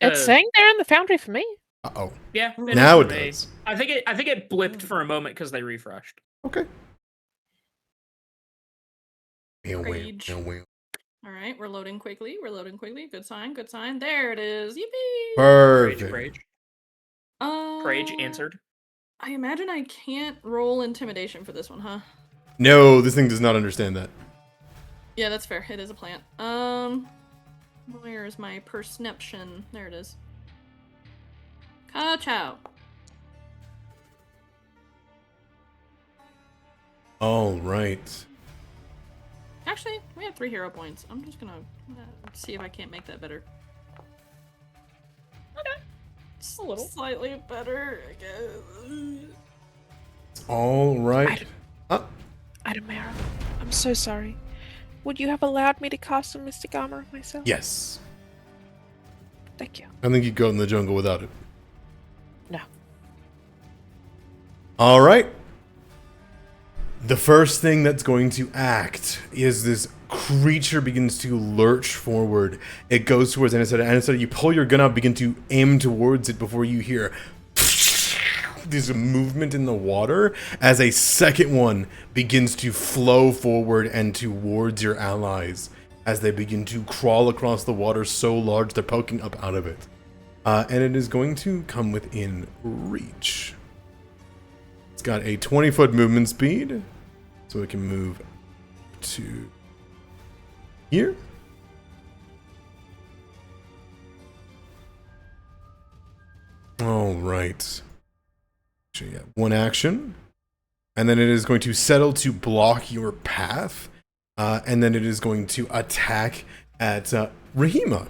[SPEAKER 3] It's saying they're in the foundry for me.
[SPEAKER 1] Uh-oh.
[SPEAKER 2] Yeah.
[SPEAKER 1] Now it
[SPEAKER 2] is for me.
[SPEAKER 1] does.
[SPEAKER 2] I think it blipped for a moment because they refreshed.
[SPEAKER 1] Okay.
[SPEAKER 4] Rage. All right, we're loading quickly. We're loading quickly. Good sign. Good sign. There it is. Yippee!
[SPEAKER 1] Perfect.
[SPEAKER 2] Prage answered.
[SPEAKER 4] I imagine I can't roll intimidation for this one, huh?
[SPEAKER 1] No, this thing does not understand that.
[SPEAKER 4] Yeah, that's fair. It is a plant. Where is my perception? There it is. Ka-chow.
[SPEAKER 1] All right.
[SPEAKER 4] Actually, we have 3 hero points. I'm just gonna see if I can't make that better.
[SPEAKER 2] Okay. A little.
[SPEAKER 4] Slightly better, I guess.
[SPEAKER 1] All right.
[SPEAKER 3] Adamara, I'm so sorry. Would you have allowed me to cast a Mystic Armor myself?
[SPEAKER 1] Yes.
[SPEAKER 3] Thank you.
[SPEAKER 1] I think you'd go in the jungle without it.
[SPEAKER 3] No.
[SPEAKER 1] All right. The first thing that's going to act is this creature begins to lurch forward. It goes towards Aniseta. Aniseta, you pull your gun out, begin to aim towards it before you hear this movement in the water as a second one begins to flow forward and towards your allies as they begin to crawl across the water so large they're poking up out of it. And it is going to come within reach. It's got a 20-foot movement speed, so it can move to here. All right. So you got one action, and then it is going to settle to block your path, and then it is going to attack at Rahima.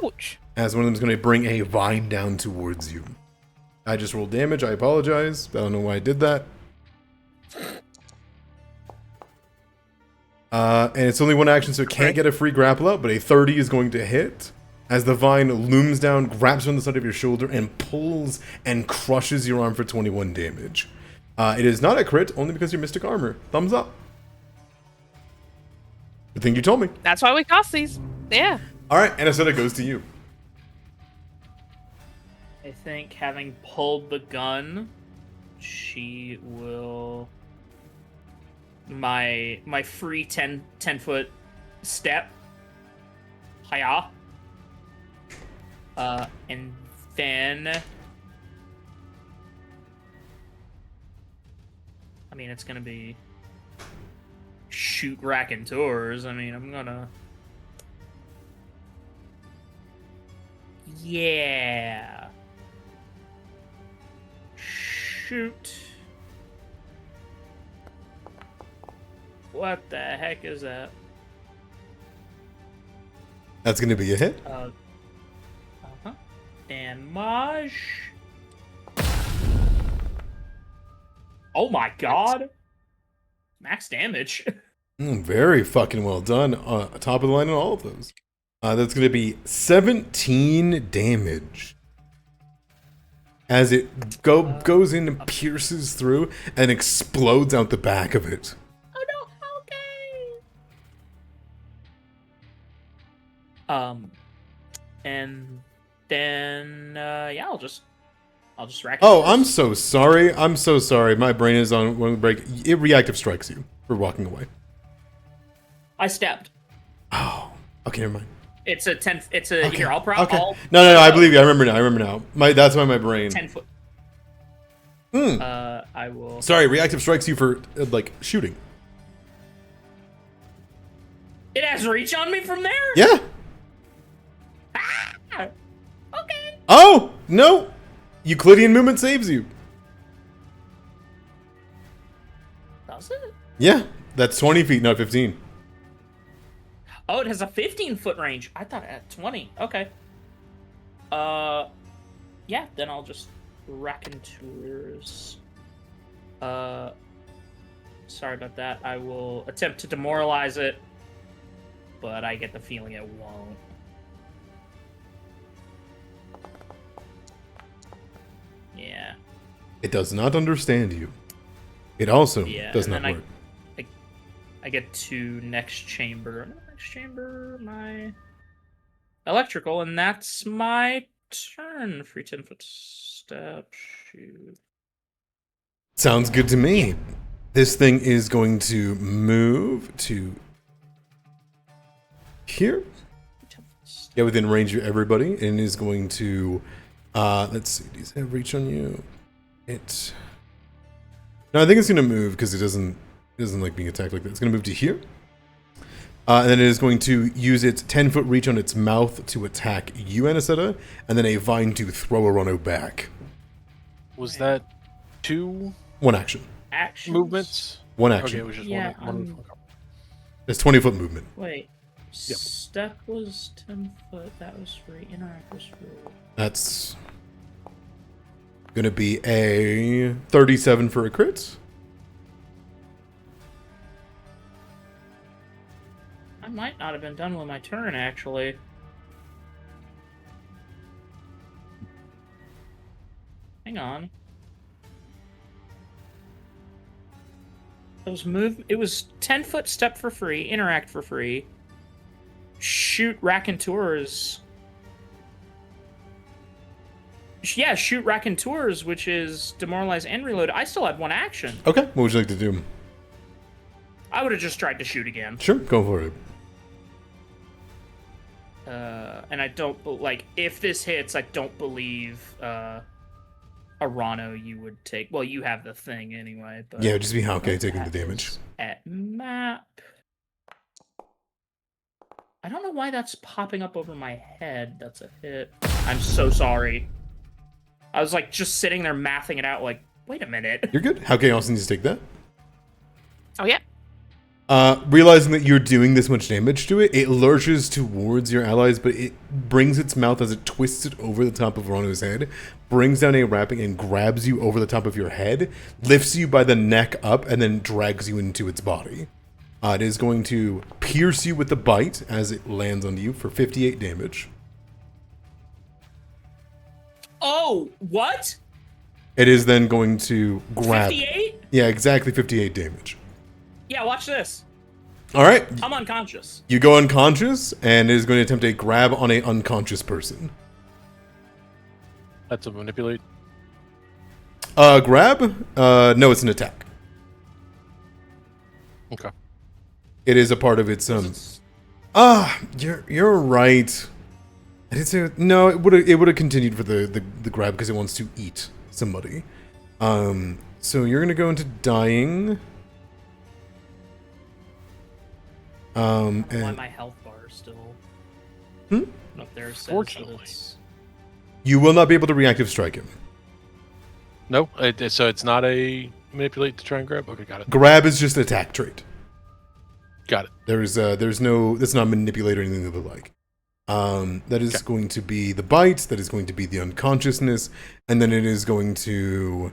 [SPEAKER 3] Ouch!
[SPEAKER 1] As one of them is going to bring a vine down towards you. I just rolled damage. I apologize. I don't know why I did that. And it's only one action, so it can't get a free grapple up, but a 30 is going to hit. As the vine looms down, grabs you on the side of your shoulder, and pulls and crushes your arm for 21 damage. It is not a crit, only because you're Mystic Armor. Thumbs up. Good thing you told me.
[SPEAKER 3] That's why we cast these. Yeah.
[SPEAKER 1] Alright, Aniseta goes to you.
[SPEAKER 2] I think having pulled the gun, she will my free 10 foot step. Hiya. And then I mean it's gonna be shoot raconteurs. I mean I'm gonna yeah. Shoot. What the heck is that?
[SPEAKER 1] That's going to be a hit.
[SPEAKER 2] Uh-huh. Damage. Oh my god. Max damage.
[SPEAKER 1] Very fucking well done. Top of the line on all of those. That's going to be 17 damage. As it goes in and pierces through and explodes out the back of it.
[SPEAKER 2] Oh no, okay. And then yeah, I'll just rack.
[SPEAKER 1] Oh, I'm so sorry. I'm so sorry. My brain is on one break. It reactive strikes you for walking away.
[SPEAKER 2] I stepped.
[SPEAKER 1] Oh, okay, never mind.
[SPEAKER 2] It's a 10. It's a
[SPEAKER 1] Okay.
[SPEAKER 2] here. I'll
[SPEAKER 1] Okay.
[SPEAKER 2] I'll,
[SPEAKER 1] No. I believe you. I remember now. That's why my brain.
[SPEAKER 2] 10 foot.
[SPEAKER 1] Hmm.
[SPEAKER 2] I will.
[SPEAKER 1] Sorry, reactive strikes you for like shooting.
[SPEAKER 2] It has reach on me from there.
[SPEAKER 1] Yeah.
[SPEAKER 2] Ah! Okay.
[SPEAKER 1] Oh no! Euclidean movement saves you.
[SPEAKER 2] Does it?
[SPEAKER 1] Yeah, that's 20 feet, not 15.
[SPEAKER 2] Oh, it has a 15-foot range. I thought it had 20. Okay. Yeah, then I'll just raconteurs. Sorry about that. I will attempt to demoralize it, but I get the feeling it won't. Yeah.
[SPEAKER 1] It does not understand you. It also
[SPEAKER 2] Yeah,
[SPEAKER 1] does
[SPEAKER 2] and
[SPEAKER 1] not
[SPEAKER 2] then
[SPEAKER 1] work.
[SPEAKER 2] I get to next chamber. My electrical, and that's my turn. Free 10-foot step. Shoot.
[SPEAKER 1] Sounds good to me. This thing is going to move to here. Get within range of everybody, and is going to, let's see, does it have reach on you? No, I think it's going to move because it doesn't like being attacked like that. It's going to move to here. And then it is going to use its 10-foot reach on its mouth to attack you, Anisetta, and then a vine to throw Arano back.
[SPEAKER 5] Was that 2
[SPEAKER 1] One action.
[SPEAKER 2] Actions?
[SPEAKER 5] movements?
[SPEAKER 1] One
[SPEAKER 5] Okay,
[SPEAKER 1] action.
[SPEAKER 5] it was just
[SPEAKER 2] Yeah,
[SPEAKER 5] one.
[SPEAKER 1] It's 20-foot movement.
[SPEAKER 2] Wait.
[SPEAKER 5] Yep.
[SPEAKER 2] Step was 10 foot. That was free. Interact was free.
[SPEAKER 1] That's going to be a 37 for a crit.
[SPEAKER 2] I might not have been done with my turn, actually. Hang on. It was 10-foot step for free, interact for free. Shoot raconteurs. Yeah, shoot raconteurs, which is demoralize and reload. I still had one action.
[SPEAKER 1] Okay, what would you like to do?
[SPEAKER 2] I would have just tried to shoot again.
[SPEAKER 1] Sure, go for it.
[SPEAKER 2] And I don't like if this hits. I don't believe Arano you would take. Well, you have the thing anyway. But
[SPEAKER 1] Yeah, just be Hauke
[SPEAKER 2] what
[SPEAKER 1] taking the damage.
[SPEAKER 2] happens at map. I don't know why that's popping up over my head. That's a hit. I'm so sorry. I was like just sitting there mathing it out. Like, wait a minute.
[SPEAKER 1] You're good. Hauke also needs to take that.
[SPEAKER 3] Oh yeah.
[SPEAKER 1] Realizing that you're doing this much damage to it, it lurches towards your allies, but it brings its mouth as it twists it over the top of Arano's head, brings down a wrapping and grabs you over the top of your head, lifts you by the neck up, and then drags you into its body. It is going to pierce you with the bite as it lands on you for 58 damage.
[SPEAKER 2] Oh, what?
[SPEAKER 1] It is then going to grab...
[SPEAKER 2] 58?
[SPEAKER 1] Yeah, exactly 58 damage.
[SPEAKER 2] Yeah, watch this.
[SPEAKER 1] All right.
[SPEAKER 2] I'm unconscious.
[SPEAKER 1] You go unconscious, and it is going to attempt a grab on a unconscious person.
[SPEAKER 5] That's a manipulate.
[SPEAKER 1] Grab? No, it's an attack.
[SPEAKER 5] Okay.
[SPEAKER 1] It is a part of its you're right. I did say no. It would have continued for the grab because it wants to eat somebody. So you're gonna go into dying.
[SPEAKER 2] Why
[SPEAKER 1] And
[SPEAKER 2] my health bar is still
[SPEAKER 1] Hmm?
[SPEAKER 2] up there says that
[SPEAKER 5] Fortunately.
[SPEAKER 2] it's...
[SPEAKER 1] you will not be able to reactive strike him.
[SPEAKER 5] No, so it's not a manipulate to try and grab. Okay, got it.
[SPEAKER 1] Grab is just an attack trait.
[SPEAKER 5] Got it.
[SPEAKER 1] There's no. That's not manipulate or anything of the like. That is
[SPEAKER 5] Okay.
[SPEAKER 1] going to be the bite. That is going to be the unconsciousness, and then it is going to.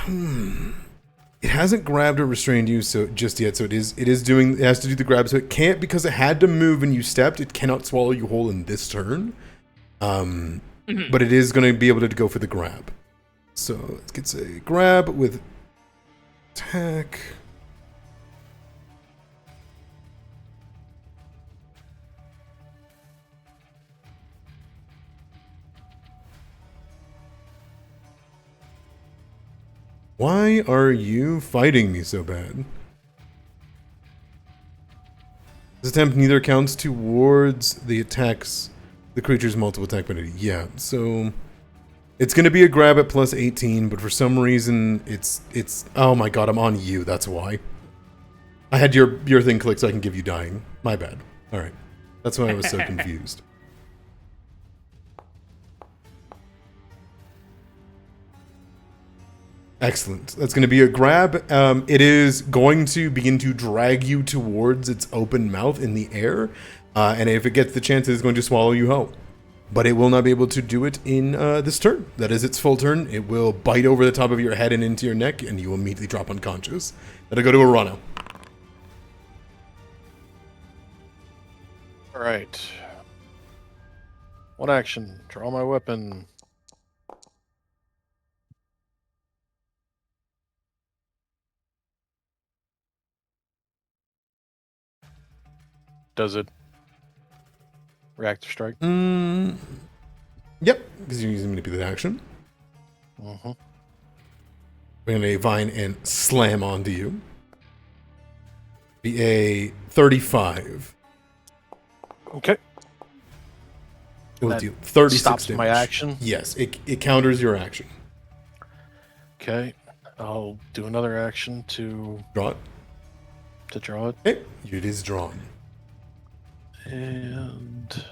[SPEAKER 1] It hasn't grabbed or restrained you so just yet. So it is doing. It has to do the grab. So it can't because it had to move and you stepped. It cannot swallow you whole in this turn. But it is going to be able to go for the grab. So let's get a grab with attack. Why are you fighting me so bad? This attempt neither counts towards the attacks, the creature's multiple attack penalty. Yeah, so it's going to be a grab at plus 18, but for some reason it's. Oh my god, I'm on you. That's why. I had your thing clicked so I can give you dying. My bad. All right, that's why I was so confused. Excellent. That's going to be a grab. It is going to begin to drag you towards its open mouth in the air. And if it gets the chance, it is going to swallow you whole. But it will not be able to do it in this turn. That is its full turn. It will bite over the top of your head and into your neck, and you will immediately drop unconscious. That'll go to Arano.
[SPEAKER 5] All right. One action. Draw my weapon. Does it reactive strike?
[SPEAKER 1] Yep, because you're using manipulate action.
[SPEAKER 5] Mm-hmm.
[SPEAKER 1] Bring a vine and slam onto you. Be a 35.
[SPEAKER 5] Okay.
[SPEAKER 1] It will
[SPEAKER 5] That
[SPEAKER 1] do 36
[SPEAKER 5] stops
[SPEAKER 1] damage.
[SPEAKER 5] my action?
[SPEAKER 1] Yes, it counters your action.
[SPEAKER 5] Okay. I'll do another action to
[SPEAKER 1] Draw it.
[SPEAKER 5] draw it.
[SPEAKER 1] Okay, it is drawn.
[SPEAKER 5] And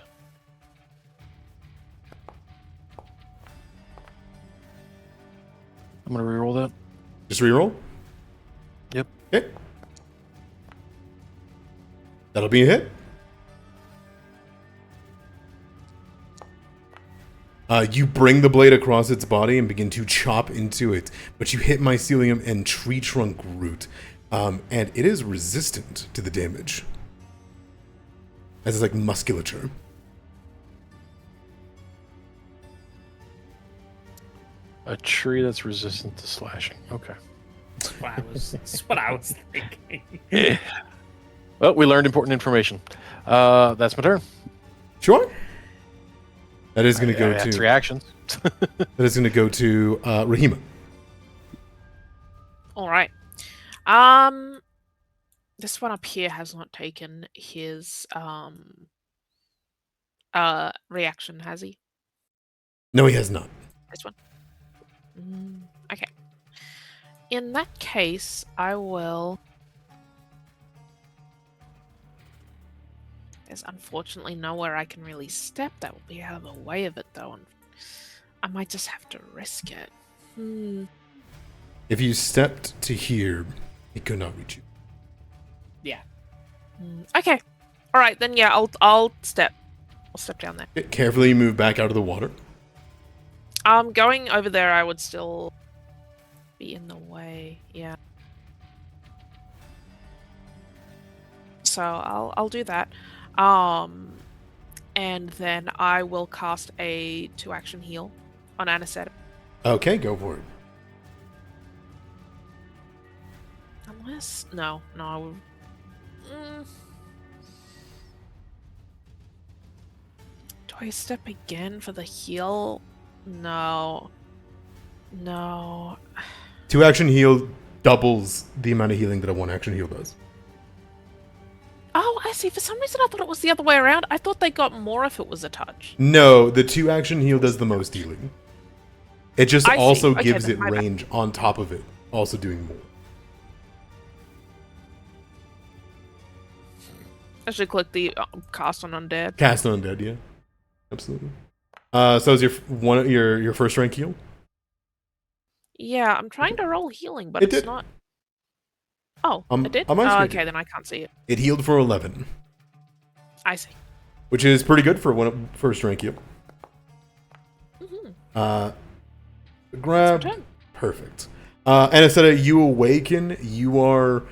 [SPEAKER 5] I'm gonna reroll that.
[SPEAKER 1] Just reroll.
[SPEAKER 5] Yep.
[SPEAKER 1] Okay. That'll be a hit. You bring the blade across its body and begin to chop into it, but you hit mycelium and tree trunk root, and it is resistant to the damage. As it's like musculature.
[SPEAKER 5] A tree that's resistant to slashing. Okay.
[SPEAKER 2] That's what I was thinking.
[SPEAKER 5] Well, we learned important information. That's my turn.
[SPEAKER 1] Sure. That is going to
[SPEAKER 5] I
[SPEAKER 1] go
[SPEAKER 5] had
[SPEAKER 1] to
[SPEAKER 5] 3 actions.
[SPEAKER 1] that is going to go to Rahima.
[SPEAKER 3] All right. This one up here has not taken his reaction, has he?
[SPEAKER 1] No, he has not.
[SPEAKER 3] This one. Okay. In that case, I will. There's unfortunately nowhere I can really step that will be out of the way of it, though. And I might just have to risk it.
[SPEAKER 1] If you stepped to here, he could not reach you.
[SPEAKER 2] Yeah.
[SPEAKER 3] Okay. All right, then. Yeah, I'll step. I'll step down there.
[SPEAKER 1] Carefully move back out of the water.
[SPEAKER 3] Going over there, I would still be in the way. Yeah. So I'll do that. And then I will cast a 2-action heal on anesthetic.
[SPEAKER 1] Okay, go for it.
[SPEAKER 3] Unless no. Do I step again for the heal? No.
[SPEAKER 1] 2-action heal doubles the amount of healing that a 1-action heal does.
[SPEAKER 3] Oh, I see. For some reason, I thought it was the other way around. I thought they got more if it was a touch.
[SPEAKER 1] No, the 2-action heal does the most healing. It just
[SPEAKER 3] I see.
[SPEAKER 1] also
[SPEAKER 3] Okay,
[SPEAKER 1] gives
[SPEAKER 3] then
[SPEAKER 1] it
[SPEAKER 3] my bad.
[SPEAKER 1] range on top of it, also doing more.
[SPEAKER 3] I should click the cast on undead.
[SPEAKER 1] Cast on undead, yeah, absolutely. So is your first rank heal?
[SPEAKER 3] Yeah, I'm trying to roll healing, but it's
[SPEAKER 1] did.
[SPEAKER 3] not. Oh,
[SPEAKER 1] Um,
[SPEAKER 3] it did?
[SPEAKER 1] on my
[SPEAKER 3] Oh,
[SPEAKER 1] screen.
[SPEAKER 3] okay, then I can't see it.
[SPEAKER 1] It healed for 11,
[SPEAKER 3] I see.
[SPEAKER 1] which is pretty good for one first rank heal. Grab.
[SPEAKER 3] That's my turn.
[SPEAKER 1] Perfect. Anestheta, you awaken. You are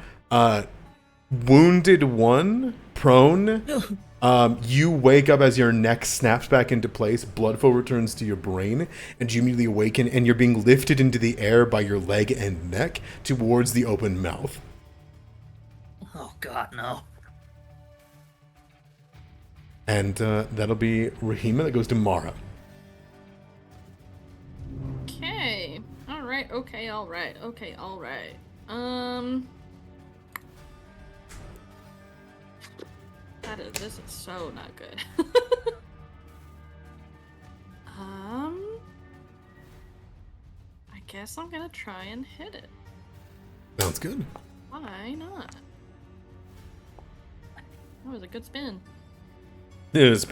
[SPEAKER 1] wounded 1, prone. You wake up as your neck snaps back into place. Blood flow returns to your brain, and you immediately awaken, and you're being lifted into the air by your leg and neck towards the open mouth.
[SPEAKER 2] Oh God, no.
[SPEAKER 1] And that'll be Rahima. That goes to Mara.
[SPEAKER 4] Okay. All right. Okay. All right. Okay. All right. This is so not good. I guess I'm gonna try and hit it.
[SPEAKER 1] Sounds good.
[SPEAKER 4] Why not? That was a good spin.
[SPEAKER 1] Yes,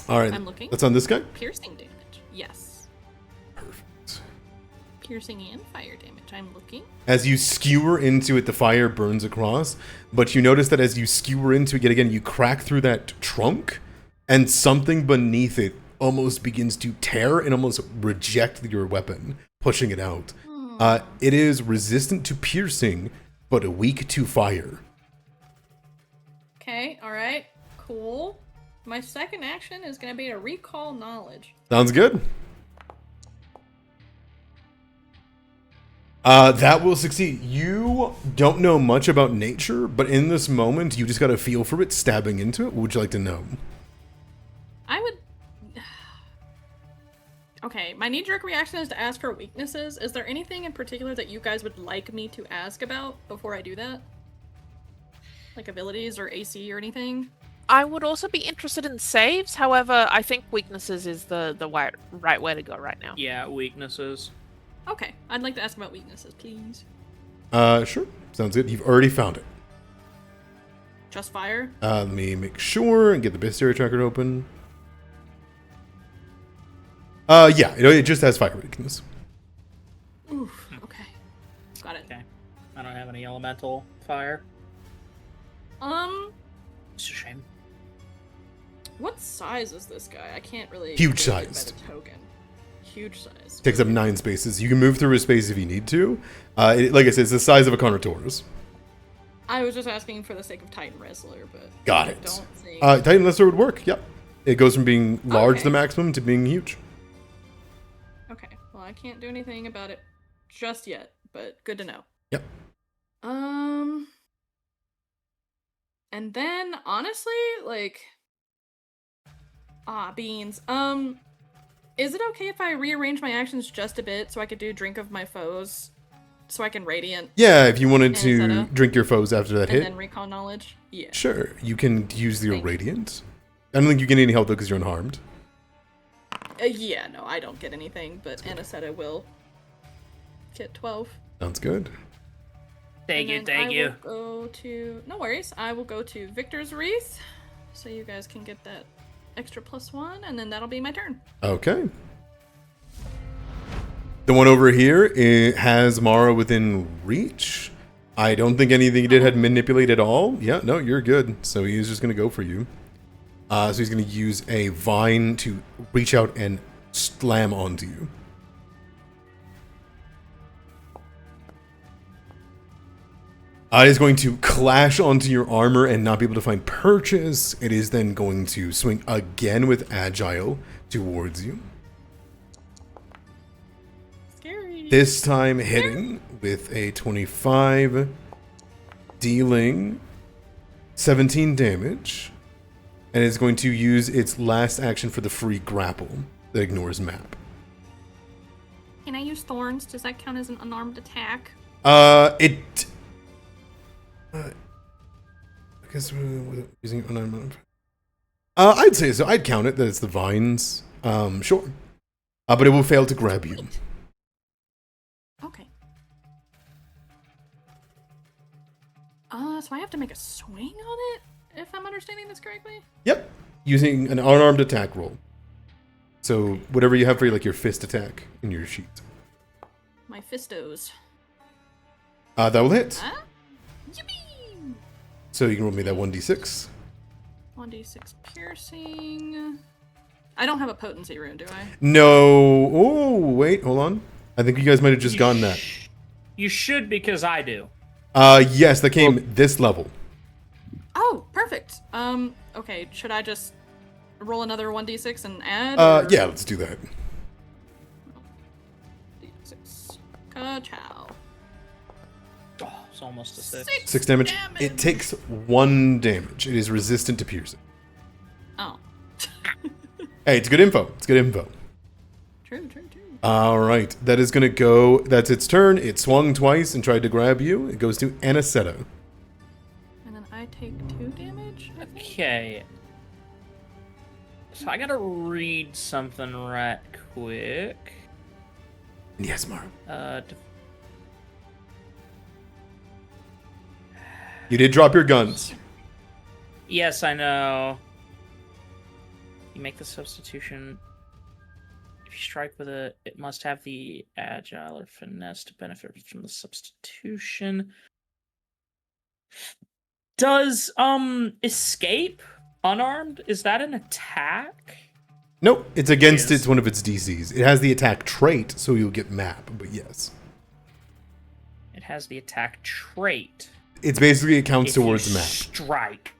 [SPEAKER 1] all right.
[SPEAKER 4] I'm looking.
[SPEAKER 1] That's on this guy.
[SPEAKER 4] Piercing damage. Yes.
[SPEAKER 1] Perfect.
[SPEAKER 4] Piercing and fire damage. I'm looking.
[SPEAKER 1] As you skewer into it, the fire burns across, but you notice that as you skewer into it yet again, you crack through that trunk, and something beneath it almost begins to tear and almost reject your weapon, pushing it out. It is resistant to piercing, but weak to fire.
[SPEAKER 4] Okay. All right. Cool. My second action is going to be to recall knowledge.
[SPEAKER 1] Sounds good. That will succeed. You don't know much about nature, but in this moment, you just got a feel for it stabbing into it. What would you like to know?
[SPEAKER 4] my knee-jerk reaction is to ask for weaknesses. Is there anything in particular that you guys would like me to ask about before I do that? Like abilities or AC or anything?
[SPEAKER 3] I would also be interested in saves. However, I think weaknesses is the right way to go right now.
[SPEAKER 2] Yeah, weaknesses.
[SPEAKER 4] Okay, I'd like to ask about weaknesses, please.
[SPEAKER 1] Sure. Sounds good. You've already found it.
[SPEAKER 4] Just fire?
[SPEAKER 1] Let me make sure and get the bestiary tracker open. Yeah, it just has fire weakness.
[SPEAKER 4] Oof, okay. Got it.
[SPEAKER 2] Okay. I don't have any elemental fire. It's a shame.
[SPEAKER 4] What size is this guy? I can't really...
[SPEAKER 1] Huge
[SPEAKER 4] gauge it by
[SPEAKER 1] sized.
[SPEAKER 4] the token. Huge size.
[SPEAKER 1] Takes up 9 spaces. You can move through a space if you need to. Like I said, it's the size of a Carnotaurus.
[SPEAKER 4] I was just asking for the sake of Titan Wrestler, but...
[SPEAKER 1] Got
[SPEAKER 4] I
[SPEAKER 1] it.
[SPEAKER 4] don't think...
[SPEAKER 1] Titan Wrestler would work, yep. It goes from being large
[SPEAKER 4] Okay.
[SPEAKER 1] the maximum to being huge.
[SPEAKER 4] Okay, well, I can't do anything about it just yet, but good to know.
[SPEAKER 1] Yep.
[SPEAKER 4] And then, honestly, like... beans. Is it okay if I rearrange my actions just a bit so I could do Drink of My Foes? So I can Radiant
[SPEAKER 1] Yeah, if you wanted
[SPEAKER 4] And
[SPEAKER 1] to
[SPEAKER 4] Zeta.
[SPEAKER 1] drink your foes after that
[SPEAKER 4] and
[SPEAKER 1] hit,
[SPEAKER 4] then Recon Knowledge? Yeah.
[SPEAKER 1] sure. You can use your
[SPEAKER 4] Thank you.
[SPEAKER 1] Radiant. I don't think you get any help though because you're unharmed.
[SPEAKER 4] Yeah, no, I don't get anything, but Anisetta will get 12.
[SPEAKER 1] Sounds good.
[SPEAKER 2] Thank you,
[SPEAKER 4] And then
[SPEAKER 2] thank you.
[SPEAKER 4] I will go to... No worries. I will go to Victor's Wreath, so you guys can get that extra +1, and then that'll be my turn.
[SPEAKER 1] Okay. The one over here, it has Mara within reach. I don't think anything he did had manipulate at all. Yeah, no, you're good. So he's just going to go for you. So he's going to use a vine to reach out and slam onto you. It is going to clash onto your armor and not be able to find purchase. It is then going to swing again with agile towards you.
[SPEAKER 4] Scary.
[SPEAKER 1] This time hitting with a 25, dealing 17 damage. And it's going to use its last action for the free grapple that ignores map.
[SPEAKER 4] Can I use Thorns? Does that count as an unarmed attack?
[SPEAKER 1] I guess we're using unarmed. I'd say so. I'd count it that it's the vines. Sure. But it will fail to grab you.
[SPEAKER 4] Okay. So I have to make a swing on it, if I'm understanding this correctly?
[SPEAKER 1] Yep. Using an unarmed attack roll. So whatever you have for like your fist attack in your sheet.
[SPEAKER 4] My fistos.
[SPEAKER 1] That will hit.
[SPEAKER 4] Huh? Yippee!
[SPEAKER 1] So you can roll me that 1d6.
[SPEAKER 4] 1d6 piercing. I don't have a potency rune, do I?
[SPEAKER 1] No. Oh, wait, hold on. I think you guys might have just gotten that.
[SPEAKER 2] You should because I do.
[SPEAKER 1] Yes, that came this level.
[SPEAKER 4] Oh, perfect. Okay, should I just roll another 1d6 and add? or-
[SPEAKER 1] Yeah, let's do that.
[SPEAKER 4] D6. Ka-chow.
[SPEAKER 2] Oh, it's almost a 6.
[SPEAKER 1] 6 damage. It takes 1 damage. It is resistant to piercing.
[SPEAKER 4] Oh.
[SPEAKER 1] Hey, it's good info. It's good info.
[SPEAKER 4] True.
[SPEAKER 1] All right, that is going to go. That's its turn. It swung twice and tried to grab you. It goes to Anisetta.
[SPEAKER 4] And then I take 2 damage, I think?
[SPEAKER 2] Okay. So I gotta read something right quick.
[SPEAKER 1] Yes, Mara. You did drop your guns.
[SPEAKER 2] Yes, I know. You make the substitution. If you strike with it, it must have the agile or finesse to benefit from the substitution. Does escape unarmed? Is that an attack?
[SPEAKER 1] Nope, it's against
[SPEAKER 2] Yes.
[SPEAKER 1] it's one of its DCs. It has the attack trait, so you'll get map, but yes.
[SPEAKER 2] It has the attack trait.
[SPEAKER 1] It's basically, it counts
[SPEAKER 2] If you
[SPEAKER 1] towards map.
[SPEAKER 2] Strike.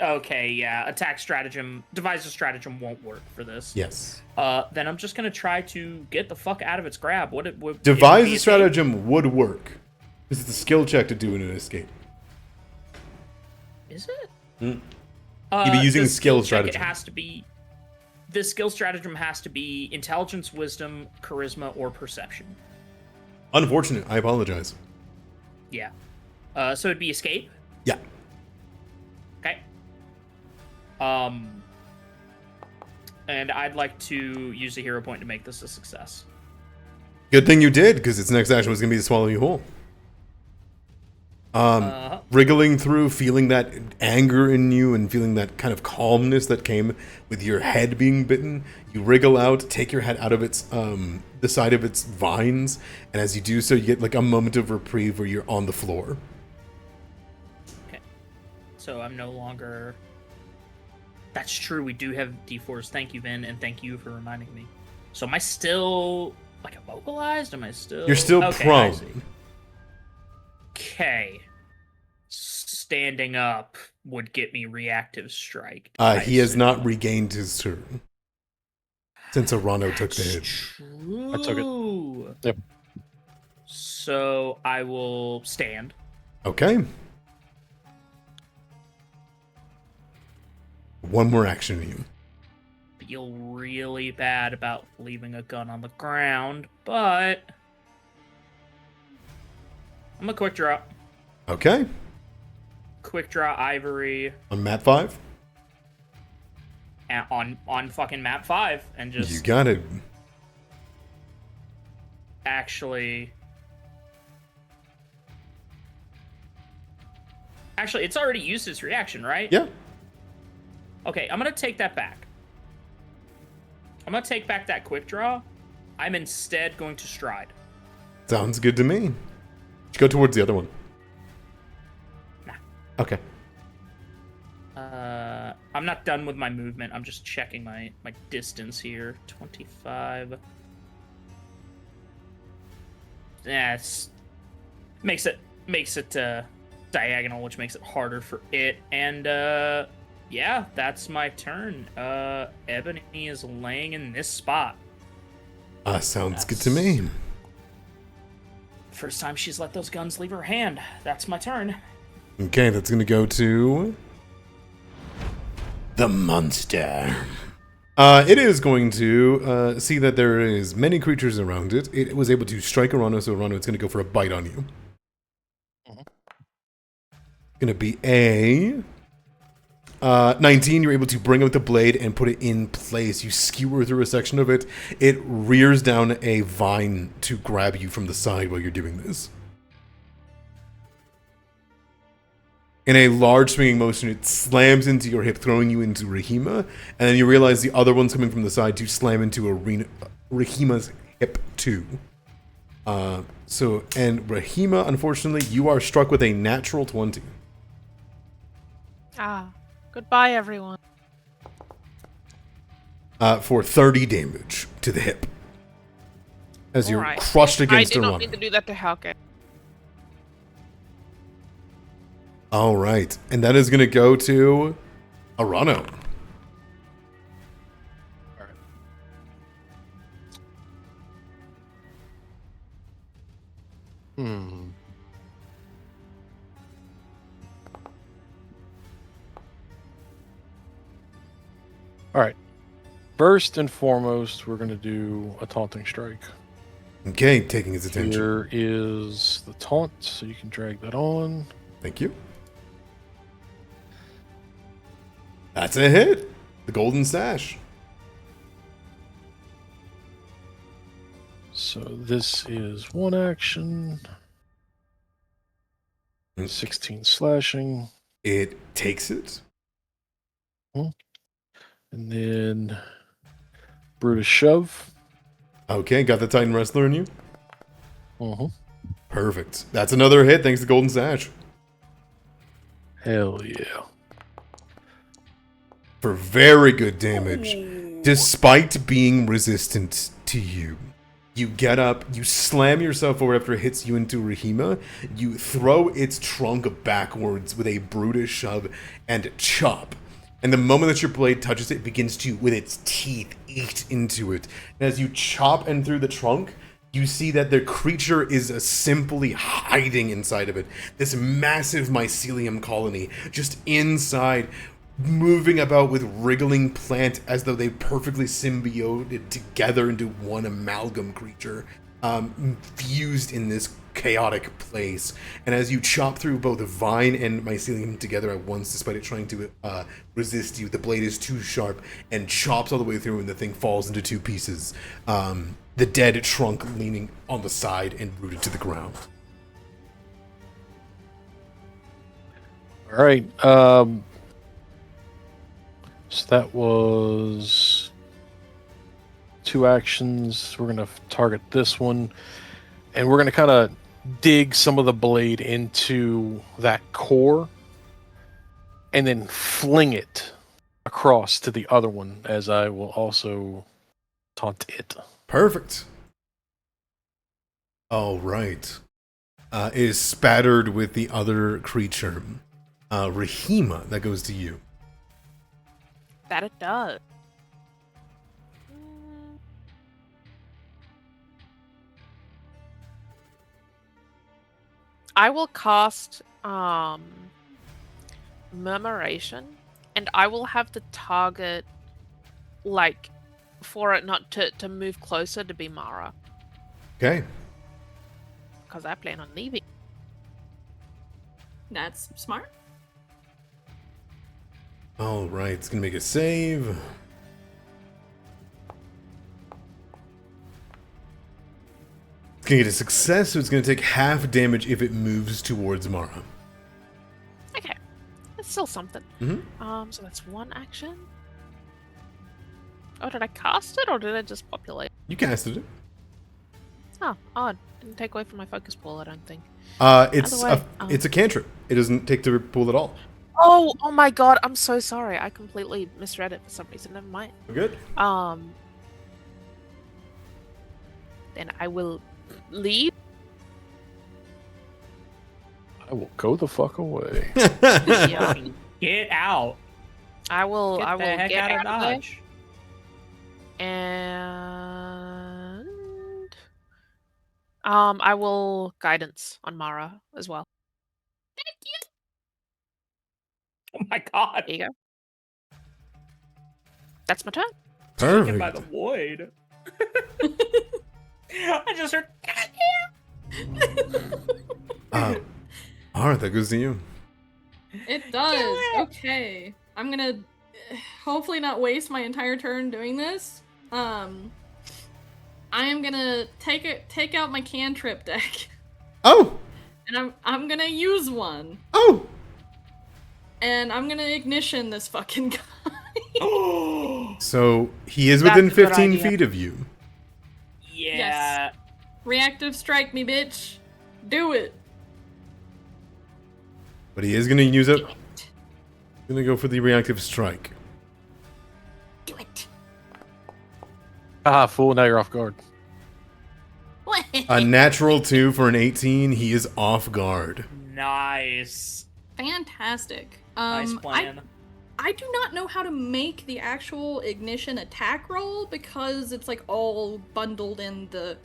[SPEAKER 2] Okay, yeah. Attack stratagem. Devise a stratagem won't work for this.
[SPEAKER 1] Yes.
[SPEAKER 2] Then I'm just gonna try to get the fuck out of its grab. What it would
[SPEAKER 1] Devise
[SPEAKER 2] be
[SPEAKER 1] a stratagem would work. This is the skill check to do an escape.
[SPEAKER 2] Is it?
[SPEAKER 1] You'd be using
[SPEAKER 2] the
[SPEAKER 1] skill
[SPEAKER 2] check,
[SPEAKER 1] stratagem.
[SPEAKER 2] It has to be. this skill stratagem has to be intelligence, wisdom, charisma, or perception.
[SPEAKER 1] Unfortunate. I apologize.
[SPEAKER 2] Yeah. So it'd be escape.
[SPEAKER 1] Yeah.
[SPEAKER 2] Okay. And I'd like to use a hero point to make this a success.
[SPEAKER 1] Good thing you did, because its next action was going to be to swallow you whole. Wriggling through, feeling that anger in you and feeling that kind of calmness that came with your head being bitten, you wriggle out, take your head out of its the side of its vines, and as you do so, you get like a moment of reprieve where you're on the floor.
[SPEAKER 2] Okay. So I'm no longer... That's true, we do have D4s. Thank you, Vin, and thank you for reminding me. So am I still, like, immobilized? Am I still...
[SPEAKER 1] You're still
[SPEAKER 2] okay,
[SPEAKER 1] prone.
[SPEAKER 2] Okay. Standing up would get me reactive strike.
[SPEAKER 1] He has not regained his turn. Since Arano took the hit.
[SPEAKER 2] True.
[SPEAKER 5] I took it. Yep.
[SPEAKER 2] So I will stand.
[SPEAKER 1] Okay. One more action to you.
[SPEAKER 2] Feel really bad about leaving a gun on the ground, but I'm a quick draw.
[SPEAKER 1] Okay.
[SPEAKER 2] Quick draw Ivory
[SPEAKER 1] On map 5?
[SPEAKER 2] on fucking map 5 and just
[SPEAKER 1] You got it.
[SPEAKER 2] actually it's already used its reaction, right?
[SPEAKER 1] Yeah.
[SPEAKER 2] Okay, I'm gonna take that back. I'm gonna take back that quick draw. I'm instead going to stride.
[SPEAKER 1] Sounds good to me. Go towards the other one.
[SPEAKER 2] Nah.
[SPEAKER 1] Okay.
[SPEAKER 2] I'm not done with my movement. I'm just checking my distance here. 25. Yeah, makes it diagonal, which makes it harder for it. And yeah, that's my turn. Ebony is laying in this spot.
[SPEAKER 1] Sounds good to me.
[SPEAKER 2] First time she's let those guns leave her hand. That's my turn.
[SPEAKER 1] Okay, that's gonna go to the monster. It is going to see that there is many creatures around it. It was able to strike Arano, so Arano, it's gonna go for a bite on you. Gonna be a 19. You're able to bring out the blade and put it in place. You skewer through a section of it. It rears down a vine to grab you from the side while you're doing this. In a large swinging motion, it slams into your hip, throwing you into Rahima, and then you realize the other one's coming from the side to slam into Rahima's hip too. And Rahima, unfortunately, you are struck with a natural 20.
[SPEAKER 3] Goodbye, everyone.
[SPEAKER 1] For 30 damage to the hip. As you're
[SPEAKER 3] Alright.
[SPEAKER 1] crushed against
[SPEAKER 3] I did not
[SPEAKER 1] Arano.
[SPEAKER 3] mean to do that to Hellcat.
[SPEAKER 1] All right, and that is going to go to Arano.
[SPEAKER 5] All right. First and foremost, we're going to do a taunting strike.
[SPEAKER 1] Okay, taking his attention.
[SPEAKER 5] Here is the taunt, so you can drag that on.
[SPEAKER 1] Thank you. That's a hit. The golden sash.
[SPEAKER 5] So this is one action. 16 slashing.
[SPEAKER 1] It takes it.
[SPEAKER 5] And then Brutus shove.
[SPEAKER 1] Okay, got the Titan Wrestler in you.
[SPEAKER 5] Uh-huh.
[SPEAKER 1] Perfect. That's another hit thanks to golden sash.
[SPEAKER 5] Hell yeah.
[SPEAKER 1] For very good damage. Despite being resistant to you. You get up, you slam yourself forward after it hits you into Rahima. You throw its trunk backwards with a Brutus shove and chop. And the moment that your blade touches it, it begins to, with its teeth, eat into it. And as you chop and through the trunk, you see that the creature is simply hiding inside of it. This massive mycelium colony, just inside, moving about with wriggling plant as though they perfectly symbioted together into one amalgam creature, fused in this chaotic place. And as you chop through both vine and mycelium together at once, despite it trying to resist you, the blade is too sharp and chops all the way through, and the thing falls into two pieces. The dead trunk leaning on the side and rooted to the ground.
[SPEAKER 5] All right. So that was 2 actions. We're going to target this one. And we're going to kind of dig some of the blade into that core. And then fling it across to the other one, as I will also taunt it.
[SPEAKER 1] Perfect. All right. It is spattered with the other creature. Rahima, that goes to you.
[SPEAKER 3] That it does. I will cast Murmuration, and I will have the target, like, for it not to move closer to be Mara,
[SPEAKER 1] Okay.
[SPEAKER 3] because I plan on leaving.
[SPEAKER 4] That's smart.
[SPEAKER 1] All right, it's gonna make a save. It's gonna get a success, so it's gonna take half damage if it moves towards Mara.
[SPEAKER 3] Okay, that's still something.
[SPEAKER 1] Mm-hmm.
[SPEAKER 3] So that's one action. Oh, did I cast it or did it just populate?
[SPEAKER 1] You casted it.
[SPEAKER 3] Oh, odd. Didn't take away from my focus pool, I don't think.
[SPEAKER 1] It's
[SPEAKER 3] Either way,
[SPEAKER 1] it's a cantrip. It doesn't take the pool at all.
[SPEAKER 3] Oh my god, I'm so sorry. I completely misread it for some reason. Never mind.
[SPEAKER 1] Good.
[SPEAKER 3] Then I will leave.
[SPEAKER 5] I will go the fuck away.
[SPEAKER 3] Yeah.
[SPEAKER 2] Get out.
[SPEAKER 3] I will
[SPEAKER 2] Get the heck
[SPEAKER 3] get
[SPEAKER 2] out of
[SPEAKER 3] there.
[SPEAKER 2] Dodge.
[SPEAKER 3] And I will guidance on Mara as well.
[SPEAKER 2] Oh my god.
[SPEAKER 3] There you go. That's my turn.
[SPEAKER 2] Taken by the
[SPEAKER 1] Perfect.
[SPEAKER 2] void. I just heard.
[SPEAKER 1] Alright, that goes to you.
[SPEAKER 4] It does. Okay. I'm gonna hopefully not waste my entire turn doing this. I am gonna take out my cantrip deck.
[SPEAKER 1] Oh!
[SPEAKER 4] And I'm gonna use one.
[SPEAKER 1] Oh!
[SPEAKER 4] And I'm gonna ignition this fucking guy.
[SPEAKER 1] So he is
[SPEAKER 3] That's
[SPEAKER 1] within
[SPEAKER 3] a good
[SPEAKER 1] 15
[SPEAKER 3] idea.
[SPEAKER 1] feet of you.
[SPEAKER 2] Yeah.
[SPEAKER 4] Reactive strike me, bitch. Do it.
[SPEAKER 1] But he is gonna use it. Gonna go for the reactive strike.
[SPEAKER 4] Do it.
[SPEAKER 5] Ah, fool, now you're off guard.
[SPEAKER 1] A natural 2 for an 18. He is off guard.
[SPEAKER 2] Nice.
[SPEAKER 4] Fantastic.
[SPEAKER 2] Nice plan.
[SPEAKER 4] I do not know how to make the actual ignition attack roll because it's like all bundled in the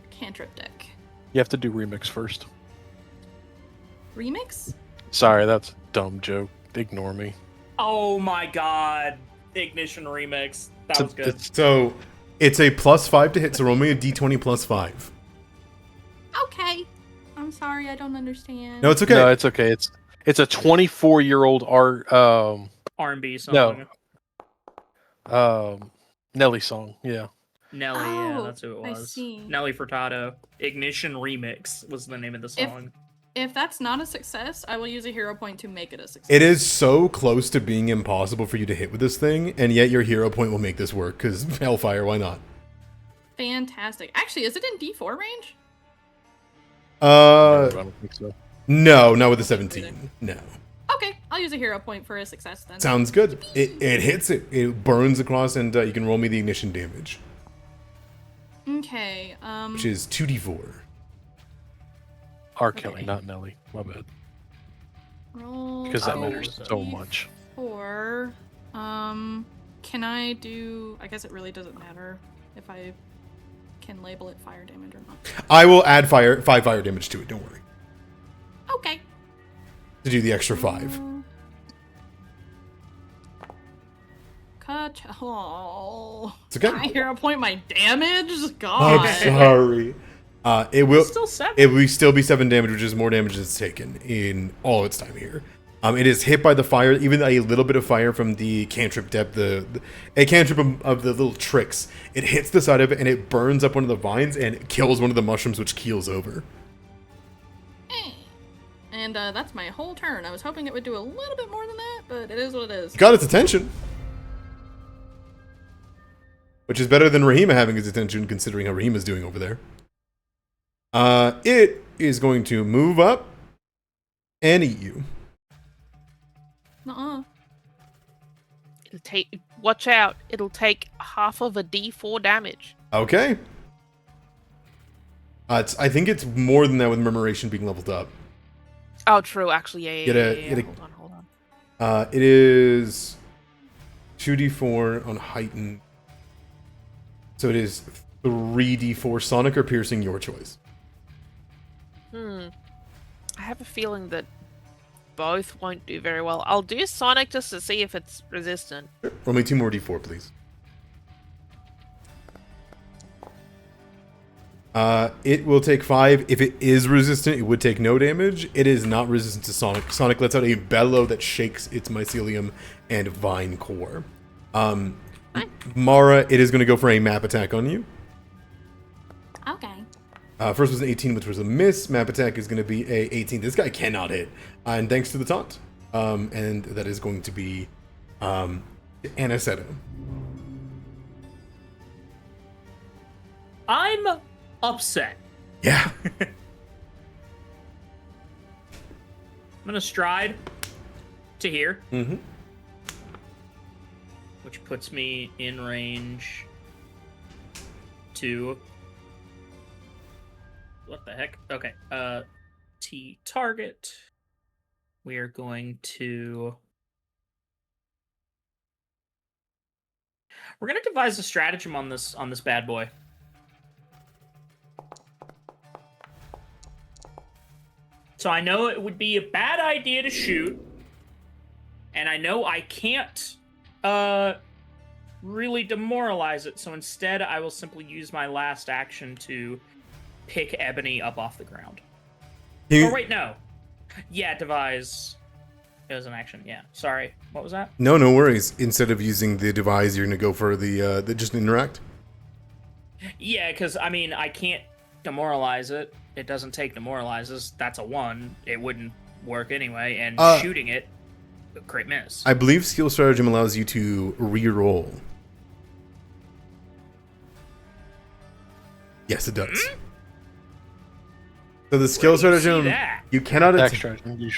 [SPEAKER 4] cantrip deck.
[SPEAKER 5] You have to do remix first.
[SPEAKER 4] Remix?
[SPEAKER 5] Sorry, that's a dumb joke. Ignore me.
[SPEAKER 2] Oh my god. Ignition remix. That was good.
[SPEAKER 1] So it's a +5 to hit, so roll me a d20 +5.
[SPEAKER 4] Okay. I'm sorry, I don't understand.
[SPEAKER 1] No, it's okay.
[SPEAKER 5] No, it's okay. It's a 24-year-old art
[SPEAKER 2] R&B song.
[SPEAKER 5] Nelly song. Yeah.
[SPEAKER 2] Nelly, yeah,
[SPEAKER 4] Oh,
[SPEAKER 2] that's who it
[SPEAKER 4] I
[SPEAKER 2] was.
[SPEAKER 4] see.
[SPEAKER 2] Nelly Furtado. Ignition Remix was the name of the song.
[SPEAKER 4] If that's not a success, I will use a hero point to make it a success.
[SPEAKER 1] It is so close to being impossible for you to hit with this thing, and yet your hero point will make this work, because Hellfire, why not?
[SPEAKER 4] Fantastic. Actually, is it in D4 range?
[SPEAKER 5] I don't think so.
[SPEAKER 1] No, not with the 17. No.
[SPEAKER 4] Okay, I'll use a hero point for a success then.
[SPEAKER 1] Sounds good. It hits it. It burns across, and you can roll me the ignition damage,
[SPEAKER 4] Okay,
[SPEAKER 1] which is 2d4.
[SPEAKER 5] R. Kelly,
[SPEAKER 4] Okay.
[SPEAKER 5] not Nelly. My bad.
[SPEAKER 4] roll
[SPEAKER 5] Because that
[SPEAKER 2] Oh,
[SPEAKER 5] matters so much.
[SPEAKER 4] Or, can I do? I guess it really doesn't matter if I can label it fire damage or not.
[SPEAKER 1] I will add 5 fire damage to it, don't worry.
[SPEAKER 4] Okay.
[SPEAKER 1] To do the extra 5.
[SPEAKER 4] Oh.
[SPEAKER 1] It's okay.
[SPEAKER 4] I hero point my damage?
[SPEAKER 1] I'm
[SPEAKER 4] God.
[SPEAKER 1] sorry. It will
[SPEAKER 2] Still 7.
[SPEAKER 1] it will still be 7 damage, which is more damage than it's taken in all of its time here. It is hit by the fire, even a little bit of fire from the cantrip depth, a cantrip of the little tricks. It hits the side of it and it burns up one of the vines and kills one of the mushrooms, which keels over.
[SPEAKER 4] And that's my whole turn. I was hoping it would do a little bit more than that, but it is what it is.
[SPEAKER 1] Got its attention, which is better than Rahima having his attention, considering how Rahima's doing over there. It is going to move up and eat you.
[SPEAKER 4] Nuh-uh.
[SPEAKER 3] It'll take. Watch out! It'll take half of a D4 damage.
[SPEAKER 1] Okay. I think it's more than that with Murmuration being leveled up.
[SPEAKER 3] Oh, true. Actually, yeah.
[SPEAKER 1] Get a-
[SPEAKER 3] Hold on.
[SPEAKER 1] It is 2d4 on heightened. So it is 3d4 sonic or piercing, your choice.
[SPEAKER 3] I have a feeling that both won't do very well. I'll do Sonic just to see if it's resistant.
[SPEAKER 1] Roll me 2 more d4, please. It will take 5. If it is resistant, it would take no damage. It is not resistant to Sonic. Sonic lets out a bellow that shakes its mycelium and vine core. Mara, it is going to go for a map attack on you.
[SPEAKER 4] Okay.
[SPEAKER 1] First was an 18, which was a miss. Map attack is going to be a 18. This guy cannot hit. And thanks to the taunt. And that is going to be Aniceto.
[SPEAKER 2] I'm upset.
[SPEAKER 1] Yeah.
[SPEAKER 2] I'm gonna stride to here,
[SPEAKER 1] Mm-hmm.
[SPEAKER 2] which puts me in range to what the heck? Okay. T target. We are going to. We're gonna devise a stratagem on this bad boy. So I know it would be a bad idea to shoot, and I know I can't really demoralize it, so instead I will simply use my last action to pick Ebony up off the ground. Or wait, no. Yeah, devise. It was an action, yeah. Sorry, what was that?
[SPEAKER 1] No worries. Instead of using the devise, you're going to go for the just interact?
[SPEAKER 2] Yeah, because, I mean, I can't demoralize it. It doesn't take demoralizes. That's a 1. It wouldn't work anyway, and shooting it, a crit miss.
[SPEAKER 1] I believe skill stratagem allows you to re-roll. Yes, it does. So the skill stratagem, you cannot
[SPEAKER 5] Attack stratagem.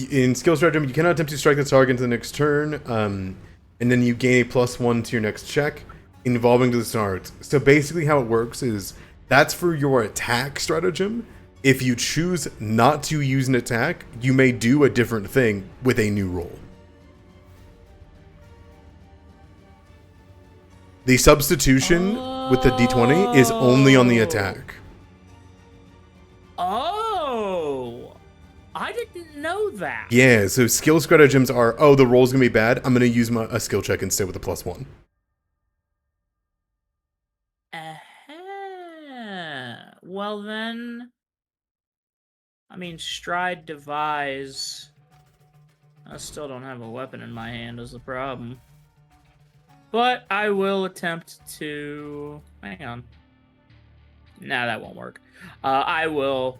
[SPEAKER 1] in skill stratagem, you cannot attempt to strike the target until the next turn, and then you gain a +1 to your next check, involving to the start. So basically how it works is, that's for your attack stratagem. If you choose not to use an attack, you may do a different thing with a new roll. The substitution with the d20 is only on the attack.
[SPEAKER 2] Oh, I didn't know that.
[SPEAKER 1] Yeah, so skill stratagems are, oh, the roll's gonna be bad, I'm gonna use a skill check instead with a +1.
[SPEAKER 2] Well then, I mean, stride, devise. I still don't have a weapon in my hand is the problem. But I will attempt to... Hang on. Nah, that won't work. I will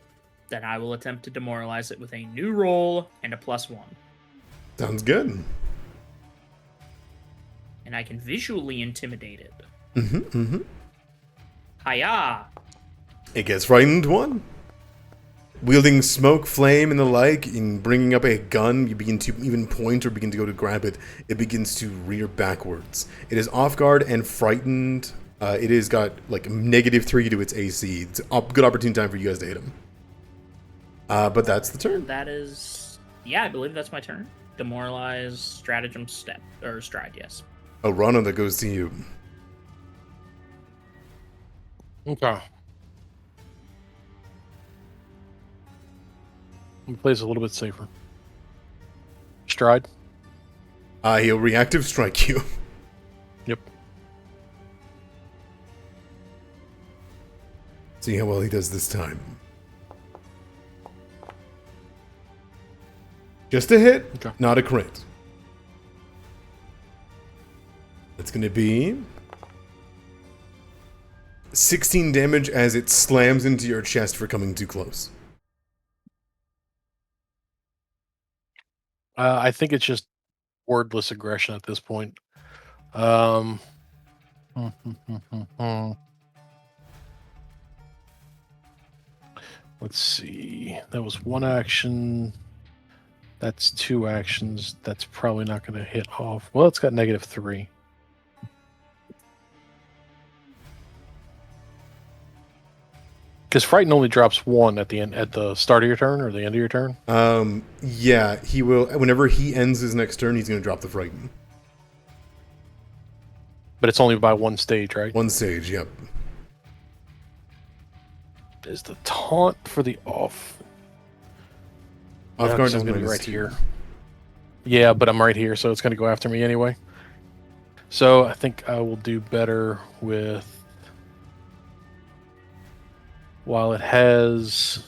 [SPEAKER 2] attempt to demoralize it with a new roll and a +1.
[SPEAKER 1] Sounds good.
[SPEAKER 2] And I can visually intimidate it.
[SPEAKER 1] Mm-hmm.
[SPEAKER 2] Hiya!
[SPEAKER 1] It gets frightened 1. Wielding smoke, flame, and the like, in bringing up a gun, you begin to even point or begin to go to grab it. It begins to rear backwards. It is off guard and frightened. It has got like -3 to its AC. It's a good opportunity time for you guys to hit him. But that's the turn.
[SPEAKER 2] That is... Yeah, I believe that's my turn. Demoralize, stratagem, step, or stride, yes.
[SPEAKER 1] Oh, Rana, that goes to you.
[SPEAKER 5] Okay. I'm gonna play this a little bit safer. Stride.
[SPEAKER 1] He'll reactive strike you.
[SPEAKER 5] Yep.
[SPEAKER 1] See how well he does this time. Just a hit,
[SPEAKER 5] Okay.
[SPEAKER 1] not a crit. That's going to be 16 damage as it slams into your chest for coming too close.
[SPEAKER 5] I think it's just wordless aggression at this point. Let's see. That was one action. That's 2 actions. That's probably not going to hit off. Well, it's got -3. Because frighten only drops 1 at the start of your turn or the end of your turn.
[SPEAKER 1] Yeah, he will. Whenever he ends his next turn, he's going to drop the frighten.
[SPEAKER 5] But it's only by 1 stage, right?
[SPEAKER 1] One stage, yep.
[SPEAKER 5] Is the taunt for the off?
[SPEAKER 1] Off
[SPEAKER 5] No,
[SPEAKER 1] guard
[SPEAKER 5] 'cause I'm
[SPEAKER 1] is
[SPEAKER 5] going to be
[SPEAKER 1] minus
[SPEAKER 5] right
[SPEAKER 1] 2.
[SPEAKER 5] here. Yeah, but I'm right here, so it's going to go after me anyway. So I think I will do better with. While it has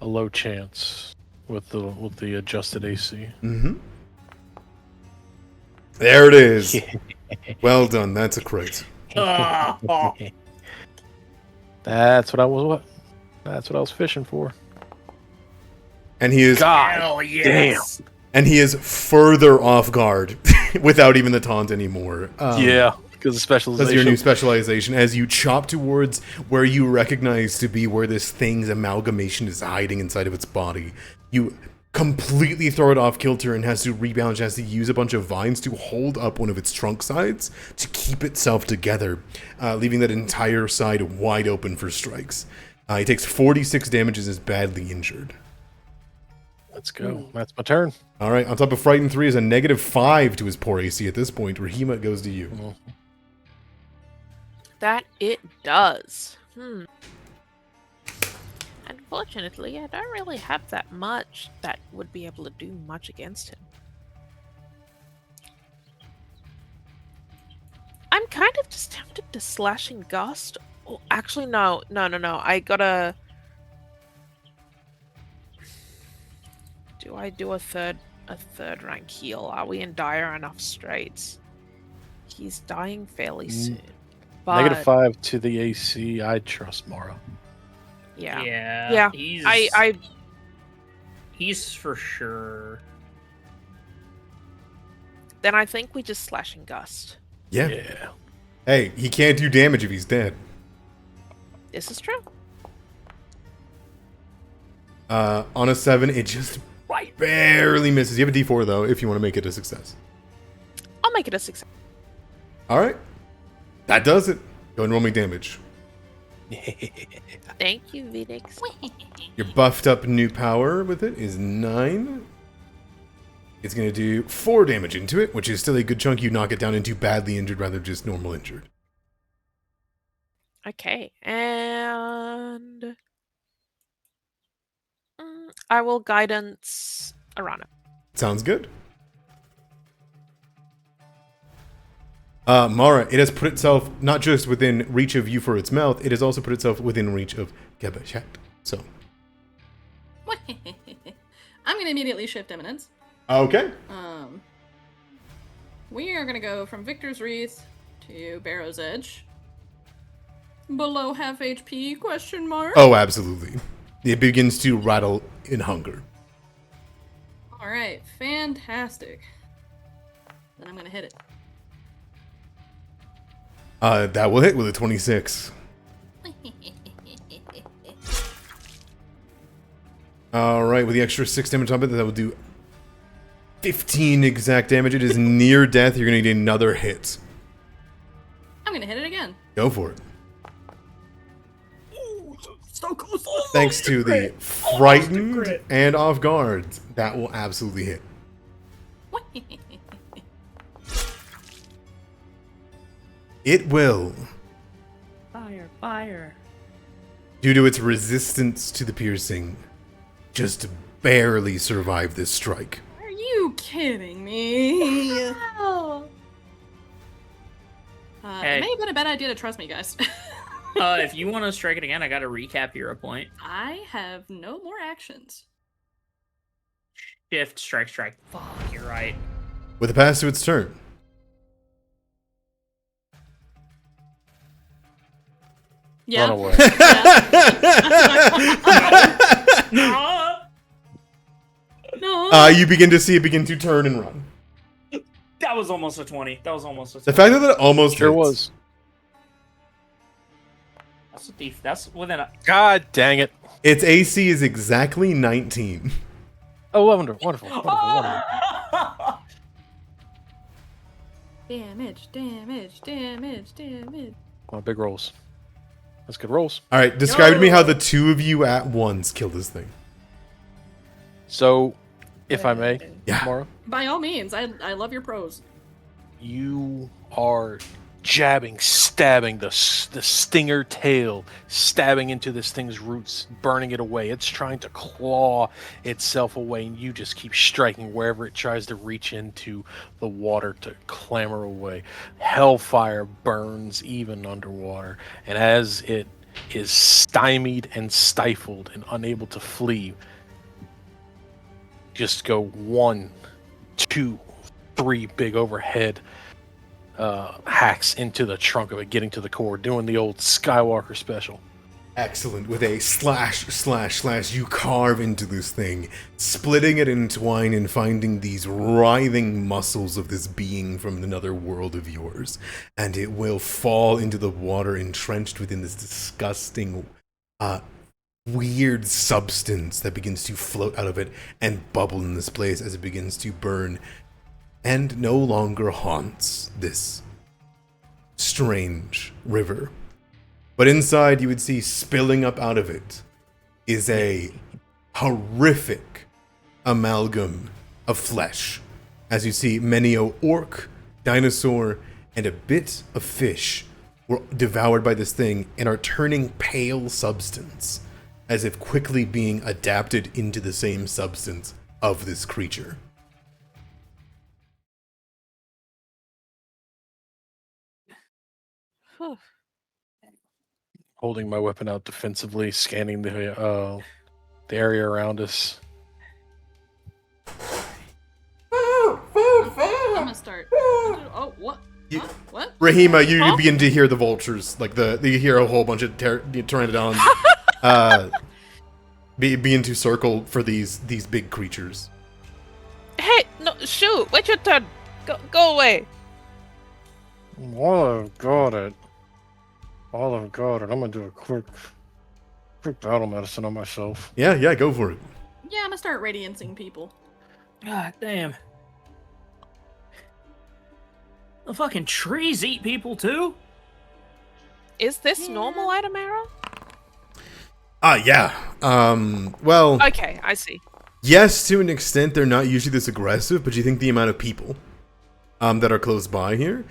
[SPEAKER 5] a low chance with the adjusted AC.
[SPEAKER 1] Mm-hmm. There it is. Well done. That's a crit.
[SPEAKER 2] Ah, ah.
[SPEAKER 5] That's what I was fishing for.
[SPEAKER 1] And he is
[SPEAKER 2] Hell yes.
[SPEAKER 1] and he is further off guard without even the taunt anymore.
[SPEAKER 5] Yeah, because of specialization.
[SPEAKER 1] That's your new specialization. As you chop towards where you recognize to be where this thing's amalgamation is hiding inside of its body, you completely throw it off kilter and has to rebalance, has to use a bunch of vines to hold up one of its trunk sides to keep itself together, leaving that entire side wide open for strikes. He takes 46 damage and is badly injured.
[SPEAKER 5] Let's go. That's my turn.
[SPEAKER 1] All right, on top of Frighten 3 is a -5 to his poor AC at this point. Rahima, it goes to you.
[SPEAKER 3] That it does. Unfortunately, I don't really have that much that would be able to do much against him. I'm kind of just tempted to slash and gust. Oh, actually, no. I gotta. Do I do a third rank heal? Are we in dire enough straits? He's dying fairly soon. But
[SPEAKER 5] -5 to the AC. I trust Mara.
[SPEAKER 3] yeah.
[SPEAKER 2] Yeah.
[SPEAKER 3] I
[SPEAKER 2] He's for sure.
[SPEAKER 3] then I think we just slash and gust.
[SPEAKER 1] Yeah.
[SPEAKER 5] Yeah.
[SPEAKER 1] Hey, he can't do damage if he's dead.
[SPEAKER 3] This is true.
[SPEAKER 1] On a 7, it just barely misses. You have a D4 though, if you want to make it a success.
[SPEAKER 3] I'll make it a success.
[SPEAKER 1] All right, that does it. Go and roll me damage.
[SPEAKER 3] Thank you, Venix.
[SPEAKER 1] Your buffed up new power with it is 9. It's going to do 4 damage into it, which is still a good chunk. You knock it down into badly injured rather than just normal injured.
[SPEAKER 3] Okay, and I will guidance Arana.
[SPEAKER 1] Sounds good. Mara, it has put itself not just within reach of you for its mouth, it has also put itself within reach of Gebashat. So.
[SPEAKER 4] I'm gonna immediately shift eminence.
[SPEAKER 1] Okay.
[SPEAKER 4] We are gonna go from Victor's Wreath to Barrow's Edge. Below half HP? Question mark.
[SPEAKER 1] Oh, absolutely. It begins to rattle in hunger.
[SPEAKER 4] All right, fantastic. Then I'm gonna hit it.
[SPEAKER 1] That will hit with a 26. All right, with the extra 6 damage on it, that will do 15 exact damage. It is near death. You're going to need another hit.
[SPEAKER 4] I'm gonna hit it again.
[SPEAKER 1] Go for it.
[SPEAKER 2] So close.
[SPEAKER 1] Thanks to the frightened and off guard, that will absolutely hit. It will,
[SPEAKER 2] Fire.
[SPEAKER 1] due to its resistance to the piercing, just barely survive this strike.
[SPEAKER 4] Are you kidding me?
[SPEAKER 3] Oh.
[SPEAKER 2] Hey.
[SPEAKER 4] It may have been a bad idea to trust me, guys.
[SPEAKER 2] If you want to strike it again, I got to recap hero point.
[SPEAKER 4] I have no more actions.
[SPEAKER 2] Shift, strike, strike. Fuck, you're right.
[SPEAKER 1] With a pass to its turn.
[SPEAKER 4] Yeah.
[SPEAKER 5] Run away.
[SPEAKER 2] No.
[SPEAKER 1] You begin to see it begin to turn and run.
[SPEAKER 2] That was almost a 20. That was almost a 20.
[SPEAKER 1] The fact that it almost
[SPEAKER 5] Sure
[SPEAKER 1] hits.
[SPEAKER 5] was.
[SPEAKER 2] That's a thief. That's within a...
[SPEAKER 5] God dang it.
[SPEAKER 1] Its AC is exactly 19.
[SPEAKER 5] Oh, wonderful.
[SPEAKER 4] Damage.
[SPEAKER 5] Come on, big rolls. That's good rolls.
[SPEAKER 1] All right, describe to me how the two of you at once kill this thing.
[SPEAKER 5] So, if I may,
[SPEAKER 1] Yeah.
[SPEAKER 5] Mara,
[SPEAKER 4] By all means, I love your prose.
[SPEAKER 5] you are jabbing, stabbing the stinger tail, stabbing into this thing's roots, burning it away. It's trying to claw itself away, and you just keep striking wherever it tries to reach into the water to clamber away. Hellfire burns even underwater, and as it is stymied and stifled and unable to flee, just go 1, 2, 3 big overhead hacks into the trunk of it, getting to the core, doing the old Skywalker special.
[SPEAKER 1] Excellent. With a slash, you carve into this thing, splitting it in twine and finding these writhing muscles of this being from another world of yours. And it will fall into the water entrenched within this disgusting, weird substance that begins to float out of it and bubble in this place as it begins to burn and no longer haunts this strange river. But inside, you would see spilling up out of it is a horrific amalgam of flesh. As you see, many a orc, dinosaur, and a bit of fish were devoured by this thing and are turning pale substance, as if quickly being adapted into the same substance of this creature.
[SPEAKER 3] Whew.
[SPEAKER 5] Holding my weapon out defensively, scanning the area around us.
[SPEAKER 4] I'm gonna start. Oh, what?
[SPEAKER 1] You-
[SPEAKER 4] Huh? What?
[SPEAKER 1] Rahima, you begin to hear the vultures, like you hear a whole bunch of pteranodons begin to circle for these big creatures.
[SPEAKER 3] Hey, no, shoot! Wait your turn. Go away.
[SPEAKER 5] While I've got it, I'm gonna do a quick battle medicine on myself.
[SPEAKER 1] Yeah, go for it.
[SPEAKER 4] Yeah, I'm gonna start radiancing people.
[SPEAKER 2] God damn. The fucking trees eat people too?
[SPEAKER 3] Is this normal, Adamara?
[SPEAKER 1] Yeah. Well,
[SPEAKER 3] Okay, I see.
[SPEAKER 1] yes, to an extent, they're not usually this aggressive, but you think the amount of people that are close by here,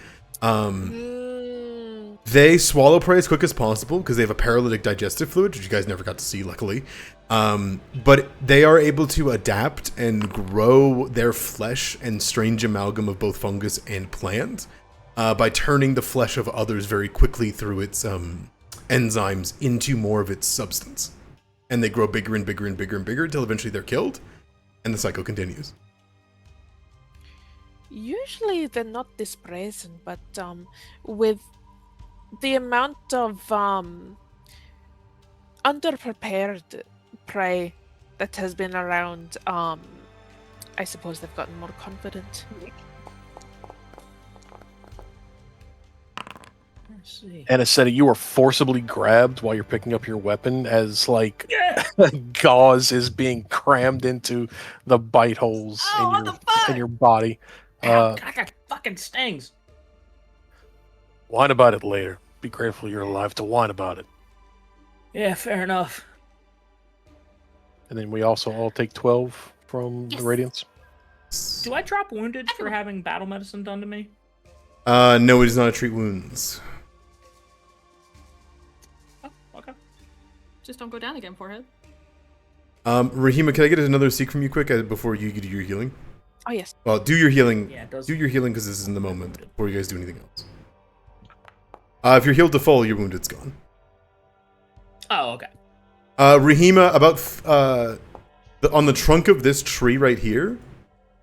[SPEAKER 1] they swallow prey as quick as possible because they have a paralytic digestive fluid, which you guys never got to see, luckily. But they are able to adapt and grow their flesh and strange amalgam of both fungus and plant by turning the flesh of others very quickly through its enzymes into more of its substance. And they grow bigger and bigger and bigger and bigger until eventually they're killed, and the cycle continues.
[SPEAKER 3] Usually they're not this brazen, but with the amount of underprepared prey that has been around, I suppose they've gotten more confident.
[SPEAKER 2] Let's see.
[SPEAKER 5] Anisetta, you are forcibly grabbed while you're picking up your weapon as like gauze is being crammed into the bite holes
[SPEAKER 2] Oh, what the fuck?
[SPEAKER 5] in your body.
[SPEAKER 2] I got fucking stings.
[SPEAKER 5] Whine about it later. Be grateful you're alive to whine about it.
[SPEAKER 2] Yeah, fair enough.
[SPEAKER 5] And then we also all take 12 from the radiance.
[SPEAKER 2] Do I drop wounded for having battle medicine done to me?
[SPEAKER 1] No, it does not treat wounds.
[SPEAKER 2] Oh, okay.
[SPEAKER 4] Just don't go down again, forehead.
[SPEAKER 1] Rahima, can I get another seek from you quick before you do your healing?
[SPEAKER 3] Oh yes.
[SPEAKER 1] Well, do your healing.
[SPEAKER 2] Yeah, it does.
[SPEAKER 1] Do your healing because this is in the moment before you guys do anything else. If you're healed to full, your wounded's gone.
[SPEAKER 2] Oh, okay.
[SPEAKER 1] Rahima, on the trunk of this tree right here,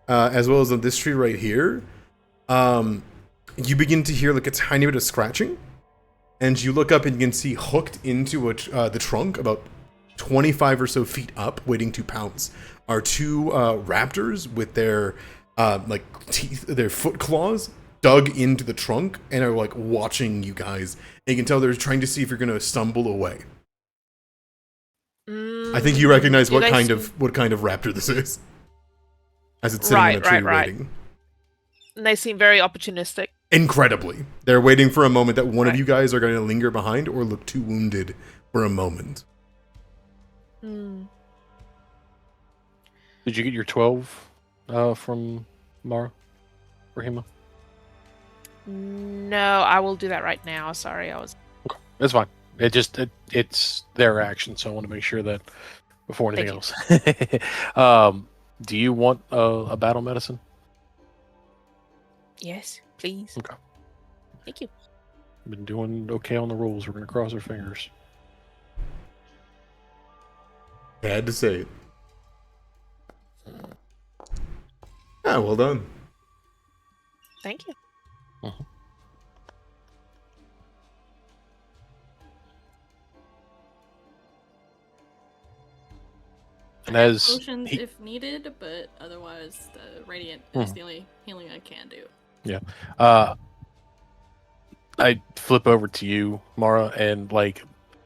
[SPEAKER 1] as well as on this tree right here, you begin to hear like a tiny bit of scratching, and you look up and you can see hooked into the trunk, about 25 or so feet up, waiting to pounce, are two raptors with their teeth, their foot claws dug into the trunk, and are like watching you guys. And you can tell they're trying to see if you're gonna stumble away. I think you recognize what kind of raptor this is, as it's sitting in a tree waiting.
[SPEAKER 3] And they seem very opportunistic.
[SPEAKER 1] Incredibly, they're waiting for a moment that one of you guys are going to linger behind or look too wounded for a moment.
[SPEAKER 3] Hmm.
[SPEAKER 5] Did you get your 12 from Mara, Rahima?
[SPEAKER 3] No, I will do that right now. Sorry, I was.
[SPEAKER 5] Okay, that's fine. It's their action, so I want to make sure that before anything else. Do you want a battle medicine?
[SPEAKER 3] Yes, please.
[SPEAKER 5] Okay.
[SPEAKER 3] Thank you.
[SPEAKER 5] Been doing okay on the rolls. We're gonna cross our fingers.
[SPEAKER 1] Had to say it. Ah, well done.
[SPEAKER 3] Thank you.
[SPEAKER 5] Uh-huh. And as
[SPEAKER 4] Potions if needed, but otherwise the radiant is the only healing I can do.
[SPEAKER 5] Yeah. I flip over to you, Mara, and like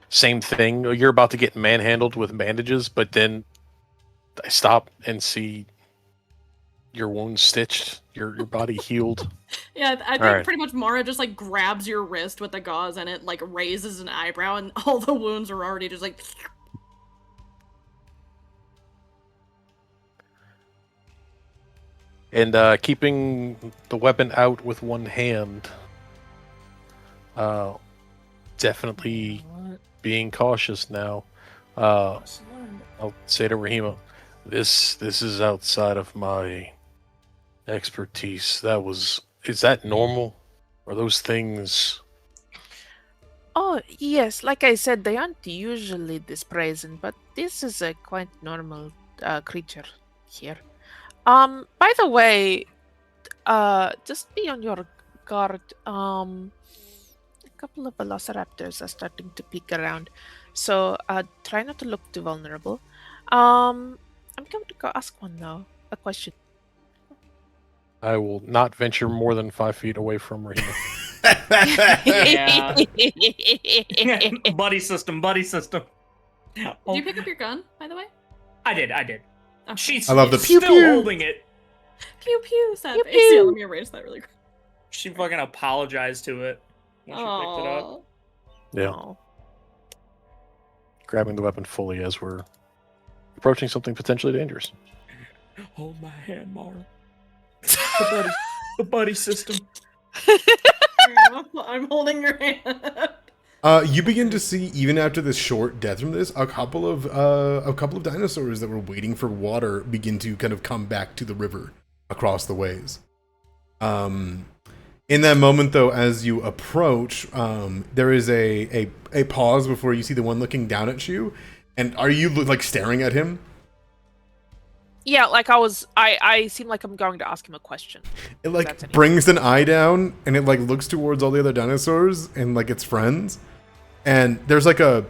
[SPEAKER 5] same thing. You're about to get manhandled with bandages, but then I stop and see your wounds stitched, your body healed.
[SPEAKER 4] Yeah, I think
[SPEAKER 5] Alright.
[SPEAKER 4] pretty much Mara just like grabs your wrist with the gauze and it like raises an eyebrow and all the wounds are already just like.
[SPEAKER 5] And keeping the weapon out with one hand, definitely being cautious now. I'll say to Rahima, this is outside of my expertise. Is that normal? Are those things?
[SPEAKER 3] Oh, yes. Like I said, they aren't usually this brazen, but this is a quite normal creature here. By the way, just be on your guard. A couple of velociraptors are starting to peek around, so try not to look too vulnerable. I'm going to go ask one though, a question.
[SPEAKER 5] I will not venture more than 5 feet away from Rahima.
[SPEAKER 2] Yeah. Buddy system.
[SPEAKER 4] Did you pick up your gun, by the way?
[SPEAKER 2] I did.
[SPEAKER 4] Oh.
[SPEAKER 2] She's
[SPEAKER 1] I love the
[SPEAKER 2] still
[SPEAKER 1] pew pew.
[SPEAKER 2] holding it.
[SPEAKER 4] Pew pew. Sad
[SPEAKER 3] Pew
[SPEAKER 4] face. Yeah,
[SPEAKER 3] pew.
[SPEAKER 4] let me erase that really quick.
[SPEAKER 2] She fucking apologized to it when she picked it up.
[SPEAKER 4] Aww.
[SPEAKER 5] Yeah.
[SPEAKER 3] Oh.
[SPEAKER 5] Grabbing the weapon fully as we're approaching something potentially dangerous.
[SPEAKER 2] Hold my hand, Mara. The buddy system.
[SPEAKER 4] I'm holding your hand.
[SPEAKER 1] You begin to see, even after this short death from this, a couple of dinosaurs that were waiting for water begin to kind of come back to the river across the ways. In that moment, though, as you approach, there is a pause before you see the one looking down at you. And are you like staring at him?
[SPEAKER 3] Yeah, like I seem like I'm going to ask him a question.
[SPEAKER 1] It like brings an eye down and it like looks towards all the other dinosaurs and like its friends. And there's like a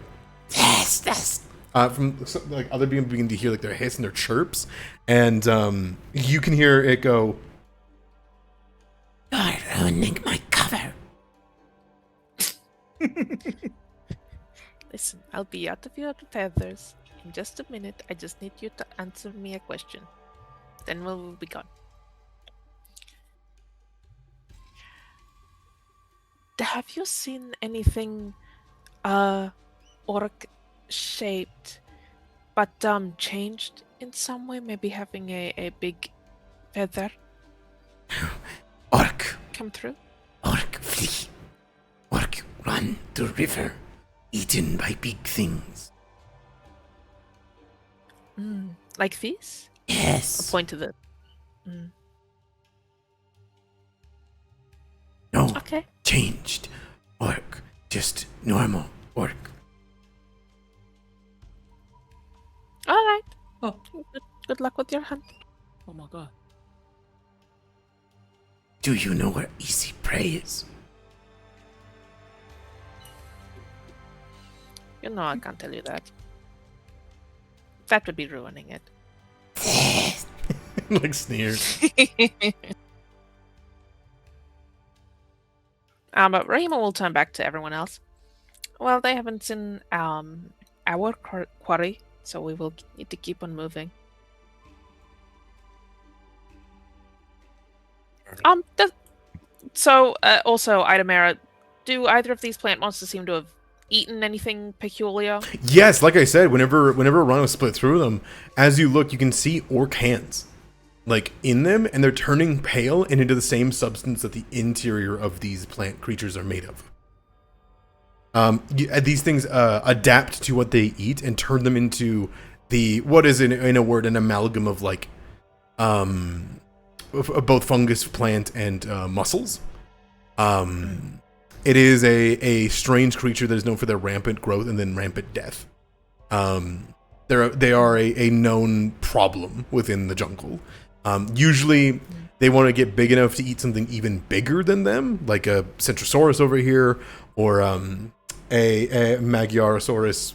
[SPEAKER 1] yes. From like other people begin to hear like their hiss and their chirps, and you can hear it go. You're ruining my cover.
[SPEAKER 3] Listen, I'll be out of your feathers in just a minute. I just need you to answer me a question. Then we'll be gone. Have you seen anything orc shaped but changed in some way? Maybe having a big feather
[SPEAKER 1] Orc.
[SPEAKER 3] come through?
[SPEAKER 1] Orc flee. Orc run to river. Eaten by big things.
[SPEAKER 3] Like this?
[SPEAKER 1] Yes.
[SPEAKER 3] I'll point to the...
[SPEAKER 1] No.
[SPEAKER 3] Okay.
[SPEAKER 1] Changed. Orc. just normal orc.
[SPEAKER 3] All right.
[SPEAKER 2] Oh.
[SPEAKER 3] Good luck with your hunt.
[SPEAKER 2] Oh my god.
[SPEAKER 1] Do you know where easy prey is?
[SPEAKER 3] You know I can't tell you that. That would be ruining it.
[SPEAKER 1] Like sneers.
[SPEAKER 3] But Rahima will turn back to everyone else. Well, they haven't seen our quarry, so we will need to keep on moving. Also, Idamera, do either of these plant monsters seem to have eaten anything peculiar?
[SPEAKER 1] Yes, like I said, whenever Rhino split through them, as you look, you can see orc hands, like in them, and they're turning pale and into the same substance that the interior of these plant creatures are made of. These things adapt to what they eat and turn them into what is in a word an amalgam of like both fungus, plant, and mussels. It is a strange creature that is known for their rampant growth and then rampant death. They are a known problem within the jungle. Usually, they want to get big enough to eat something even bigger than them, like a Centrosaurus over here, or a Magyarosaurus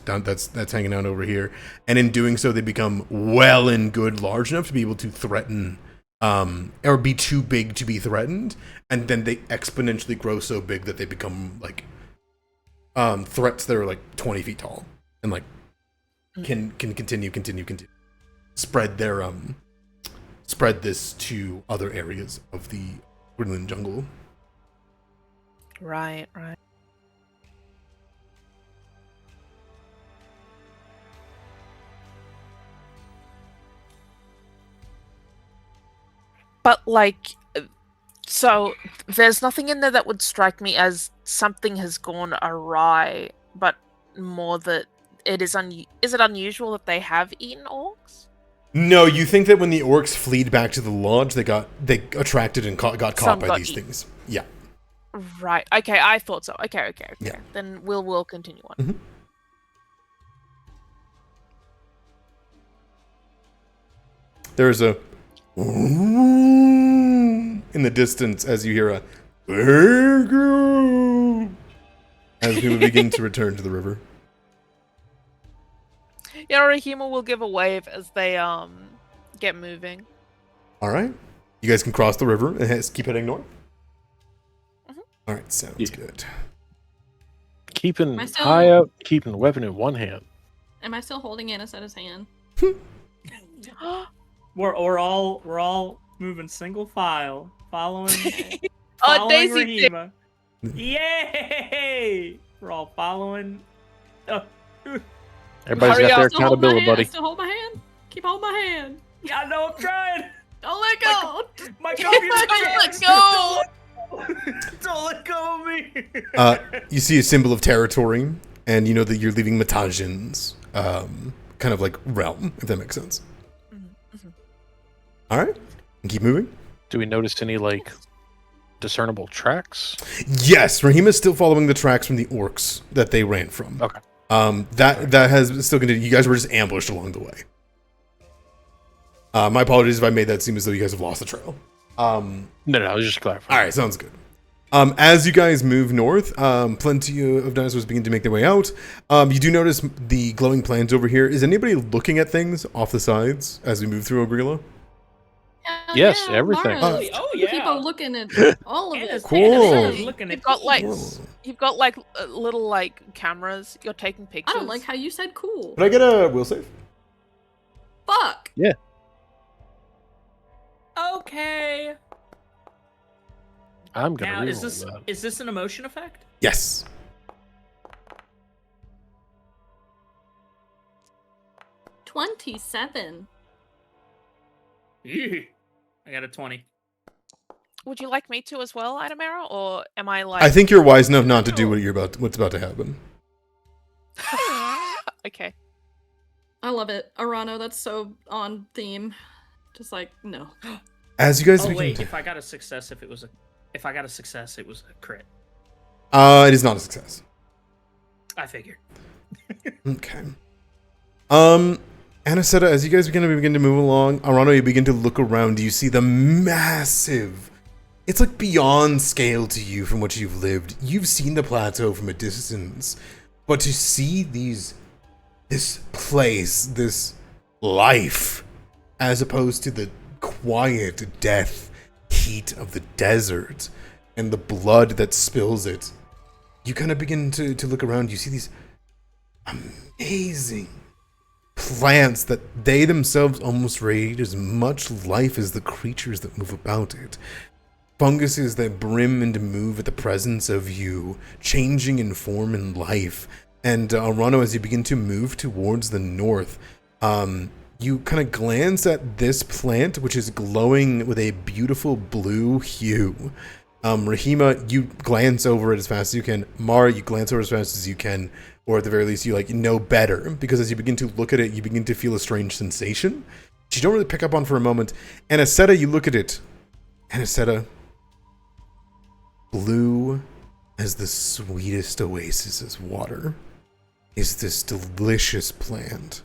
[SPEAKER 1] that's hanging out over here. And in doing so, they become well and good large enough to be able to threaten, or be too big to be threatened, and then they exponentially grow so big that they become like threats that are like 20 feet tall and like can continue spread this to other areas of the Greenland jungle.
[SPEAKER 3] Right. But like, so there's nothing in there that would strike me as something has gone awry, but more that it is is it unusual that they have eaten orcs?
[SPEAKER 1] No, you think that when the orcs fled back to the lodge, they attracted and got caught by these
[SPEAKER 3] eaten.
[SPEAKER 1] things. Yeah.
[SPEAKER 3] Right. Okay, I thought so. Okay.
[SPEAKER 1] Yeah.
[SPEAKER 3] Then we'll continue on.
[SPEAKER 1] Mm-hmm. There's a in the distance as you hear a as people begin to return to the river.
[SPEAKER 3] Rahima will give a wave as they get moving.
[SPEAKER 1] All right, you guys can cross the river and keep heading north.
[SPEAKER 3] Mm-hmm.
[SPEAKER 1] All right, sounds good.
[SPEAKER 5] Keeping high up, keeping the weapon in one hand.
[SPEAKER 4] Am I still holding Anicetta's hand?
[SPEAKER 2] We're all moving single file, following
[SPEAKER 3] Daisy
[SPEAKER 2] Rahima. Yay! We're all following.
[SPEAKER 5] Everybody's
[SPEAKER 3] Hurry
[SPEAKER 5] got their
[SPEAKER 3] up.
[SPEAKER 5] accountability, buddy.
[SPEAKER 4] Still hold my hand. Keep holding my hand.
[SPEAKER 2] Yeah, I know I'm trying.
[SPEAKER 4] Don't let go.
[SPEAKER 2] My
[SPEAKER 3] Let go.
[SPEAKER 2] Don't let go of me.
[SPEAKER 1] You see a symbol of territory, and you know that you're leaving Matajin's kind of like realm, if that makes sense.
[SPEAKER 3] Mm-hmm.
[SPEAKER 1] All right, and keep moving.
[SPEAKER 5] Do we notice any like discernible tracks?
[SPEAKER 1] Yes, Rahima's still following the tracks from the orcs that they ran from.
[SPEAKER 5] Okay.
[SPEAKER 1] That has still continued. You guys were just ambushed along the way. My apologies if I made that seem as though you guys have lost the trail.
[SPEAKER 5] No, I was just clarifying.
[SPEAKER 1] All right, sounds good. As you guys move north, plenty of dinosaurs begin to make their way out. You do notice the glowing plants over here. Is anybody looking at things off the sides as we move through Ogrilla?
[SPEAKER 4] Hell
[SPEAKER 5] Yes,
[SPEAKER 4] yeah,
[SPEAKER 5] everything.
[SPEAKER 4] Mara.
[SPEAKER 2] Oh yeah.
[SPEAKER 4] People looking at all of it.
[SPEAKER 1] Cool.
[SPEAKER 2] Looking at
[SPEAKER 3] You've got like
[SPEAKER 2] these.
[SPEAKER 3] little like cameras. You're taking pictures.
[SPEAKER 4] I don't like how you said cool.
[SPEAKER 1] Can I get a will save?
[SPEAKER 4] Fuck.
[SPEAKER 2] Okay.
[SPEAKER 5] I'm gonna
[SPEAKER 2] Now,
[SPEAKER 5] reroll
[SPEAKER 2] is
[SPEAKER 5] that.
[SPEAKER 2] this an emotion effect?
[SPEAKER 1] Yes.
[SPEAKER 4] 27.
[SPEAKER 2] Ew. I got a 20.
[SPEAKER 3] Would you like me to as well, Idamera, or am I like?
[SPEAKER 1] I think you're wise enough not to do what's about to happen.
[SPEAKER 3] Okay.
[SPEAKER 4] I love it. Arano, that's so on theme. Just like, no.
[SPEAKER 1] As you guys
[SPEAKER 2] Oh
[SPEAKER 1] begin
[SPEAKER 2] wait,
[SPEAKER 1] to...
[SPEAKER 2] if I got a success, it was a crit.
[SPEAKER 1] It is not a success.
[SPEAKER 2] I figured.
[SPEAKER 1] Okay. Anisetta, as you guys begin to move along, Arano, you begin to look around. You see the massive. It's like beyond scale to you from what you've lived. You've seen the plateau from a distance, but to see this place, this life, as opposed to the quiet death heat of the desert and the blood that spills it, you kind of begin to look around. You see these amazing plants that they themselves almost radiate as much life as the creatures that move about it. Funguses that brim and move at the presence of you, changing in form and life. And Arano, as you begin to move towards the north, you kind of glance at this plant, which is glowing with a beautiful blue hue. Rahima, you glance over it as fast as you can. Mara, you glance over as fast as you can, or at the very least, you know better, because as you begin to look at it, you begin to feel a strange sensation, which you don't really pick up on for a moment. Anisetta, you look at it. Anisetta, blue as the sweetest oasis as water, is this delicious plant.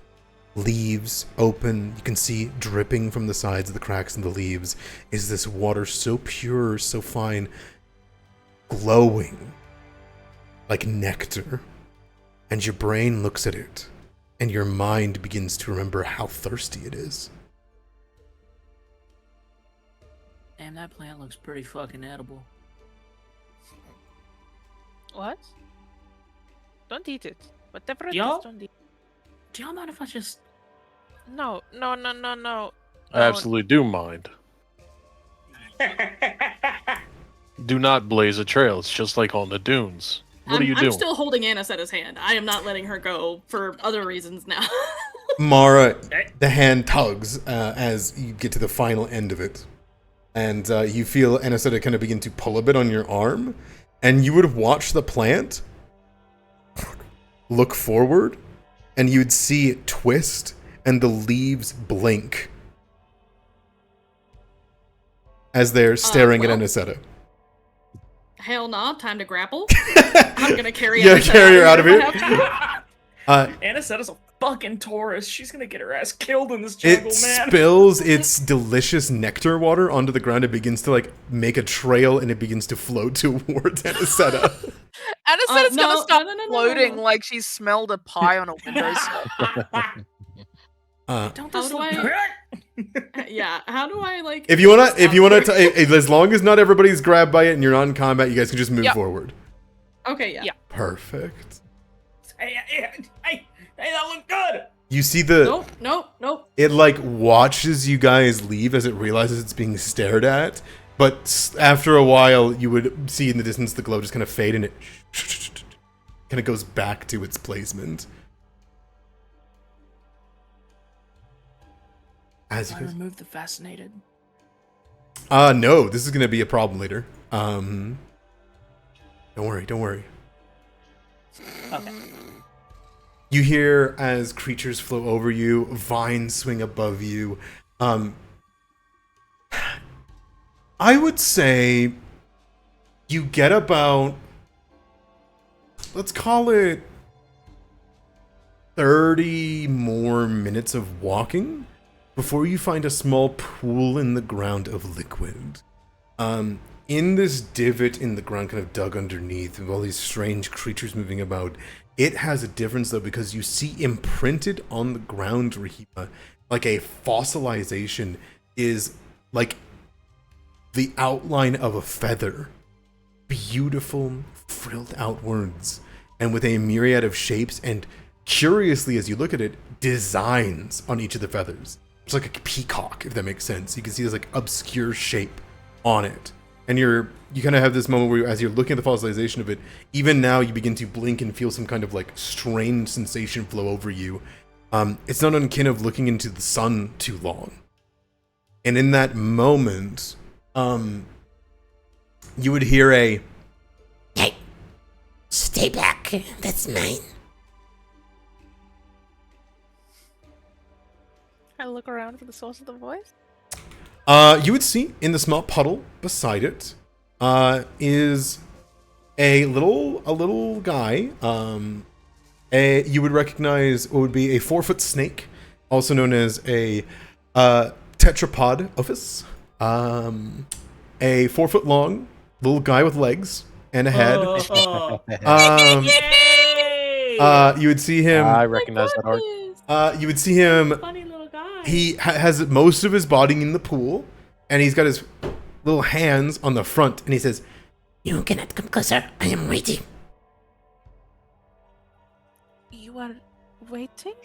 [SPEAKER 1] Leaves open, you can see dripping from the sides of the cracks in the leaves is this water so pure, so fine, glowing like nectar. And your brain looks at it, and your mind begins to remember how thirsty it is.
[SPEAKER 2] Damn, that plant looks pretty fucking edible.
[SPEAKER 3] What? Don't eat it. Whatever it
[SPEAKER 2] Y'all?
[SPEAKER 3] is, don't eat.
[SPEAKER 2] Do y'all mind if I just...
[SPEAKER 3] No.
[SPEAKER 5] I absolutely do mind. Do not blaze a trail. It's just like on the dunes. What are you doing?
[SPEAKER 4] I'm still holding Anisetta's hand. I am not letting her go for other reasons now.
[SPEAKER 1] Mara, the hand tugs as you get to the final end of it. And you feel Anisetta kind of begin to pull a bit on your arm. And you would watch the plant look forward, and you would see it twist, and the leaves blink as they're staring at Anisetta.
[SPEAKER 4] Hell no, time to grapple. I'm gonna carry
[SPEAKER 1] her out of here.
[SPEAKER 2] Anisetta's a fucking Taurus. She's gonna get her ass killed in this jungle,
[SPEAKER 1] It
[SPEAKER 2] man.
[SPEAKER 1] spills its delicious nectar water onto the ground. It begins to make a trail, and it begins to float towards Anisetta.
[SPEAKER 3] Anisetta's gonna stop
[SPEAKER 4] no.
[SPEAKER 3] floating like she smelled a pie on a windowsill.
[SPEAKER 2] Don't
[SPEAKER 4] How do I? Yeah, how do I
[SPEAKER 1] If you wanna, as long as not everybody's grabbed by it and you're not in combat, you guys can just move forward.
[SPEAKER 4] Okay, yeah.
[SPEAKER 1] Perfect.
[SPEAKER 2] Hey, that looked good.
[SPEAKER 1] You see the
[SPEAKER 4] Nope.
[SPEAKER 1] it watches you guys leave as it realizes it's being stared at, but after a while you would see in the distance the glow just kind of fade and it kind of goes back to its placement. As you
[SPEAKER 2] I
[SPEAKER 1] guys...
[SPEAKER 2] removed the fascinated.
[SPEAKER 1] No, this is gonna be a problem later. Don't worry.
[SPEAKER 2] Okay.
[SPEAKER 1] You hear as creatures flow over you, vines swing above you. I would say you get about, let's call it 30 more minutes of walking before you find a small pool in the ground of liquid. In this divot in the ground kind of dug underneath with all these strange creatures moving about, it has a difference though, because you see imprinted on the ground, Rahima, like a fossilization, is like the outline of a feather. Beautiful, frilled outwards, and with a myriad of shapes, and curiously, as you look at it, designs on each of the feathers. It's like a peacock, if that makes sense. You can see this obscure shape on it. And you kind of have this moment where as you're looking at the fossilization of it, even now you begin to blink and feel some kind of strange sensation flow over you. It's not unkin of looking into the sun too long. And in that moment, you would hear a,
[SPEAKER 6] "Hey, stay back. That's mine."
[SPEAKER 3] I look around for the source of the voice.
[SPEAKER 1] You would see in the small puddle beside it is a little guy. You would recognize what would be a 4-foot snake, also known as a tetrapod ophis. A 4-foot long little guy with legs and a head. You would see him.
[SPEAKER 5] I recognize that art.
[SPEAKER 4] Goodness.
[SPEAKER 1] You would see him.
[SPEAKER 2] Funny little guy.
[SPEAKER 1] He has most of his body in the pool, and he's got his little hands on the front, and he says,
[SPEAKER 6] You cannot come closer. I am waiting.
[SPEAKER 3] You are waiting?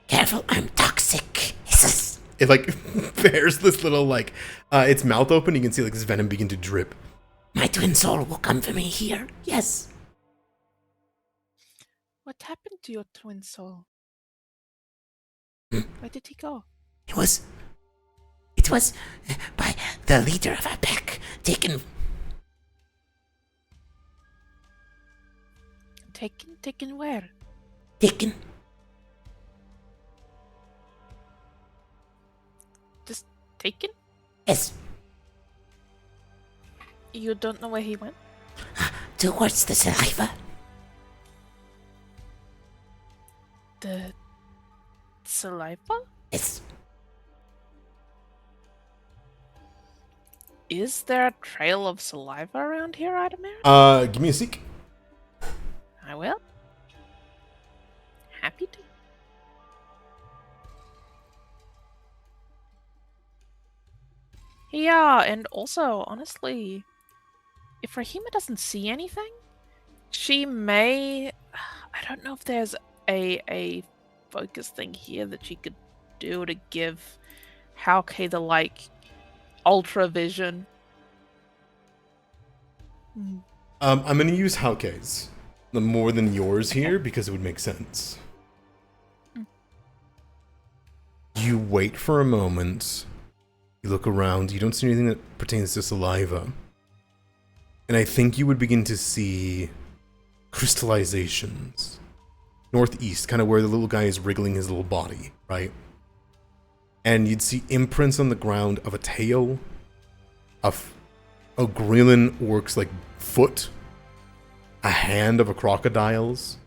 [SPEAKER 6] Careful, I'm toxic. Hisses.
[SPEAKER 1] it like bears this little like its mouth open. You can see like this venom begin to drip.
[SPEAKER 6] My twin soul will come for me here. Yes.
[SPEAKER 3] What happened to your twin soul?
[SPEAKER 6] Hmm.
[SPEAKER 3] Where did he go?
[SPEAKER 6] It was by the leader of our pack taken.
[SPEAKER 3] Taken where?
[SPEAKER 6] Taken.
[SPEAKER 3] Just taken?
[SPEAKER 6] Yes.
[SPEAKER 3] You don't know where he went?
[SPEAKER 6] Towards the saliva.
[SPEAKER 3] The saliva?
[SPEAKER 6] Yes.
[SPEAKER 3] Is there a trail of saliva around here, Adamir?
[SPEAKER 1] Give me a seek.
[SPEAKER 3] I will. Happy to. Yeah, and also, honestly, if Rahima doesn't see anything, she may... I don't know if there's a focus thing here that she could do to give Hauke the, like, ultra vision.
[SPEAKER 1] I'm gonna use Hauke's more than yours here because it would make sense. You wait for a moment. You look around. You don't see anything that pertains to saliva. And I think you would begin to see crystallizations. Northeast, kind of where the little guy is wriggling his little body, right? And you'd see imprints on the ground of a tail, of a Greenland orc's like foot, a hand of a crocodile's,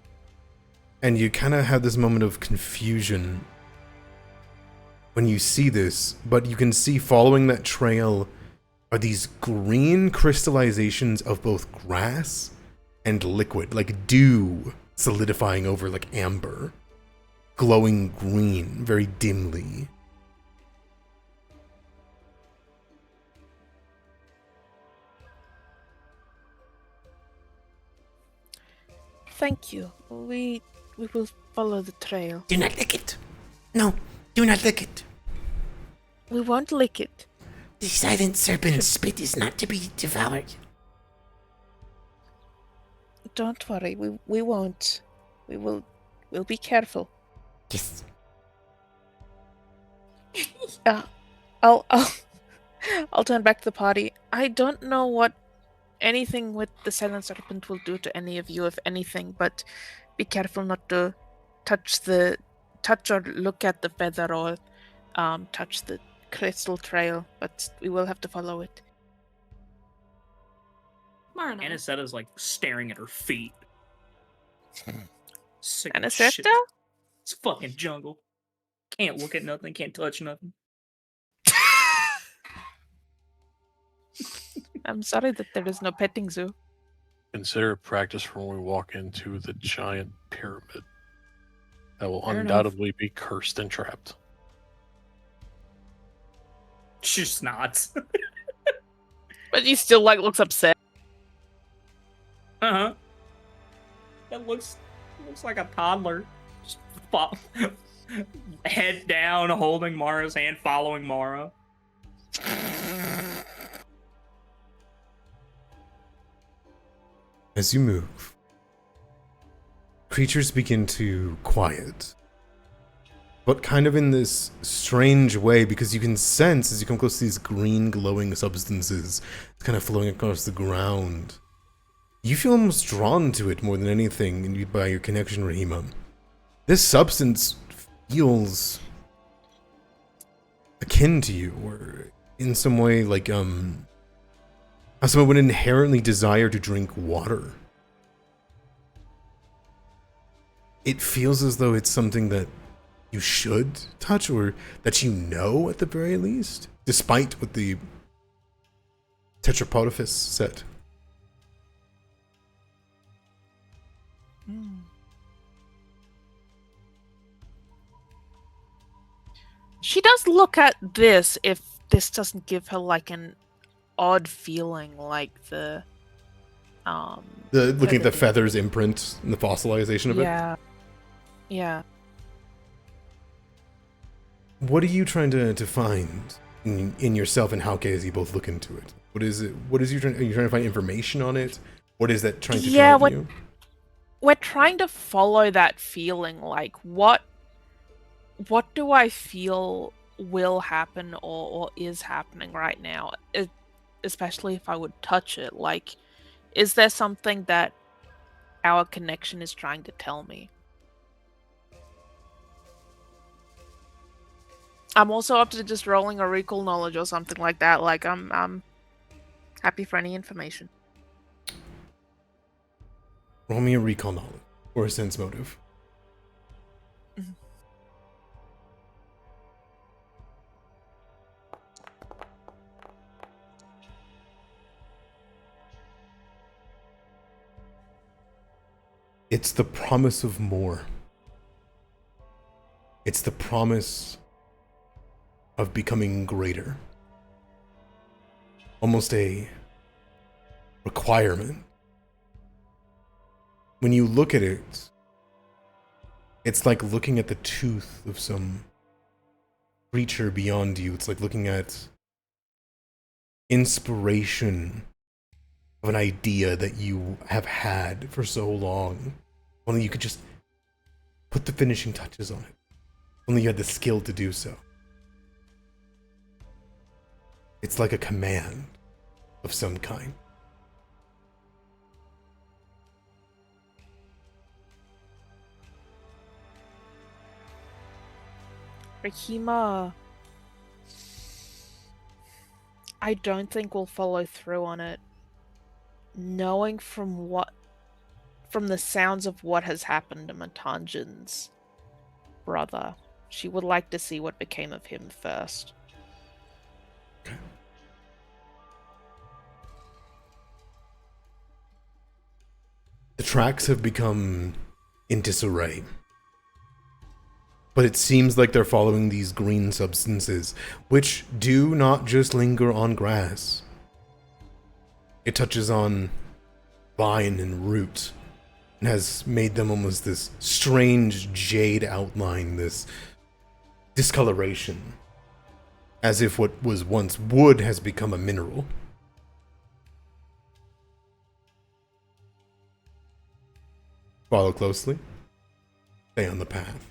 [SPEAKER 1] and you kind of have this moment of confusion when you see this, but you can see following that trail are these green crystallizations of both grass and liquid, like dew solidifying over like amber, glowing green very dimly.
[SPEAKER 3] Thank you. We will follow the trail.
[SPEAKER 6] Do not lick it. No, do not lick it.
[SPEAKER 3] We won't lick it.
[SPEAKER 6] The silent serpent's spit is not to be devoured.
[SPEAKER 3] Don't worry. We won't. We'll be careful.
[SPEAKER 6] Yes.
[SPEAKER 3] I'll I'll turn back to the party. I don't know what anything with the silent serpent will do to any of you, if anything, but be careful not to touch or look at the feather or touch the crystal trail, but we will have to follow it.
[SPEAKER 4] Marna.
[SPEAKER 2] Anisetta's like staring at her feet. Sick of
[SPEAKER 3] Anisetta?
[SPEAKER 2] shit. It's fucking jungle. Can't look at nothing, can't touch nothing.
[SPEAKER 3] I'm sorry that there is no petting zoo.
[SPEAKER 5] Consider it practice for when we walk into the giant pyramid. That will
[SPEAKER 2] Fair enough.
[SPEAKER 5] undoubtedly be cursed and trapped.
[SPEAKER 2] She just nods.
[SPEAKER 3] But he still looks upset.
[SPEAKER 2] Uh-huh. That looks like a toddler. Just head down, holding Mara's hand, following Mara.
[SPEAKER 1] As you move, creatures begin to quiet. But kind of in this strange way, because you can sense as you come close to these green glowing substances kind of flowing across the ground. You feel almost drawn to it more than anything by your connection, Rahima. This substance feels akin to you, or in some way like how someone would inherently desire to drink water. it feels as though it's something that you should touch, or that you know at the very least, despite what the Tetrapodophus said.
[SPEAKER 3] She does look at this if this doesn't give her like an odd feeling, like the
[SPEAKER 1] Looking at the
[SPEAKER 3] feather
[SPEAKER 1] feathers imprint and the fossilization of it.
[SPEAKER 3] yeah. Yeah.
[SPEAKER 1] What are you trying to find in yourself and Hauke as you both look into it? What is it? What is you trying? Are you trying to find information on it? What is that trying to
[SPEAKER 3] Yeah,
[SPEAKER 1] drive you?
[SPEAKER 3] We're trying to follow that feeling, like what do I feel will happen or is happening right now, especially if I would touch it. Like, is there something that our connection is trying to tell me? I'm also up to just rolling a recall knowledge or something like that. Like, I'm happy for any information.
[SPEAKER 1] Roll me a recall knowledge or a sense motive. It's the promise of more. It's the promise of becoming greater. Almost a requirement. When you look at it, it's like looking at the tooth of some creature beyond you. It's like looking at inspiration of an idea that you have had for so long. Only you could just put the finishing touches on it. Only you had the skill to do so. It's like a command of some kind.
[SPEAKER 3] Rahima, I don't think we'll follow through on it. Knowing from the sounds of what has happened to Matanjan's brother, she would like to see what became of him first.
[SPEAKER 1] Okay. The tracks have become in disarray. But it seems like they're following these green substances, which do not just linger on grass. It touches on vine and root, and has made them almost this strange jade outline, this discoloration, as if what was once wood has become a mineral. Follow closely. Stay on the path.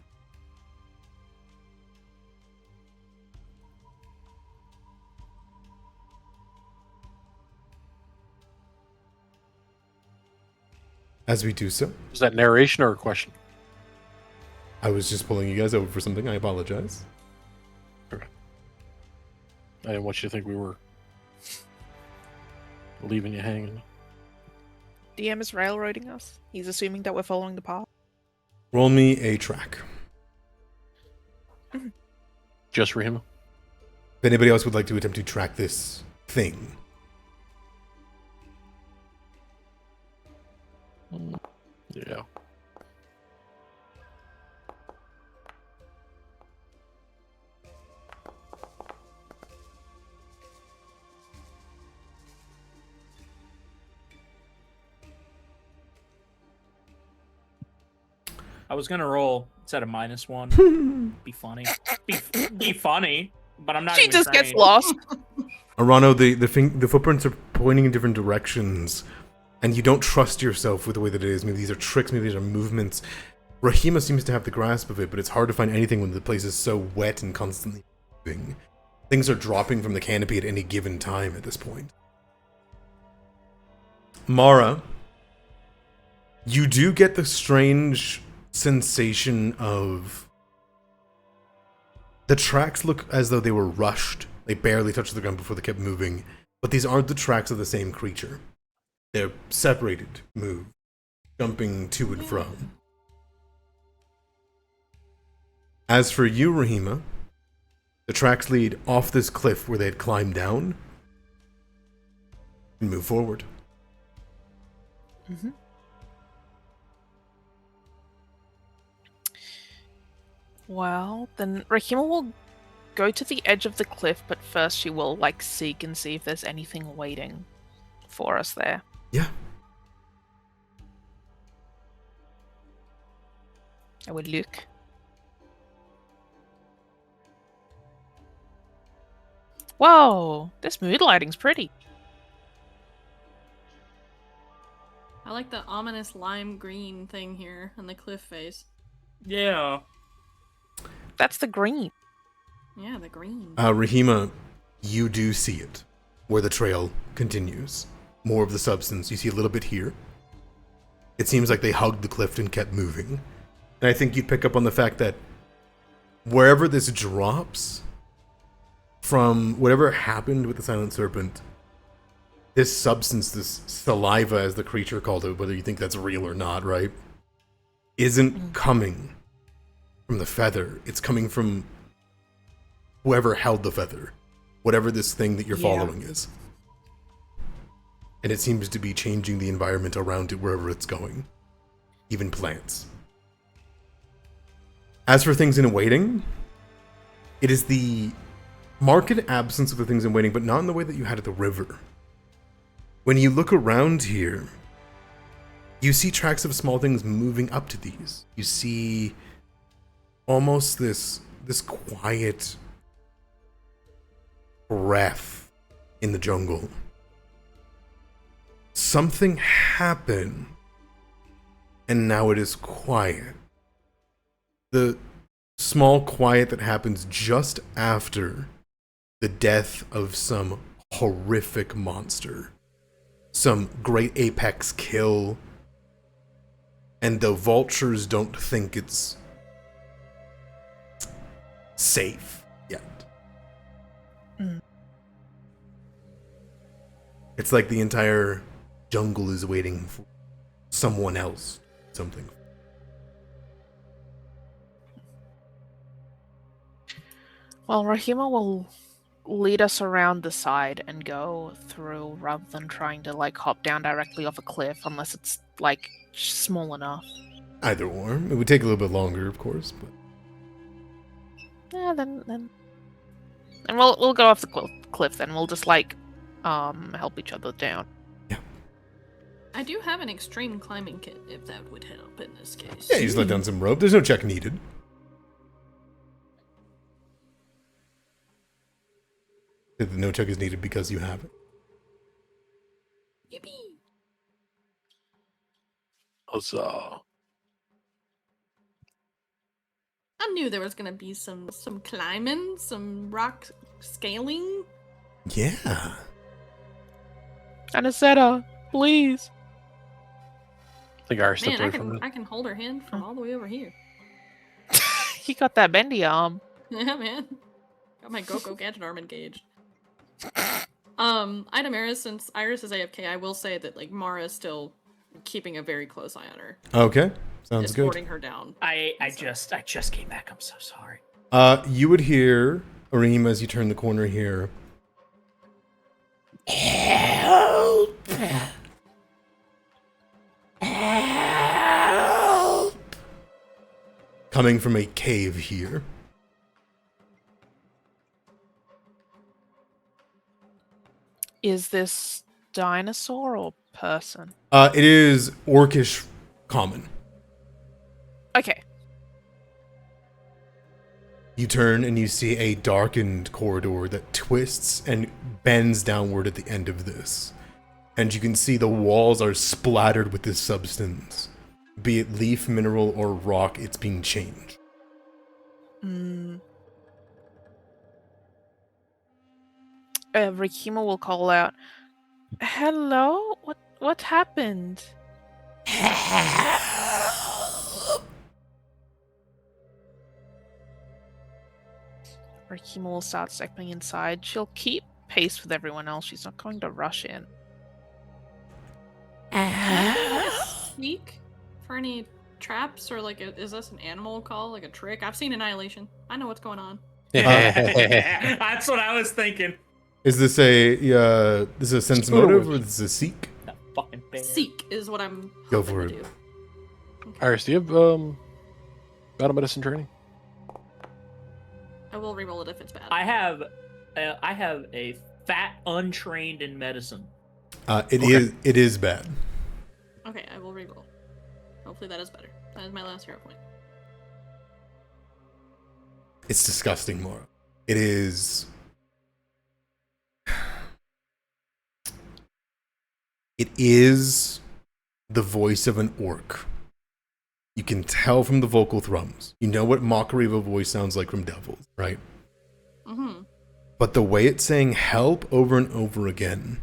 [SPEAKER 1] As we do so,
[SPEAKER 5] Was that narration or a question?
[SPEAKER 1] I was just pulling you guys over for something. I apologize.
[SPEAKER 5] I didn't want you to think we were leaving you hanging.
[SPEAKER 3] DM is railroading us. He's assuming that we're following the path.
[SPEAKER 1] Roll me a track.
[SPEAKER 5] Just for him?
[SPEAKER 1] If anybody else would like to attempt to track this thing.
[SPEAKER 5] Yeah.
[SPEAKER 2] I was gonna roll instead of -1. Be funny. Be funny, but I'm not.
[SPEAKER 3] She
[SPEAKER 2] even
[SPEAKER 3] just gets
[SPEAKER 2] trained.
[SPEAKER 3] lost.
[SPEAKER 1] Arano, the footprints are pointing in different directions, and you don't trust yourself with the way that it is. Maybe these are tricks, maybe these are movements. Rahima seems to have the grasp of it, but it's hard to find anything when the place is so wet and constantly moving. Things are dropping from the canopy at any given time at this point. Mara, you do get the strange sensation of the tracks look as though they were rushed. They barely touched the ground before they kept moving, but these aren't the tracks of the same creature. They're separated, move, jumping to and from. As for you, Rahima, the tracks lead off this cliff where they had climbed down and move forward.
[SPEAKER 3] Mm-hmm. Well, then Rahima will go to the edge of the cliff, but first she will seek and see if there's anything waiting for us there.
[SPEAKER 1] Yeah.
[SPEAKER 3] I would look. Whoa, this mood lighting's pretty.
[SPEAKER 4] I like the ominous lime green thing here on the cliff face.
[SPEAKER 2] Yeah.
[SPEAKER 3] That's the green.
[SPEAKER 4] Yeah, the green.
[SPEAKER 1] Rahima, you do see it, where the trail continues. More of the substance. You see a little bit here. It seems like they hugged the cliff and kept moving. And I think you'd pick up on the fact that wherever this drops, from whatever happened with the Silent Serpent, this substance, this saliva, as the creature called it, whether you think that's real or not, right, isn't coming from the feather. It's coming from whoever held the feather, whatever this thing that you're following is. And it seems to be changing the environment around it wherever it's going, even plants. As for things in waiting, it is the marked absence of the things in waiting, but not in the way that you had at the river. When you look around here, you see tracks of small things moving up to these. You see almost this quiet breath in the jungle. Something happened, and now it is quiet. The small quiet that happens just after the death of some horrific monster, some great apex kill, and the vultures don't think it's safe yet. It's like the entire jungle is waiting for someone else, something.
[SPEAKER 3] Well, Rahima will lead us around the side and go through rather than trying to hop down directly off a cliff, unless it's small enough.
[SPEAKER 1] Either or. It would take a little bit longer, of course, but
[SPEAKER 3] Yeah, then we'll go off the cliff. Then we'll just help each other down.
[SPEAKER 4] I do have an extreme climbing kit, if that would help in this case.
[SPEAKER 1] yeah, you just let down some rope. There's no check needed. The no check is needed because you have it.
[SPEAKER 4] Yippee!
[SPEAKER 5] Huzzah.
[SPEAKER 4] I knew there was gonna be some climbing, some rock scaling.
[SPEAKER 1] Yeah.
[SPEAKER 3] Anisetta, please.
[SPEAKER 5] I think Irish stepped
[SPEAKER 4] Man,
[SPEAKER 5] away from it.
[SPEAKER 4] I can hold her hand from all the way over here.
[SPEAKER 3] He got that bendy arm.
[SPEAKER 4] Yeah, man. Got my Go-Go Gadget arm engaged. Idamara, since Iris is AFK, I will say that Mara is still keeping a very close eye on her.
[SPEAKER 1] Okay. Sounds
[SPEAKER 4] escorting
[SPEAKER 1] good.
[SPEAKER 4] her down.
[SPEAKER 2] I just came back. I'm so sorry.
[SPEAKER 1] You would hear Areem as you turn the corner here.
[SPEAKER 6] Help! Help!
[SPEAKER 1] Coming from a cave here.
[SPEAKER 3] Is this dinosaur or person?
[SPEAKER 1] It is orcish common.
[SPEAKER 3] Okay.
[SPEAKER 1] You turn and you see a darkened corridor that twists and bends downward at the end of this. And you can see the walls are splattered with this substance. Be it leaf, mineral, or rock, it's being changed.
[SPEAKER 3] Rikima will call out, "Hello? What happened?"
[SPEAKER 6] Help!
[SPEAKER 3] Rikima will start stepping inside. She'll keep pace with everyone else. She's not going to rush in.
[SPEAKER 6] Help!
[SPEAKER 4] Sneak for any traps or like is this an animal call, like a trick? I've seen Annihilation. I know what's going on.
[SPEAKER 2] That's what I was thinking.
[SPEAKER 1] Is this a sense
[SPEAKER 5] Scooter
[SPEAKER 1] motive
[SPEAKER 5] whip.
[SPEAKER 1] or is this a seek?
[SPEAKER 2] That fucking bear.
[SPEAKER 4] Seek is what I'm
[SPEAKER 1] Go
[SPEAKER 4] hoping
[SPEAKER 1] for
[SPEAKER 4] to
[SPEAKER 1] it.
[SPEAKER 4] do.
[SPEAKER 5] Iris, do you have battle medicine training?
[SPEAKER 4] I will reroll it if it's bad.
[SPEAKER 2] I have a fat untrained in medicine.
[SPEAKER 1] It is bad.
[SPEAKER 4] Okay, I will reroll. Hopefully that is better. That is my last hero point.
[SPEAKER 1] It's disgusting, Mora. It is. It is the voice of an orc. You can tell from the vocal thrums. You know what mockery of a voice sounds like from devils, right?
[SPEAKER 4] Mm-hmm.
[SPEAKER 1] But the way it's saying help over and over again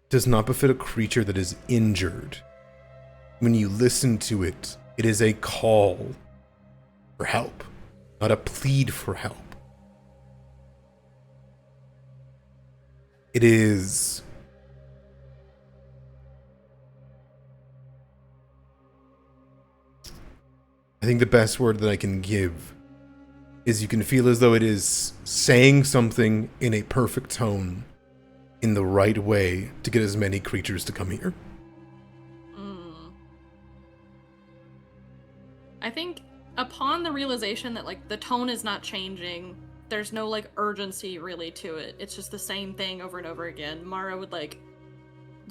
[SPEAKER 1] does not befit a creature that is injured. When you listen to it, it is a call for help, not a plead for help. It is... I think the best word that I can give is you can feel as though it is saying something in a perfect tone in the right way to get as many creatures to come here.
[SPEAKER 4] I think upon the realization that like the tone is not changing, there's no like urgency really to it. It's just the same thing over and over again. Mara would like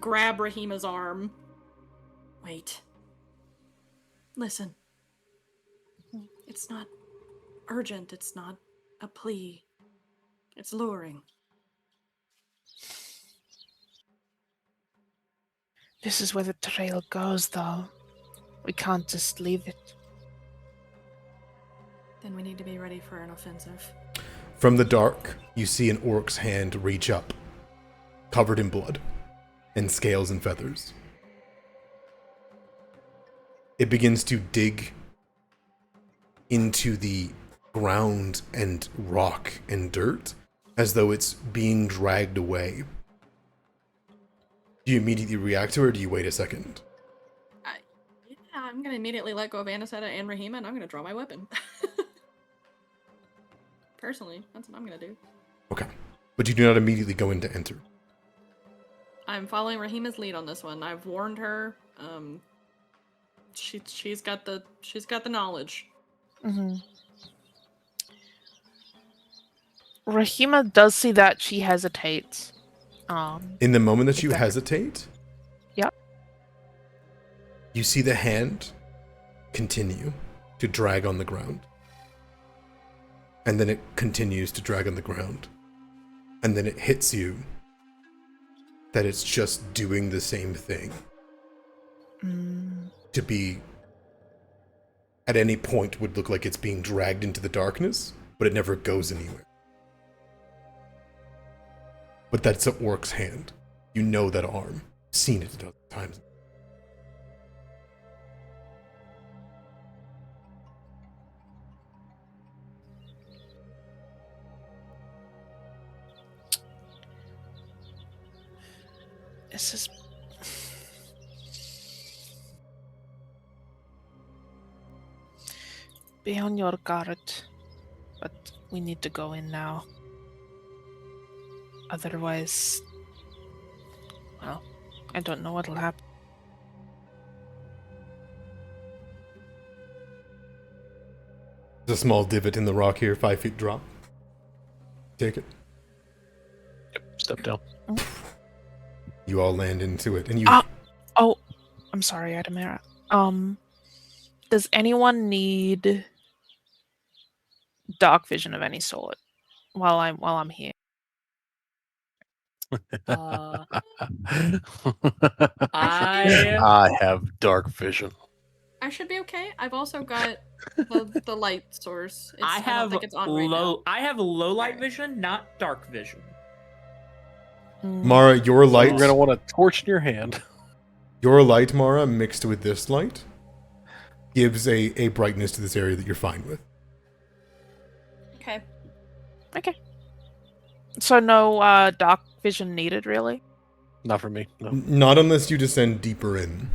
[SPEAKER 4] grab Rahima's arm. Wait. Listen. It's not urgent. It's not a plea. It's luring.
[SPEAKER 3] This is where the trail goes, though. We can't just leave it.
[SPEAKER 4] Then we need to be ready for an offensive.
[SPEAKER 1] From the dark, you see an orc's hand reach up, covered in blood and scales and feathers. It begins to dig into the ground and rock and dirt as though it's being dragged away. Do you immediately react to it, or do you wait a second?
[SPEAKER 4] Yeah, I'm gonna immediately let go of Anisetta and Rahima, and I'm gonna draw my weapon. Personally, that's what I'm gonna do.
[SPEAKER 1] Okay. But you do not immediately go in to enter.
[SPEAKER 4] I'm following Rahima's lead on this one. I've warned her. She's got the knowledge.
[SPEAKER 3] Mm-hmm. Rahima does see that she hesitates.
[SPEAKER 1] In the moment that
[SPEAKER 3] Is
[SPEAKER 1] you
[SPEAKER 3] that-
[SPEAKER 1] hesitate,
[SPEAKER 3] Yep.
[SPEAKER 1] you see the hand continue to drag on the ground. And then it continues to drag on the ground. And then it hits you that it's just doing the same thing. To be, at any point, would look like it's being dragged into the darkness, but it never goes anywhere. But that's an orc's hand. You know that arm. Seen it a dozen times.
[SPEAKER 3] This is... Be on your guard, but we need to go in now. Otherwise, well, I don't know what'll happen.
[SPEAKER 1] There's a small divot in the rock here, 5 feet drop. Take it.
[SPEAKER 5] Yep, step down.
[SPEAKER 1] You all land into it, and you...
[SPEAKER 3] Oh, I'm sorry, Adamara. Does anyone need dark vision of any sort while I'm here?
[SPEAKER 5] I have dark vision.
[SPEAKER 4] I should be okay. I've also got the light source.
[SPEAKER 2] I
[SPEAKER 4] don't
[SPEAKER 2] have
[SPEAKER 4] think it's on right now.
[SPEAKER 2] I have low light vision, not dark vision.
[SPEAKER 1] Mara, your light...
[SPEAKER 5] You're gonna want a torch in your hand.
[SPEAKER 1] Your light, Mara, mixed with this light, gives a brightness to this area that you're fine with.
[SPEAKER 4] Okay.
[SPEAKER 3] Okay. So no dark vision needed, really?
[SPEAKER 5] Not for me. No.
[SPEAKER 1] Not unless you descend deeper in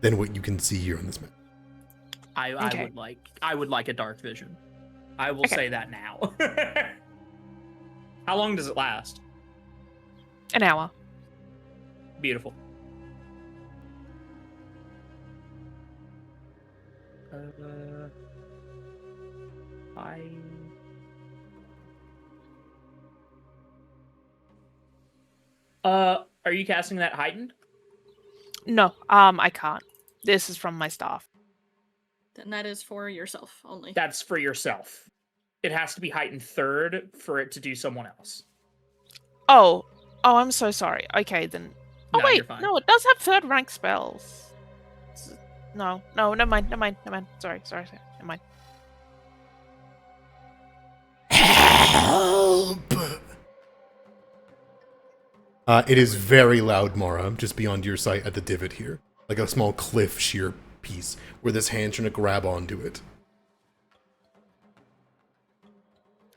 [SPEAKER 1] than what you can see here on this map.
[SPEAKER 2] I
[SPEAKER 3] Okay.
[SPEAKER 2] would like a dark vision. I will
[SPEAKER 3] Okay.
[SPEAKER 2] say that now. How long does it last?
[SPEAKER 3] An hour.
[SPEAKER 2] Beautiful. I. Are you casting that heightened?
[SPEAKER 3] No, I can't. This is from my staff.
[SPEAKER 4] Then that is for yourself only.
[SPEAKER 2] That's for yourself. It has to be heightened third for it to do someone else.
[SPEAKER 3] Oh, I'm so sorry. Okay, then. Oh
[SPEAKER 2] No,
[SPEAKER 3] wait,
[SPEAKER 2] you're fine.
[SPEAKER 3] no, it does have third rank spells. No, never mind. Sorry, never mind.
[SPEAKER 1] Help! It is very loud, Mara, just beyond your sight at the divot here. Like a small cliff sheer piece where this hand's trying to grab onto it.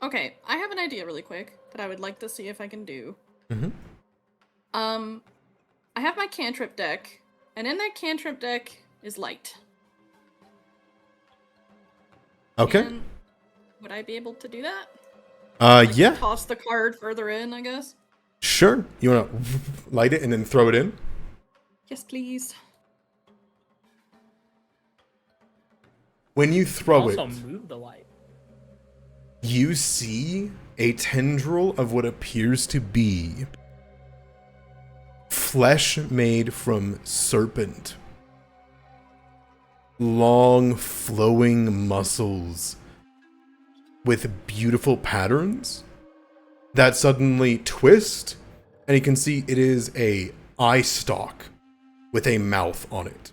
[SPEAKER 4] Okay, I have an idea really quick that I would like to see if I can do.
[SPEAKER 1] Mm-hmm.
[SPEAKER 4] I have my cantrip deck, and in that cantrip deck is light.
[SPEAKER 1] Okay.
[SPEAKER 4] And would I be able to do that?
[SPEAKER 1] Yeah.
[SPEAKER 4] Toss the card further in, I guess.
[SPEAKER 1] Sure. You want to light it and then throw it in?
[SPEAKER 4] Yes, please.
[SPEAKER 1] When you throw
[SPEAKER 2] Also
[SPEAKER 1] it,
[SPEAKER 2] move the light.
[SPEAKER 1] you see a tendril of what appears to be flesh made from serpent. Long, flowing muscles with beautiful patterns that suddenly twist, and you can see it is a eye stalk with a mouth on it.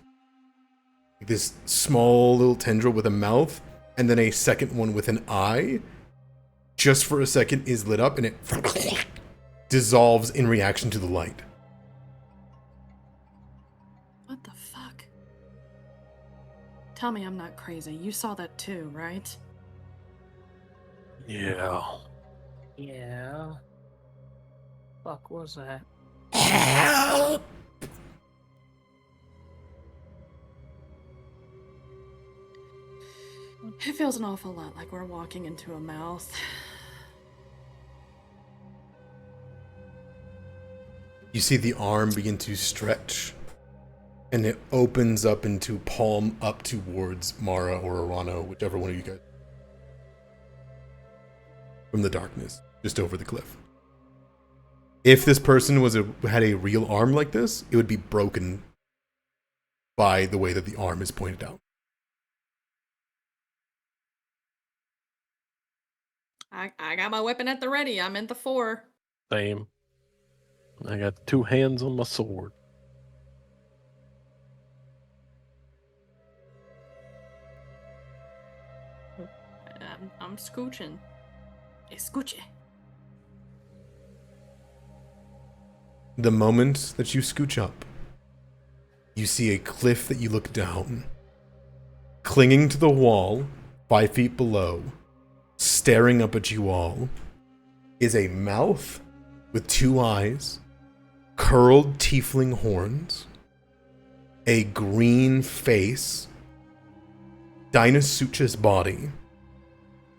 [SPEAKER 1] This small little tendril with a mouth, and then a second one with an eye, just for a second is lit up, and it dissolves in reaction to the light.
[SPEAKER 4] What the fuck? Tell me I'm not crazy. You saw that too, right?
[SPEAKER 5] Yeah.
[SPEAKER 2] Yeah. Fuck was that?
[SPEAKER 6] Help!
[SPEAKER 4] It feels an awful lot like we're walking into a mouth.
[SPEAKER 1] You see the arm begin to stretch, and it opens up into palm up towards Mara or Arano, whichever one of you guys. From the darkness, just over the cliff. If this person had a real arm like this, it would be broken by the way that the arm is pointed out.
[SPEAKER 4] I got my weapon at the ready. I'm in the 4.
[SPEAKER 5] Same. I got 2 hands on my sword.
[SPEAKER 4] I'm scooching. Escuche.
[SPEAKER 1] The moment that you scooch up, you see a cliff that you look down. Clinging to the wall, 5 feet below, staring up at you all, is a mouth with 2 eyes, curled tiefling horns, a green face, Dinosuchus body,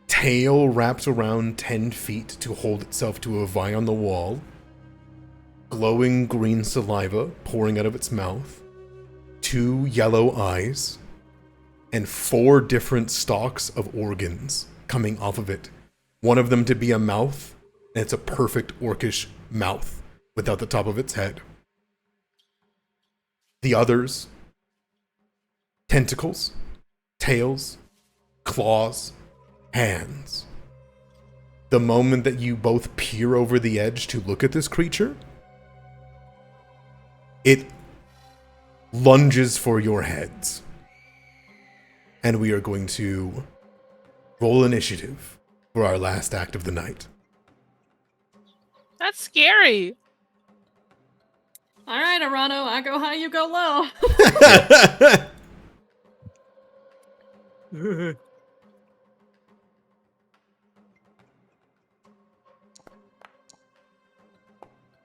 [SPEAKER 1] tail wraps around 10 feet to hold itself to a vine on the wall, glowing green saliva pouring out of its mouth, 2 yellow eyes, and 4 different stalks of organs coming off of it. One of them to be a mouth, and it's a perfect orcish mouth without the top of its head. The others, tentacles, tails, claws, hands. The moment that you both peer over the edge to look at this creature, it lunges for your heads. And we are going to roll initiative for our last act of the night.
[SPEAKER 3] That's scary.
[SPEAKER 4] All right, Arano, I go high, you go low.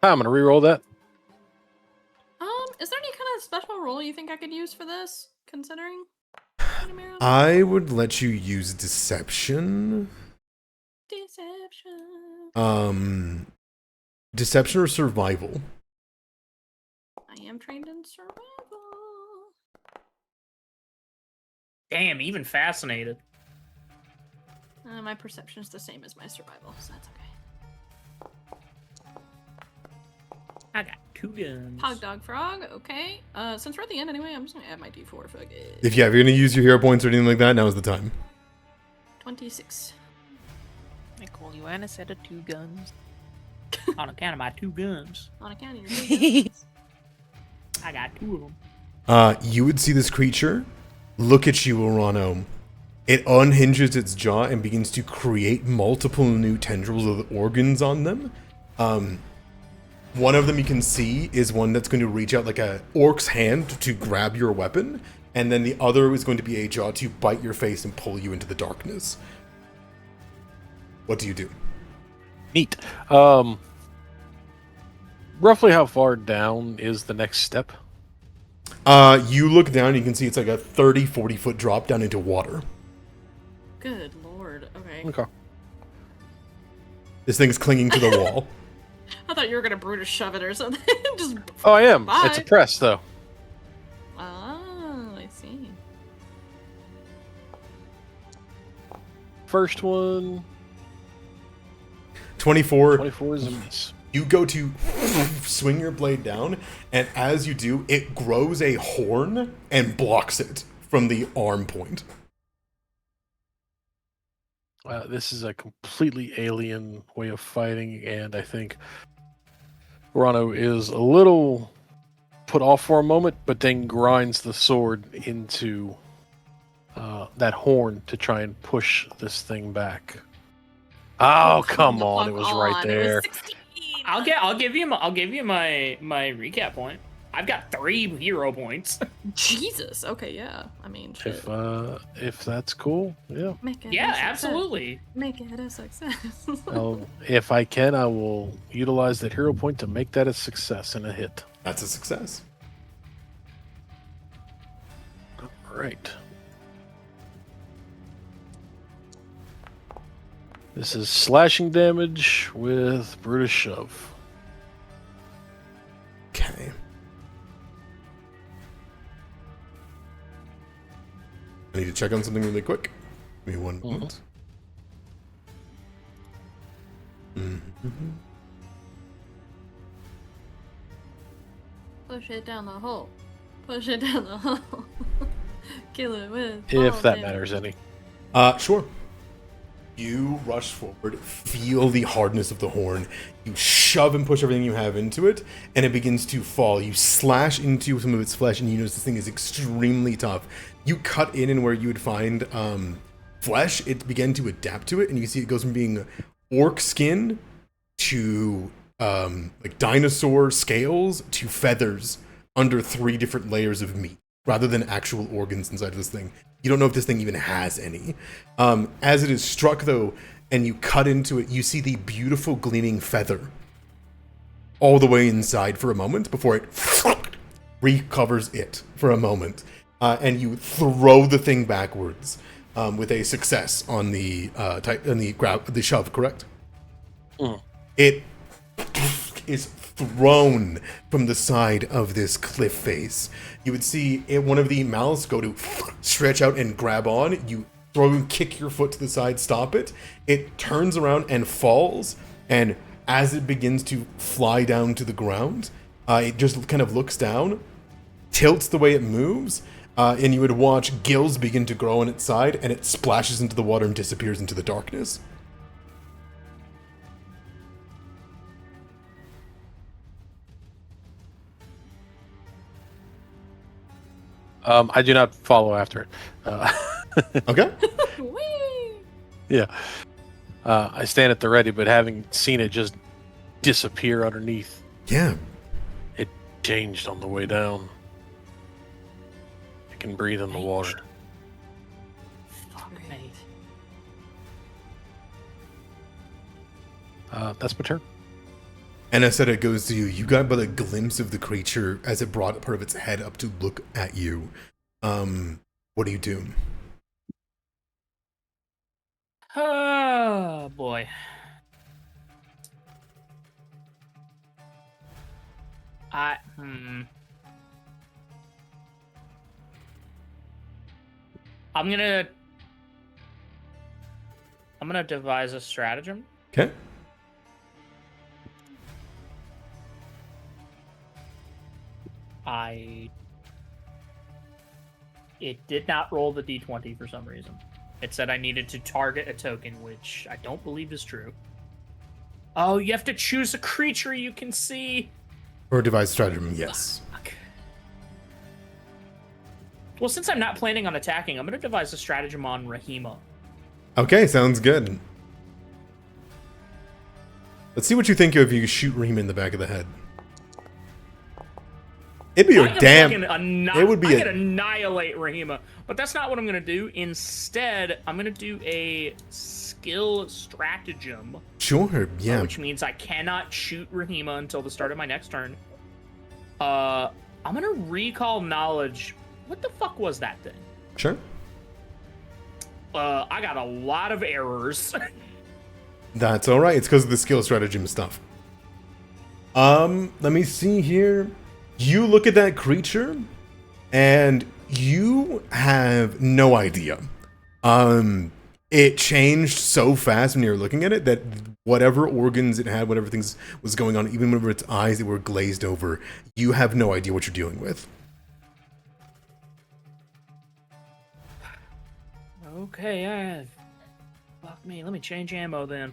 [SPEAKER 5] I'm gonna reroll that.
[SPEAKER 4] Is there any kind of special role you think I could use for this, considering?
[SPEAKER 1] I would let you use deception. Deception or survival.
[SPEAKER 4] I am trained in survival.
[SPEAKER 2] Damn, even fascinated.
[SPEAKER 4] My perception is the same as my survival, so that's okay.
[SPEAKER 2] I got 2 guns.
[SPEAKER 4] Hog dog frog, okay. Since we're at the end anyway, I'm just gonna add my d4 for
[SPEAKER 1] If you're gonna use your hero points or anything like that, now is the time.
[SPEAKER 4] 26.
[SPEAKER 3] Nicole, you and a set of 2 guns.
[SPEAKER 2] On account of my 2 guns.
[SPEAKER 4] On account of your 2 guns.
[SPEAKER 2] I got 2 of them.
[SPEAKER 1] You would see this creature look at you, Urano. It unhinges its jaw and begins to create multiple new tendrils with organs on them. One of them you can see is one that's going to reach out like a orc's hand to grab your weapon, and then the other is going to be a jaw to bite your face and pull you into the darkness. What do you do?
[SPEAKER 5] Neat. Roughly how far down is the next step?
[SPEAKER 1] You look down, you can see it's like a 30-40 foot drop down into water.
[SPEAKER 4] Good lord, okay.
[SPEAKER 5] Okay.
[SPEAKER 1] This thing's clinging to the wall.
[SPEAKER 4] I thought you were gonna Brutus shove it or something. Just
[SPEAKER 5] Oh, I am.
[SPEAKER 4] Bye.
[SPEAKER 5] It's a press, though.
[SPEAKER 4] Oh, I see.
[SPEAKER 5] First one.
[SPEAKER 1] 24.
[SPEAKER 5] 24 is a miss.
[SPEAKER 1] You go to swing your blade down, and as you do, it grows a horn and blocks it from the arm point.
[SPEAKER 5] This is a completely alien way of fighting, and I think Rano is a little put off for a moment, but then grinds the sword into that horn to try and push this thing back. Oh, come on! It was right there.
[SPEAKER 4] It was 16.
[SPEAKER 2] I'll give you my recap point. I've got 3 hero points.
[SPEAKER 4] Jesus. Okay, yeah. I mean, shit.
[SPEAKER 5] If that's cool, yeah.
[SPEAKER 4] Make it
[SPEAKER 2] Yeah,
[SPEAKER 4] a success.
[SPEAKER 2] absolutely.
[SPEAKER 4] Make it a success.
[SPEAKER 5] If I can, I will utilize that hero point to make that a success and a hit.
[SPEAKER 1] That's a success.
[SPEAKER 5] All right. This is slashing damage with Brutus Shove.
[SPEAKER 1] Okay. I need to check on something really quick. Give me one moment.
[SPEAKER 4] Push it down the hole. Push it down the hole. Kill it with.
[SPEAKER 5] If
[SPEAKER 4] ball
[SPEAKER 5] that
[SPEAKER 4] damage.
[SPEAKER 5] matters any.
[SPEAKER 1] Sure. You rush forward, feel the hardness of the horn. You shove and push everything you have into it, and it begins to fall. You slash into some of its flesh, and you notice this thing is extremely tough. You cut in, and where you would find flesh, it began to adapt to it, and you see it goes from being orc skin to like dinosaur scales to feathers under 3 different layers of meat, rather than actual organs inside of this thing. You don't know if this thing even has any. As it is struck, though, and you cut into it, you see the beautiful gleaming feather all the way inside for a moment before it recovers it for a moment. And you throw the thing backwards with a success on the shove, correct? It is thrown from the side of this cliff face. You would see one of the mouths go to stretch out and grab on. You kick your foot to the side, stop it. It turns around and falls, and as it begins to fly down to the ground, it just kind of looks down, tilts the way it moves, and you would watch gills begin to grow on its side, and it splashes into the water and disappears into the darkness.
[SPEAKER 5] I do not follow after it.
[SPEAKER 1] Okay.
[SPEAKER 4] Whee!
[SPEAKER 5] Yeah. I stand at the ready, but having seen it just disappear underneath,
[SPEAKER 1] Yeah.
[SPEAKER 5] it changed on the way down. I can breathe in the water.
[SPEAKER 2] Fuck me.
[SPEAKER 5] That's my turn.
[SPEAKER 1] And I said it goes to you. You got but a glimpse of the creature as it brought part of its head up to look at you. What do you do?
[SPEAKER 2] Oh boy. I'm gonna devise a stratagem.
[SPEAKER 1] Okay.
[SPEAKER 2] It did not roll the d20 for some reason. It said I needed to target a token, which I don't believe is true. Oh, you have to choose a creature you can see.
[SPEAKER 1] Or devise stratagem, yes.
[SPEAKER 2] Fuck. Well, since I'm not planning on attacking, I'm gonna devise a stratagem on Rahima.
[SPEAKER 1] Okay, sounds good. Let's see what you think of if you shoot Reem in the back of the head. It'd be a damn. It would be.
[SPEAKER 2] I could annihilate Rahima, but that's not what I'm gonna do. Instead, I'm gonna do a skill stratagem.
[SPEAKER 1] Sure. Yeah.
[SPEAKER 2] Which means I cannot shoot Rahima until the start of my next turn. I'm gonna recall knowledge. What the fuck was that thing?
[SPEAKER 1] Sure.
[SPEAKER 2] I got a lot of errors.
[SPEAKER 1] That's all right. It's because of the skill stratagem stuff. Let me see here. You look at that creature, and you have no idea. It changed so fast when you were looking at it that whatever organs it had, whatever things was going on, even whenever its eyes that were glazed over, you have no idea what you're dealing with.
[SPEAKER 2] Okay, fuck me. Let me change ammo then.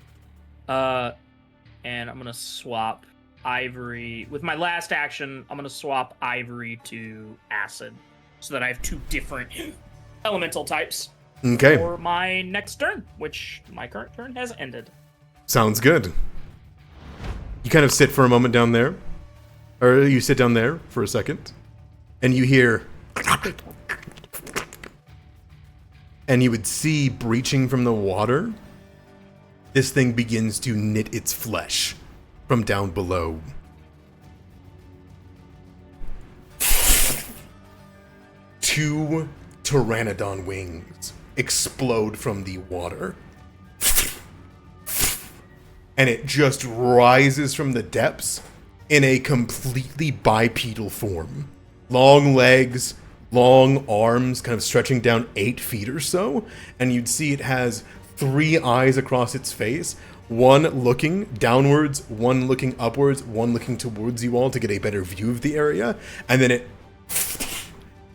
[SPEAKER 2] And I'm gonna swap Ivory with my last action. I'm gonna swap Ivory to Acid, so that I have 2 different elemental types.
[SPEAKER 1] Okay.
[SPEAKER 2] For my next turn, which my current turn has ended.
[SPEAKER 1] Sounds good. You kind of sit for a moment down there, or you sit down there for a second, and you hear. And you would see breaching from the water, this thing begins to knit its flesh from down below. Two pteranodon wings explode from the water. And it just rises from the depths in a completely bipedal form. Long legs, long arms, kind of stretching down 8 feet or so, and you'd see it has 3 eyes across its face, one looking downwards, one looking upwards, one looking towards you all to get a better view of the area, and then it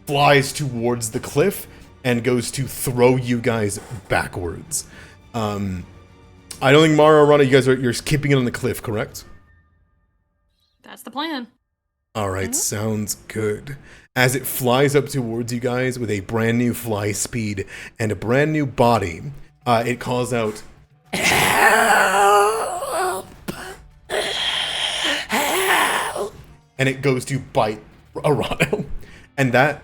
[SPEAKER 1] flies towards the cliff and goes to throw you guys backwards. I don't think Mara or Rana, you're keeping it on the cliff, correct?
[SPEAKER 4] That's the plan.
[SPEAKER 1] All right, sounds good. As it flies up towards you guys with a brand new fly speed and a brand new body, it calls out, "Help! Help!" And it goes to bite Arano. And that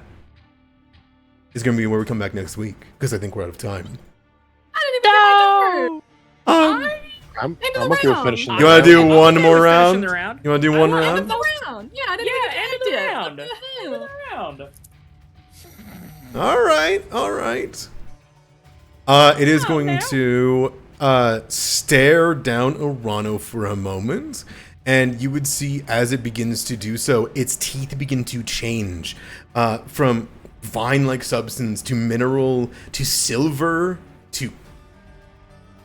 [SPEAKER 1] is going to be where we come back next week, because I think we're out of time.
[SPEAKER 4] I didn't even get my turn.
[SPEAKER 5] I'm
[SPEAKER 4] End of the
[SPEAKER 5] okay with
[SPEAKER 4] round.
[SPEAKER 5] finishing.
[SPEAKER 1] You want to do
[SPEAKER 2] I'm
[SPEAKER 1] one
[SPEAKER 2] okay
[SPEAKER 1] more
[SPEAKER 2] with finishing
[SPEAKER 1] round?
[SPEAKER 2] the round.
[SPEAKER 1] You want to do one
[SPEAKER 4] End of
[SPEAKER 1] round?
[SPEAKER 4] the round. Yeah, I didn't even
[SPEAKER 2] End of the
[SPEAKER 4] get
[SPEAKER 2] round.
[SPEAKER 4] to
[SPEAKER 2] End of the round.
[SPEAKER 1] All right. It is going to stare down Arano for a moment, and you would see as it begins to do so, its teeth begin to change from vine-like substance to mineral to silver to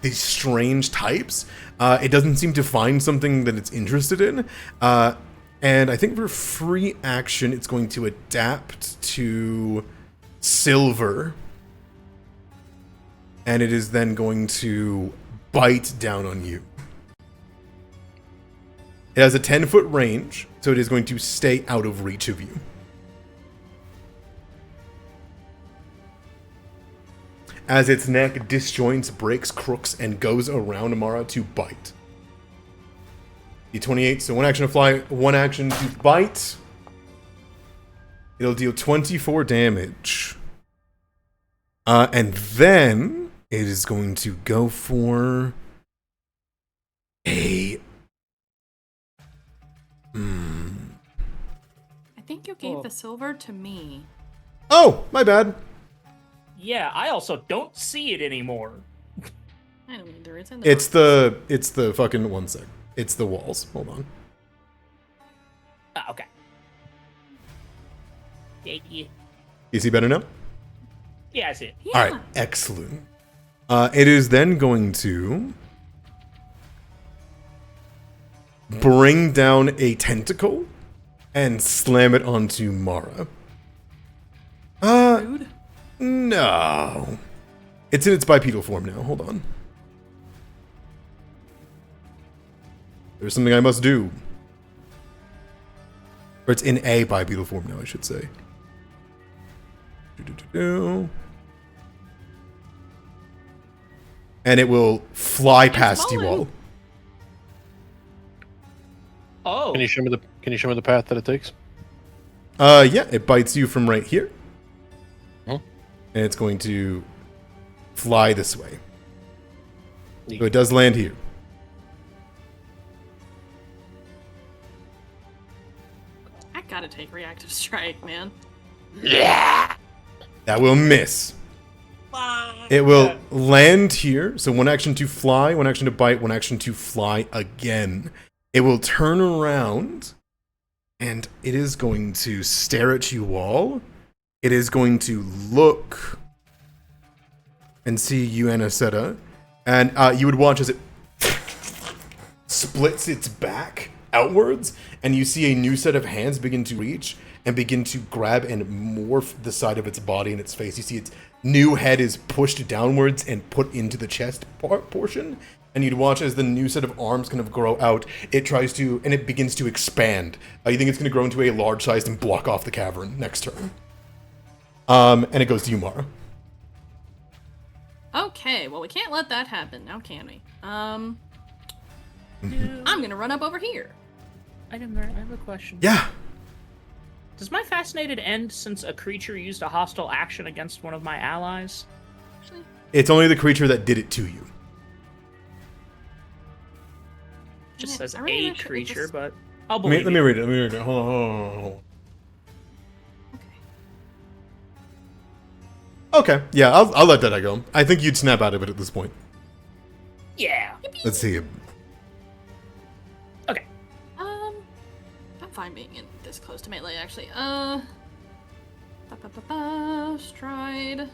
[SPEAKER 1] these strange types. It doesn't seem to find something that it's interested in. And I think for free action, it's going to adapt to silver. And it is then going to bite down on you. It has a 10-foot range, so it is going to stay out of reach of you. As its neck disjoints, breaks, crooks, and goes around Amara to bite. D28, so one action to fly, one action to bite. It'll deal 24 damage. And then it is going to go for a...
[SPEAKER 4] I think you gave the silver to me.
[SPEAKER 1] Oh, my bad.
[SPEAKER 2] Yeah, I also don't see it anymore.
[SPEAKER 4] I don't either. It's in the
[SPEAKER 1] It's the fucking one sec. It's the walls. Hold on.
[SPEAKER 2] Okay. Yeah.
[SPEAKER 1] You see better now?
[SPEAKER 2] Yeah, I see it.
[SPEAKER 4] Yeah.
[SPEAKER 1] All right, excellent. It is then going to bring down a tentacle and slam it onto Mara.
[SPEAKER 4] Rude.
[SPEAKER 1] No. It's in its bipedal form now. Hold on. There's something I must do. Or it's in a bipedal form now, I should say. And it will fly past you all.
[SPEAKER 2] Oh.
[SPEAKER 5] Can you show me the path that it takes?
[SPEAKER 1] Yeah, it bites you from right here.
[SPEAKER 5] Huh?
[SPEAKER 1] And it's going to fly this way.
[SPEAKER 5] Neat.
[SPEAKER 1] So it does land here.
[SPEAKER 4] I gotta take reactive strike, man.
[SPEAKER 1] That will miss. It will land here. So one action to fly, one action to bite, one action to fly again. It will turn around and it is going to stare at you all. It is going to look and see you, Anisetta. And you would watch as it splits its back outwards, and you see a new set of hands begin to reach and begin to grab and morph the side of its body and its face. You see its new head is pushed downwards and put into the chest portion, and you'd watch as the new set of arms kind of grow out. It tries to, and it begins to expand. You think it's going to grow into a large size and block off the cavern next turn. And it goes to you, Mara.
[SPEAKER 4] Okay, well we can't let that happen now, can we? I'm gonna run up over here.
[SPEAKER 2] I have a question.
[SPEAKER 1] Yeah.
[SPEAKER 2] Does my fascinated end since a creature used a hostile action against one of my allies?
[SPEAKER 1] It's only the creature that did it to you.
[SPEAKER 2] Just
[SPEAKER 4] Yeah,
[SPEAKER 2] says
[SPEAKER 4] I really
[SPEAKER 2] a
[SPEAKER 4] wish it
[SPEAKER 2] creature,
[SPEAKER 4] was-
[SPEAKER 2] but I'll
[SPEAKER 1] Let me
[SPEAKER 2] believe you.
[SPEAKER 1] read it. Hold on. Okay, yeah, I'll let that go. I think you'd snap out of it at this point.
[SPEAKER 2] Yeah.
[SPEAKER 1] Let's see.
[SPEAKER 2] Okay.
[SPEAKER 4] I'm fine being in this close to melee, actually. Stride.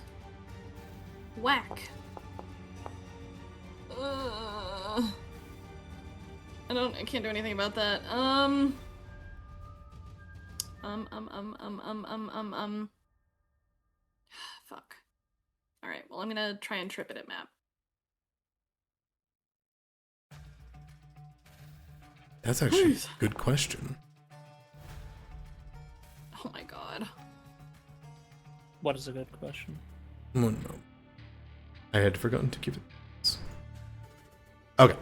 [SPEAKER 4] Whack. I can't do anything about that. Fuck. Alright, well, I'm gonna try and trip it at map.
[SPEAKER 1] That's actually a good question.
[SPEAKER 4] Oh my god.
[SPEAKER 2] What is a good question?
[SPEAKER 1] Oh, no. I had forgotten to give it this. Okay.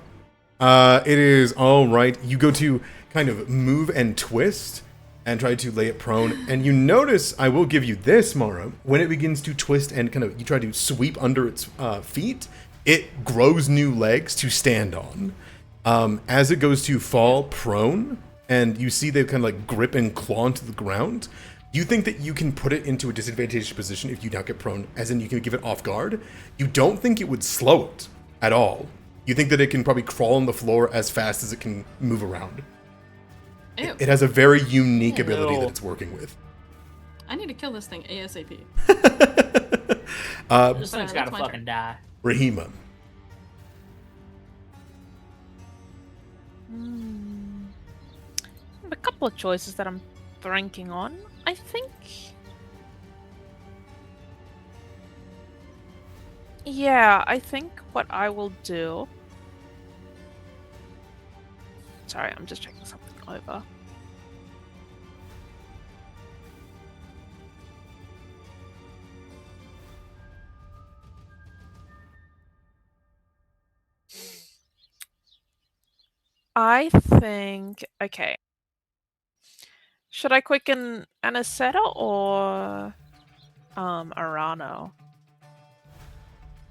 [SPEAKER 1] It is all right. You go to kind of move and twist and try to lay it prone. And you notice, I will give you this, Mara, when it begins to twist and kind of you try to sweep under its feet, it grows new legs to stand on. As it goes to fall prone, and you see they kind of like grip and claw into the ground, you think that you can put it into a disadvantaged position if you now get prone, as in you can give it off guard. You don't think it would slow it at all. You think that it can probably crawl on the floor as fast as it can move around.
[SPEAKER 4] Ew.
[SPEAKER 1] It has a very unique ability
[SPEAKER 2] Ew.
[SPEAKER 1] that it's working with.
[SPEAKER 4] I need to kill this thing ASAP.
[SPEAKER 2] This thing's
[SPEAKER 4] that's
[SPEAKER 2] gotta
[SPEAKER 4] my
[SPEAKER 2] fucking
[SPEAKER 4] turn.
[SPEAKER 2] die.
[SPEAKER 1] Rahima.
[SPEAKER 3] I have a couple of choices that I'm thinking on. I think. Yeah, I think what I will do. Sorry, I'm just checking something over. I think. Okay. Should I quicken Anisetta or Arano?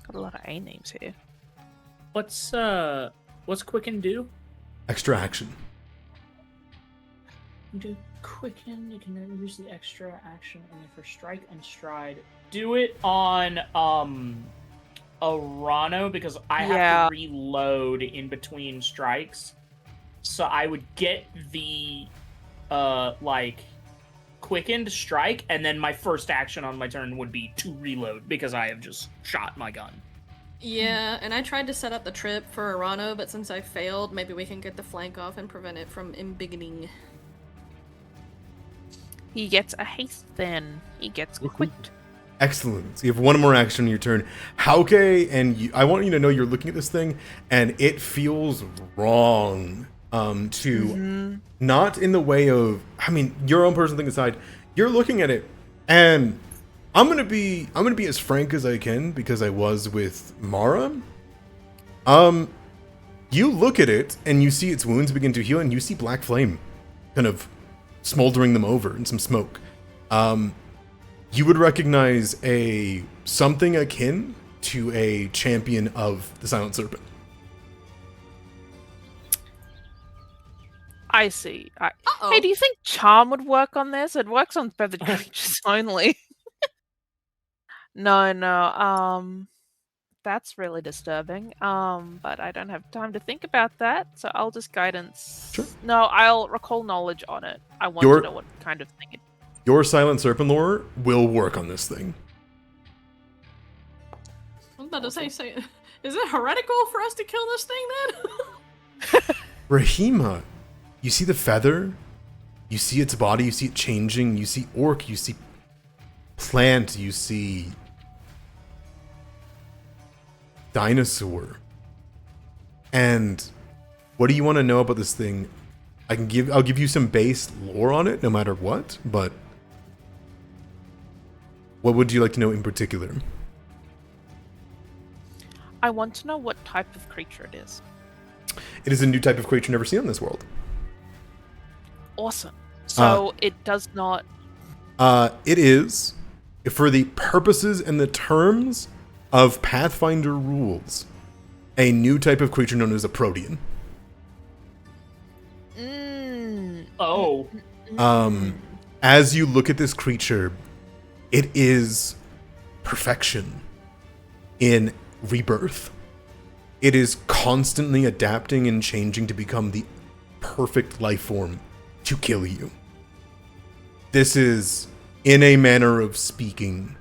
[SPEAKER 3] Got a lot of A names here.
[SPEAKER 2] What's Quicken do?
[SPEAKER 1] Extra action.
[SPEAKER 2] You do quicken. You can use the extra action only for strike and stride. Do it on Arano because I have to reload in between strikes. So I would get the quickened strike, and then my first action on my turn would be to reload because I have just shot my gun.
[SPEAKER 4] Yeah, and I tried to set up the trip for Arano, but since I failed, maybe we can get the flank off and prevent it from embiggening.
[SPEAKER 3] He gets a haste then. He gets quicked.
[SPEAKER 1] Excellent. So you have one more action on your turn. Hauke, and I want you to know you're looking at this thing, and it feels wrong. Not in the way of, I mean, your own personal thing aside, you're looking at it, and I'm gonna be as frank as I can because I was with Mara. You look at it and you see its wounds begin to heal, and you see black flame, kind of smoldering them over and some smoke. You would recognize something akin to a champion of the Silent Serpent.
[SPEAKER 3] I see. Hey, do you think charm would work on this? It works on feathered creatures only. No. That's really disturbing. But I don't have time to think about that, so I'll just guidance.
[SPEAKER 1] Sure.
[SPEAKER 3] No, I'll recall knowledge on it. I want to know what kind of thing it.
[SPEAKER 1] Your Silent Serpent lore will work on this thing.
[SPEAKER 4] I was about to say, is it heretical for us to kill this thing then?
[SPEAKER 1] Rahima, you see the feather, you see its body, you see it changing, you see orc, you see plant, you see dinosaur. And what do you want to know about this thing? I'll give you some base lore on it, no matter what, but what would you like to know in particular?
[SPEAKER 3] I want to know what type of creature it is.
[SPEAKER 1] It is a new type of creature never seen in this world.
[SPEAKER 3] Awesome. So it does not.
[SPEAKER 1] It is, for the purposes and the terms of Pathfinder rules, a new type of creature known as a protean.
[SPEAKER 2] Oh.
[SPEAKER 1] As you look at this creature, it is perfection in rebirth. It is constantly adapting and changing to become the perfect life form to kill you. This is, in a manner of speaking,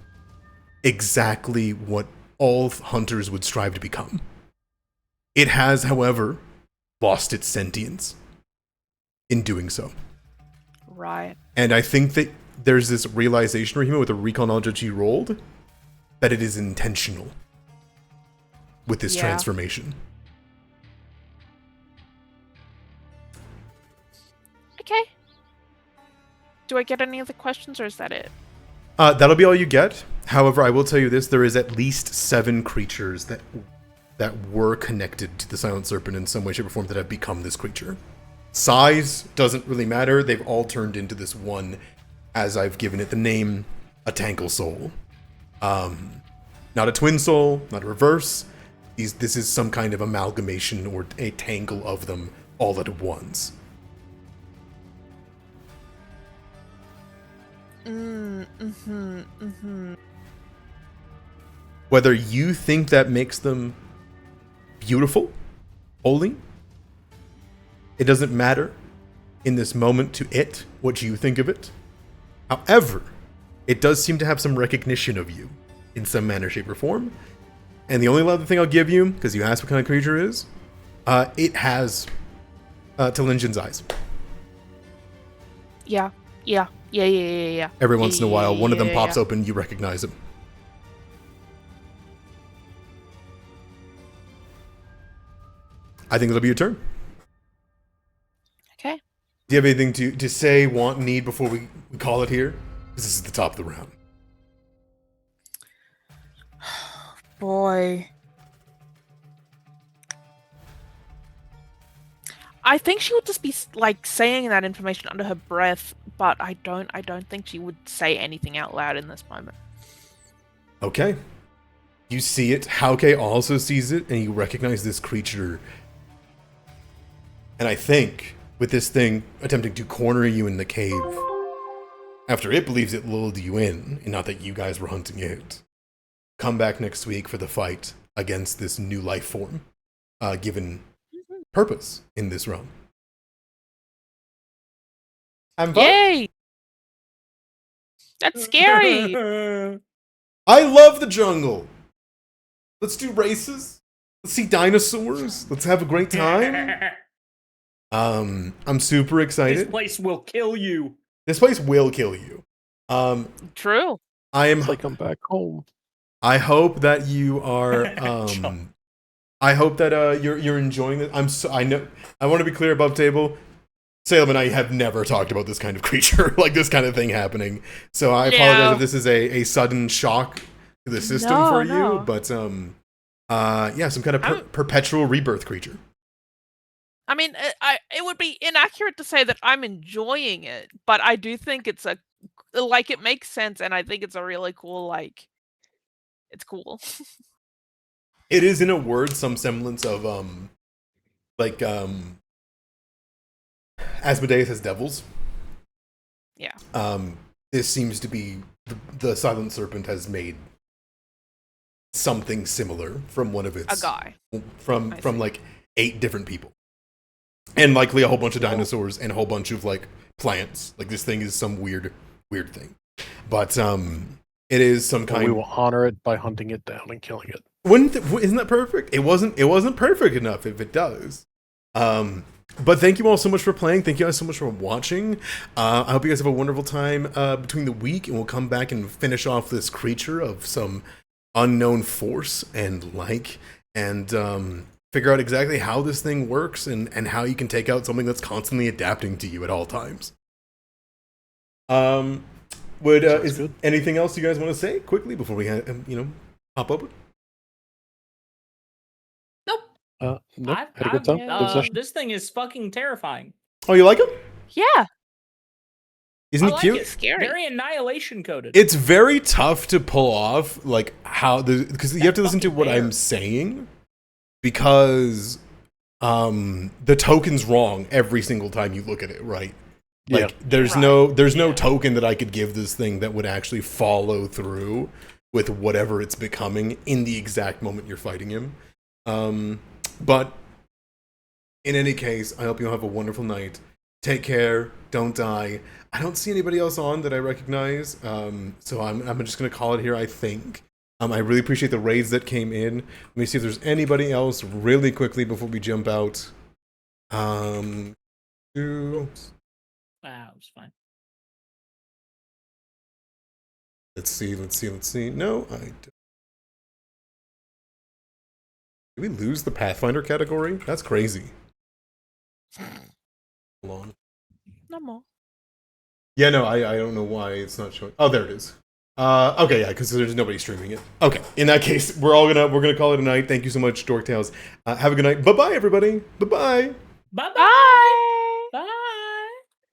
[SPEAKER 1] exactly what all hunters would strive to become. It has, however, lost its sentience in doing so.
[SPEAKER 3] Right.
[SPEAKER 1] And I think that there's this realization, Rahima, with the recall knowledge that you rolled, that it is intentional with this transformation.
[SPEAKER 3] Okay. Do I get any other questions, or is that it?
[SPEAKER 1] That'll be all you get. However, I will tell you this: there is at least 7 creatures that were connected to the Silent Serpent in some way, shape, or form that have become this creature. Size doesn't really matter. They've all turned into this one, as I've given it the name, a Tangle Soul. Not a twin soul, not a reverse. This is some kind of amalgamation or a tangle of them all at once. Whether you think that makes them beautiful, holy, it doesn't matter in this moment to it what you think of it. However, it does seem to have some recognition of you in some manner, shape, or form. And the only other thing I'll give you, because you asked what kind of creature it is, it has Telingen's eyes.
[SPEAKER 3] Yeah.
[SPEAKER 1] Every once in a while, one of them pops open, you recognize him. I think it'll be your turn.
[SPEAKER 3] Okay.
[SPEAKER 1] Do you have anything to say, want, need before we call it here? Because this is the top of the round.
[SPEAKER 3] Boy. I think she would just be like saying that information under her breath, but I don't think she would say anything out loud in this moment.
[SPEAKER 1] Okay. You see it. Hauke also sees it, and you recognize this creature. And I think with this thing attempting to corner you in the cave after it believes it lulled you in, and not that you guys were hunting it. Come back next week for the fight against this new life form, given purpose in this realm. I'm fun.
[SPEAKER 3] Yay! That's scary.
[SPEAKER 1] I love the jungle. Let's do races. Let's see dinosaurs. Let's have a great time. I'm super
[SPEAKER 2] This
[SPEAKER 1] excited.
[SPEAKER 2] place will kill you.
[SPEAKER 1] This place will kill you.
[SPEAKER 3] True.
[SPEAKER 5] It's like I'm back home.
[SPEAKER 1] I hope that you are. I hope that you're enjoying it. I know. I want to be clear above table. Salem and I have never talked about this kind of creature, like this kind of thing happening. So I apologize if this is a sudden shock to the system for you. But yeah, some kind of perpetual rebirth creature.
[SPEAKER 3] I mean, it would be inaccurate to say that I'm enjoying it, but I do think it's it makes sense, and I think it's a really cool, it's cool.
[SPEAKER 1] It is, in a word, some semblance of Asmodeus has devils.
[SPEAKER 3] Yeah.
[SPEAKER 1] This seems to be the Silent Serpent has made something similar from one of its
[SPEAKER 3] A guy.
[SPEAKER 1] from like 8 different people, and likely a whole bunch of dinosaurs and a whole bunch of like plants. Like this thing is some weird thing, but it is some kind.
[SPEAKER 5] We will honor it by hunting it down and killing it.
[SPEAKER 1] Isn't that perfect? It wasn't perfect enough if it does. But thank you all so much for playing. Thank you guys so much for watching. I hope you guys have a wonderful time between the week, and we'll come back and finish off this creature of some unknown force and figure out exactly how this thing works and how you can take out something that's constantly adapting to you at all times. Is anything else you guys want to say quickly before we hop over?
[SPEAKER 5] No, had a
[SPEAKER 2] I-
[SPEAKER 5] good time. Good session.
[SPEAKER 2] This thing is fucking terrifying.
[SPEAKER 1] Oh, you like him?
[SPEAKER 3] Yeah.
[SPEAKER 1] Isn't
[SPEAKER 2] I
[SPEAKER 1] he
[SPEAKER 2] like
[SPEAKER 1] cute?
[SPEAKER 2] it.
[SPEAKER 3] Scary.
[SPEAKER 2] Very annihilation coded.
[SPEAKER 1] It's very tough to pull off, like how because you have to listen to what I'm saying, because the token's wrong every single time you look at it, right? Like there's no token that I could give this thing that would actually follow through with whatever it's becoming in the exact moment you're fighting him. But in any case, I hope you'll have a wonderful night. Take care. Don't die. I don't see anybody else on that I recognize, so I'm just gonna call it here. I think. I really appreciate the raids that came in. Let me see if there's anybody else really quickly before we jump out.
[SPEAKER 2] Wow, it was fine.
[SPEAKER 1] Let's see. No, I don't. Did we lose the Pathfinder category? That's crazy. Hold on.
[SPEAKER 3] No more.
[SPEAKER 1] Yeah, no, I don't know why it's not showing. Oh, there it is. Okay, yeah, because there's nobody streaming it. Okay, in that case, we're gonna call it a night. Thank you so much, Dorktales. Have a good night. Bye bye, everybody. Bye bye.
[SPEAKER 2] Bye bye.
[SPEAKER 3] Bye.